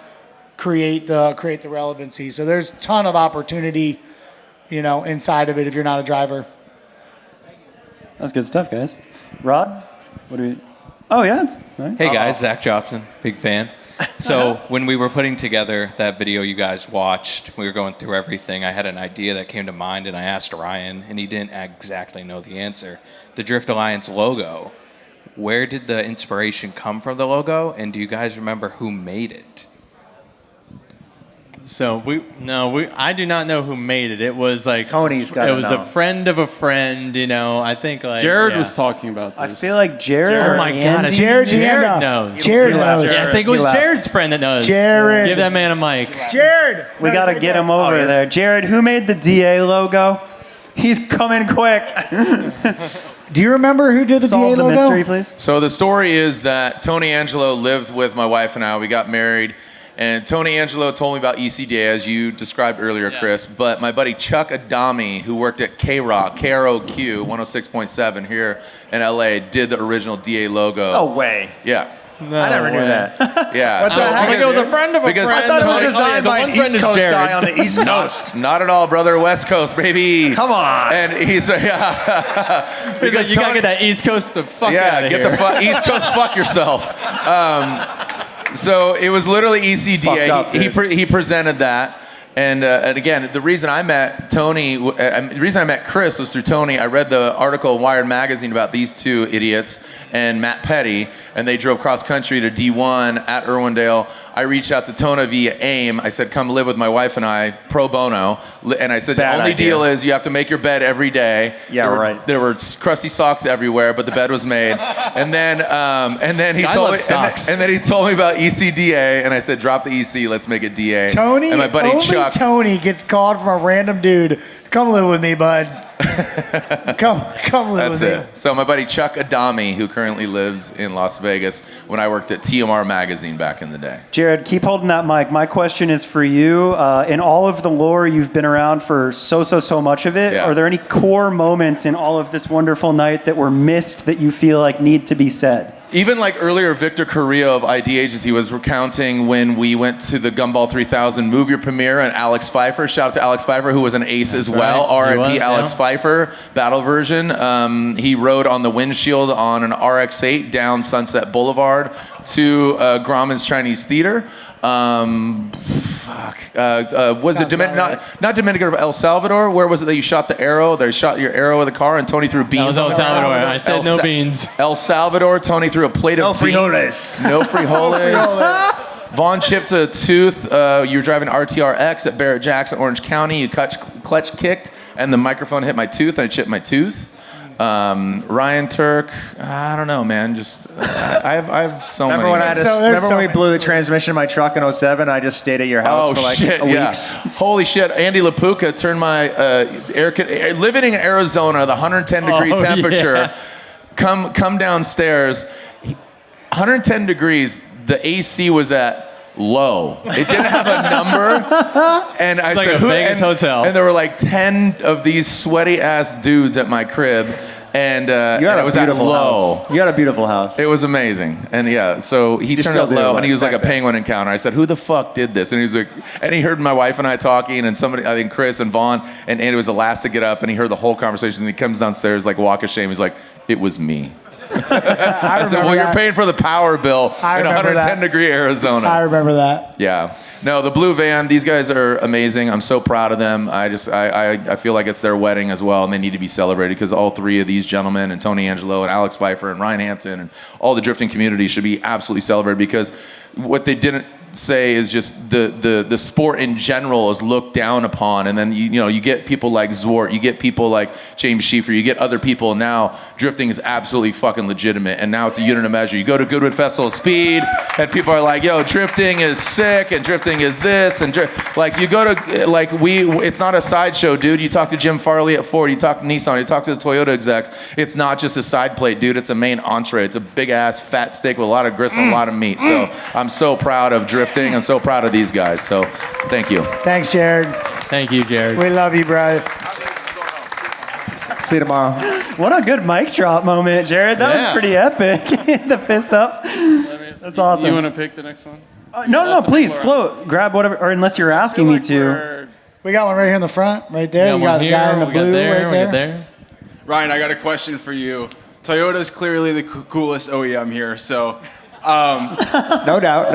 create the relevancy. So there's a ton of opportunity, inside of it if you're not a driver. That's good stuff, guys. Rod, what do you? Oh yeah, it's right. Hey guys, Zach Jobson, big fan. So when we were putting together that video you guys watched, we were going through everything. I had an idea that came to mind, and I asked Ryan, and he didn't exactly know the answer. The Drift Alliance logo. Where did the inspiration come from the logo, and do you guys remember who made it? So I do not know who made it. It was like Tony's got it was a friend of a friend, I think like Jared was talking about this. I feel like Jared. Oh my God! Jared knows. Jared knows. Yeah, I think it was Jared's friend that knows. Jared. Give that man a mic. Jared. We got to get him over there. Jared, who made the DA logo? He's coming quick. Do you remember who did the Solve DA the logo? mystery, please. So the story is that Tony Angelo lived with my wife and I. We got married. And Tony Angelo told me about ECDA, as you described earlier, Chris. But my buddy Chuck Adami, who worked at K-Rock, KROQ 106.7 here in LA, did the original DA logo. No way. Yeah. I never knew that. Yeah. What's that? Like it was a friend of a friend. I thought it was designed by an one friend East is Coast Jared. guy on the East Coast. Not at all, brother. West Coast, baby. Come on. And he's Because you gotta get that East Coast the fuck out of get here. the East Coast fuck yourself. So it was literally ECDA. Fucked up, He presented that. And again, the reason I met Tony, the reason I met Chris was through Tony. I read the article in Wired Magazine about these two idiots and Matt Petty, and they drove cross country to D1 at Irwindale. I reached out to Tony via AIM. I said, come live with my wife and I, pro bono. And I said, Bad the only idea. deal is you have to make your bed every day. Yeah, right. There were crusty socks everywhere, but the bed was made. And then he I told love me, socks. and then he told me about ECDA, and I said, drop the EC, let's make it DA. Tony, and my buddy only Chuck. Tony gets called from a random dude. Come live with me, bud. Come live That's with me. it. So my buddy Chuck Adami, who currently lives in Las Vegas, when I worked at TMR Magazine back in the day. Jared, keep holding that mic. My question is for you. In all of the lore, you've been around for so much of it. Yeah. Are there any core moments in all of this wonderful night that were missed that you feel like need to be said? Even like earlier, Victor Carrillo of ID Agency was recounting when we went to the Gumball 3000 movie premiere, and Alex Pfeiffer, shout out to Alex Pfeiffer, who was an ace as well, right. R.I.P. He was, Alex yeah. Pfeiffer, battle version. He rode on the windshield on an RX-8 down Sunset Boulevard to Grauman's Chinese Theater. Was it not Dominican, but El Salvador? Where was it that you shot the arrow? They shot your arrow with the car, and Tony threw beans. That was El on Salvador. it? I said no beans. El Salvador. Tony threw a plate of beans. frijoles. No frijoles. Vaughn chipped a tooth. You were driving RTR-X at Barrett Jackson, Orange County. You clutch kicked, and the microphone hit my tooth, and I chipped my tooth. Ryan Tuerck, I don't know, man. Just I have so Remember many. when I had So when we blew the transmission in my truck in 07? I just stayed at your house for like a week. Holy shit. Andy LaPuca turned my living in Arizona, the 110 degree temperature. Yeah. Come downstairs. 110 degrees, the AC was at low. It didn't have a number. And I Like said, a Vegas hotel. And there were like 10 of these sweaty ass dudes at my crib. and You had it a was at beautiful low. house. You had a beautiful house. It was amazing. And yeah, so he turned still it do, low, like, and he was like a back then. penguin encounter. I said, who the fuck did this? And he was like, and he heard my wife and I talking, and somebody, I think Chris and Vaughn, and Andy was the last to get up, and he heard the whole conversation, and he comes downstairs like walk of shame. He's like, it was me. I said, well, you're paying for the power bill in 110-degree Arizona. I remember that. Yeah. No, the blue van, these guys are amazing. I'm so proud of them. I feel like it's their wedding as well, and they need to be celebrated because all three of these gentlemen, and Tony Angelo and Alex Pfeiffer and Ryan Hampton and all the drifting community should be absolutely celebrated because what they didn't say is just the sport in general is looked down upon, and then you get people like Zwart, you get people like James Schieffer, you get other people. Now drifting is absolutely fucking legitimate, and now it's a unit of measure. You go to Goodwood Festival of Speed and people are like, yo, drifting is sick and drifting is this, and like you go to like it's not a sideshow, dude. You talk to Jim Farley at Ford, you talk to Nissan, you talk to the Toyota execs. It's not just a side plate, dude. It's a main entree. It's a big ass fat steak with a lot of gristle and a lot of meat. So I'm so proud of drifting. I'm so proud of these guys. So thank you. Thanks, Jared. Thank you, Jared. We love you, bro. See you tomorrow. What a good mic drop moment, Jared. That was pretty epic. The fist up. That's awesome. You want to pick the next one? No, please float. Grab whatever, or unless you're asking me to. We got one right here in the front, right there. We You got got the one guy here, in the we got blue there, right we there. got there. Ryan, I got a question for you. Toyota's clearly the coolest OEM here, so. No doubt.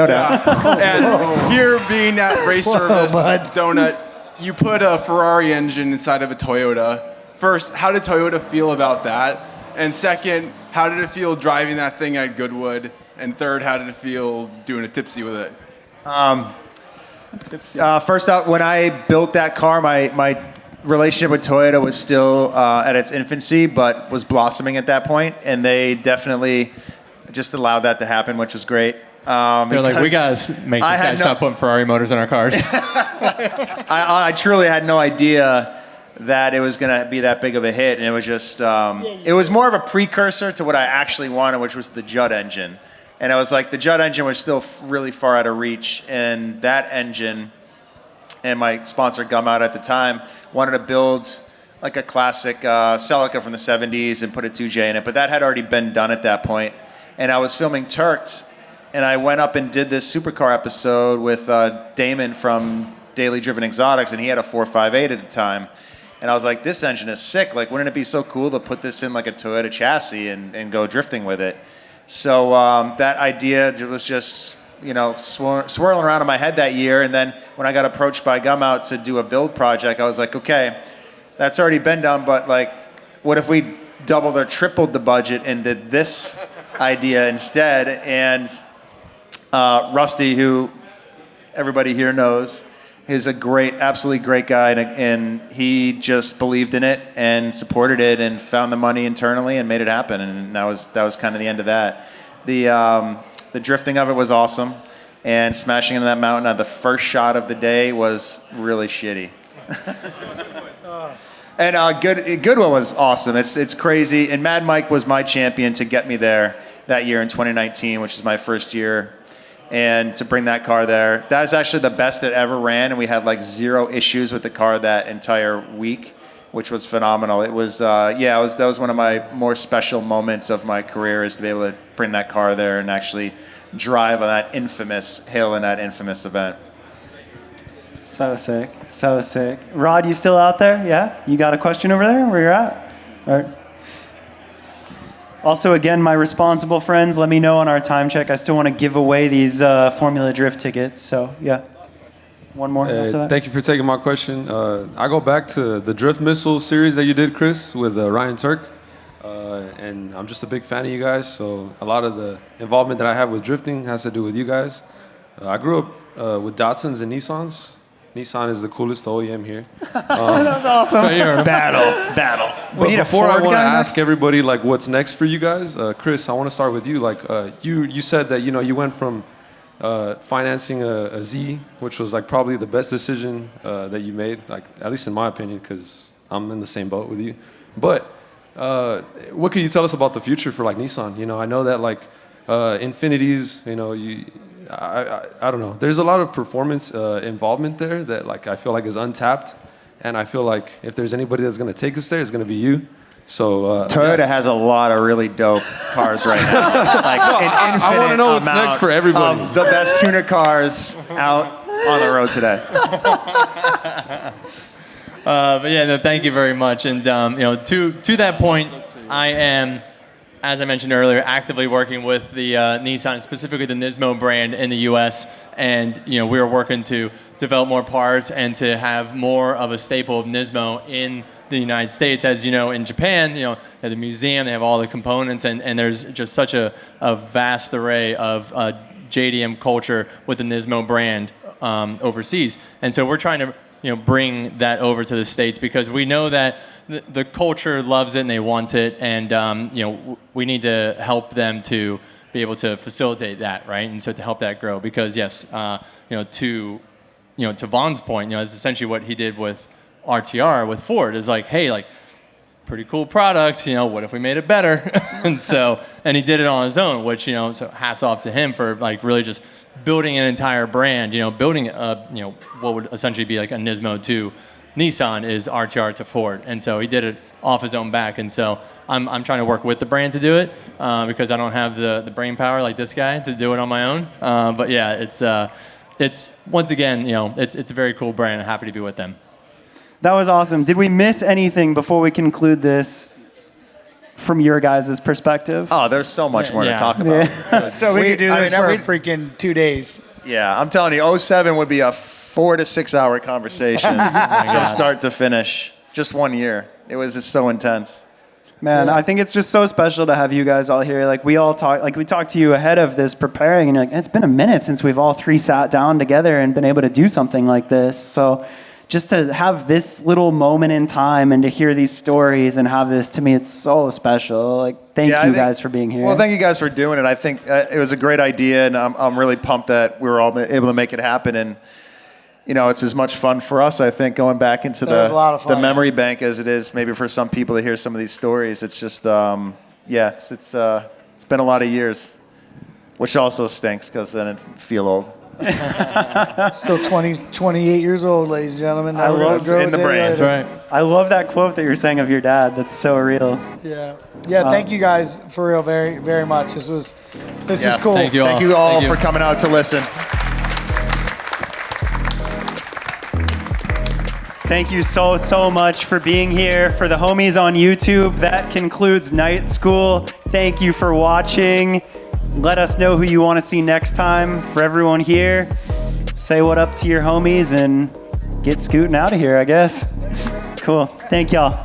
And here being at Race Service bud. Donut, you put a Ferrari engine inside of a Toyota. First, how did Toyota feel about that? And second, how did it feel driving that thing at Goodwood? And third, how did it feel doing a tipsy with it? First out, when I built that car, my relationship with Toyota was still at its infancy, but was blossoming at that point, and they definitely just allowed that to happen, which was great. They're like, we gotta make this guy stop putting Ferrari motors in our cars. I truly had no idea that it was going to be that big of a hit, and it was just, it was more of a precursor to what I actually wanted, which was the Judd engine. And I was like, the Judd engine was still really far out of reach, and that engine, and my sponsor Gumout at the time, wanted to build like a classic Celica from the 70s and put a 2J in it, but that had already been done at that point. And I was filming Tuercked, and I went up and did this supercar episode with Damon from Daily Driven Exotics, and he had a 458 at the time. And I was like, this engine is sick. Like, wouldn't it be so cool to put this in like a Toyota chassis and go drifting with it? So that idea was just, swirling around in my head that year. And then when I got approached by Gumout to do a build project, I was like, okay, that's already been done, but like, what if we doubled or tripled the budget and did this idea instead? And Rusty, who everybody here knows, is a absolutely great guy, and he just believed in it and supported it and found the money internally and made it happen. And that was kind of the end of that. The drifting of it was awesome, and smashing into that mountain at the first shot of the day was really shitty. And Goodwill was awesome. It's crazy. And Mad Mike was my champion to get me there that year in 2019, which is my first year. And to bring that car there, that was actually the best it ever ran, and we had like 0 issues with the car that entire week, which was phenomenal. It was, that was one of my more special moments of my career, is to be able to bring that car there and actually drive on that infamous hill in that infamous event. So sick. Rod, you still out there? Yeah? You got a question over there where you're at? All right. Also, again, my responsible friends, let me know on our time check. I still want to give away these Formula Drift tickets. So, yeah. One more after that. Thank you for taking my question. I go back to the Drift Missile series that you did, Chris, with Ryan Tuerck. And I'm just a big fan of you guys. So a lot of the involvement that I have with drifting has to do with you guys. I grew up with Datsuns and Nissans. Nissan is the coolest OEM here. That was awesome. Battle. But before I want to ask everybody like what's next for you guys, Chris, I want to start with you. Like you said that you went from financing a Z, which was like probably the best decision that you made, like at least in my opinion, because I'm in the same boat with you. But what can you tell us about the future for like Nissan? I know that like Infinities, I don't know. There's a lot of performance involvement there that like I feel like is untapped, and I feel like if there's anybody that's going to take us there, it's going to be you. So Toyota has a lot of really dope cars right now. Like I want to know what's next for everybody. Of the best tuner cars out on the road today. But yeah, no, thank you very much. And to that point, I am, as I mentioned earlier, actively working with the Nissan, specifically the Nismo brand in the U.S. And we are working to develop more parts and to have more of a staple of Nismo in the United States. As you know, in Japan, they have the museum, they have all the components, and there's just such a vast array of JDM culture with the Nismo brand overseas. And so we're trying to bring that over to the States, because we know that the culture loves it and they want it, and we need to help them to be able to facilitate that, right? And so to help that grow, because yes, to Vaughn's point, it's essentially what he did with RTR with Ford, is like, hey, like, pretty cool product, what if we made it better? and he did it on his own, which, so hats off to him for like really just building an entire brand, building what would essentially be like a Nismo to Nissan is RTR to Ford. And so he did it off his own back. And so I'm trying to work with the brand to do it, because I don't have the brain power like this guy to do it on my own. But yeah, it's once again, it's a very cool brand. I'm happy to be with them. That was awesome. Did we miss anything before we conclude this from your guys' perspective? Oh, there's so much more to talk about. So we could do this for freaking 2 days. Yeah, I'm telling you, 07 would be a 4 to 6 hour conversation from start to finish. Just 1 year. It was just so intense. Man, I think it's just so special to have you guys all here. Like we talked to you ahead of this preparing, and you're like, it's been a minute since we've all three sat down together and been able to do something like this. So just to have this little moment in time and to hear these stories and have this, to me, it's so special. Like, thank you guys for being here. Well, thank you guys for doing it. I think it was a great idea, and I'm really pumped that we were all able to make it happen. And, it's as much fun for us, I think, going back into the memory bank as it is maybe for some people to hear some of these stories. It's just, it's been a lot of years, which also stinks because then it feel old. Still 28 years old, ladies and gentlemen. I love it in the brain. That's right. I love that quote that you're saying of your dad. That's so real. Yeah. Thank you guys for real, very, very much. This was cool. Thank you all, Thank you all for coming out to listen. Thank you so much for being here. For the homies on YouTube, that concludes Night School. Thank you for watching. Let us know who you want to see next time. For everyone here, say what up to your homies and get scooting out of here, I guess. Cool. Thank y'all.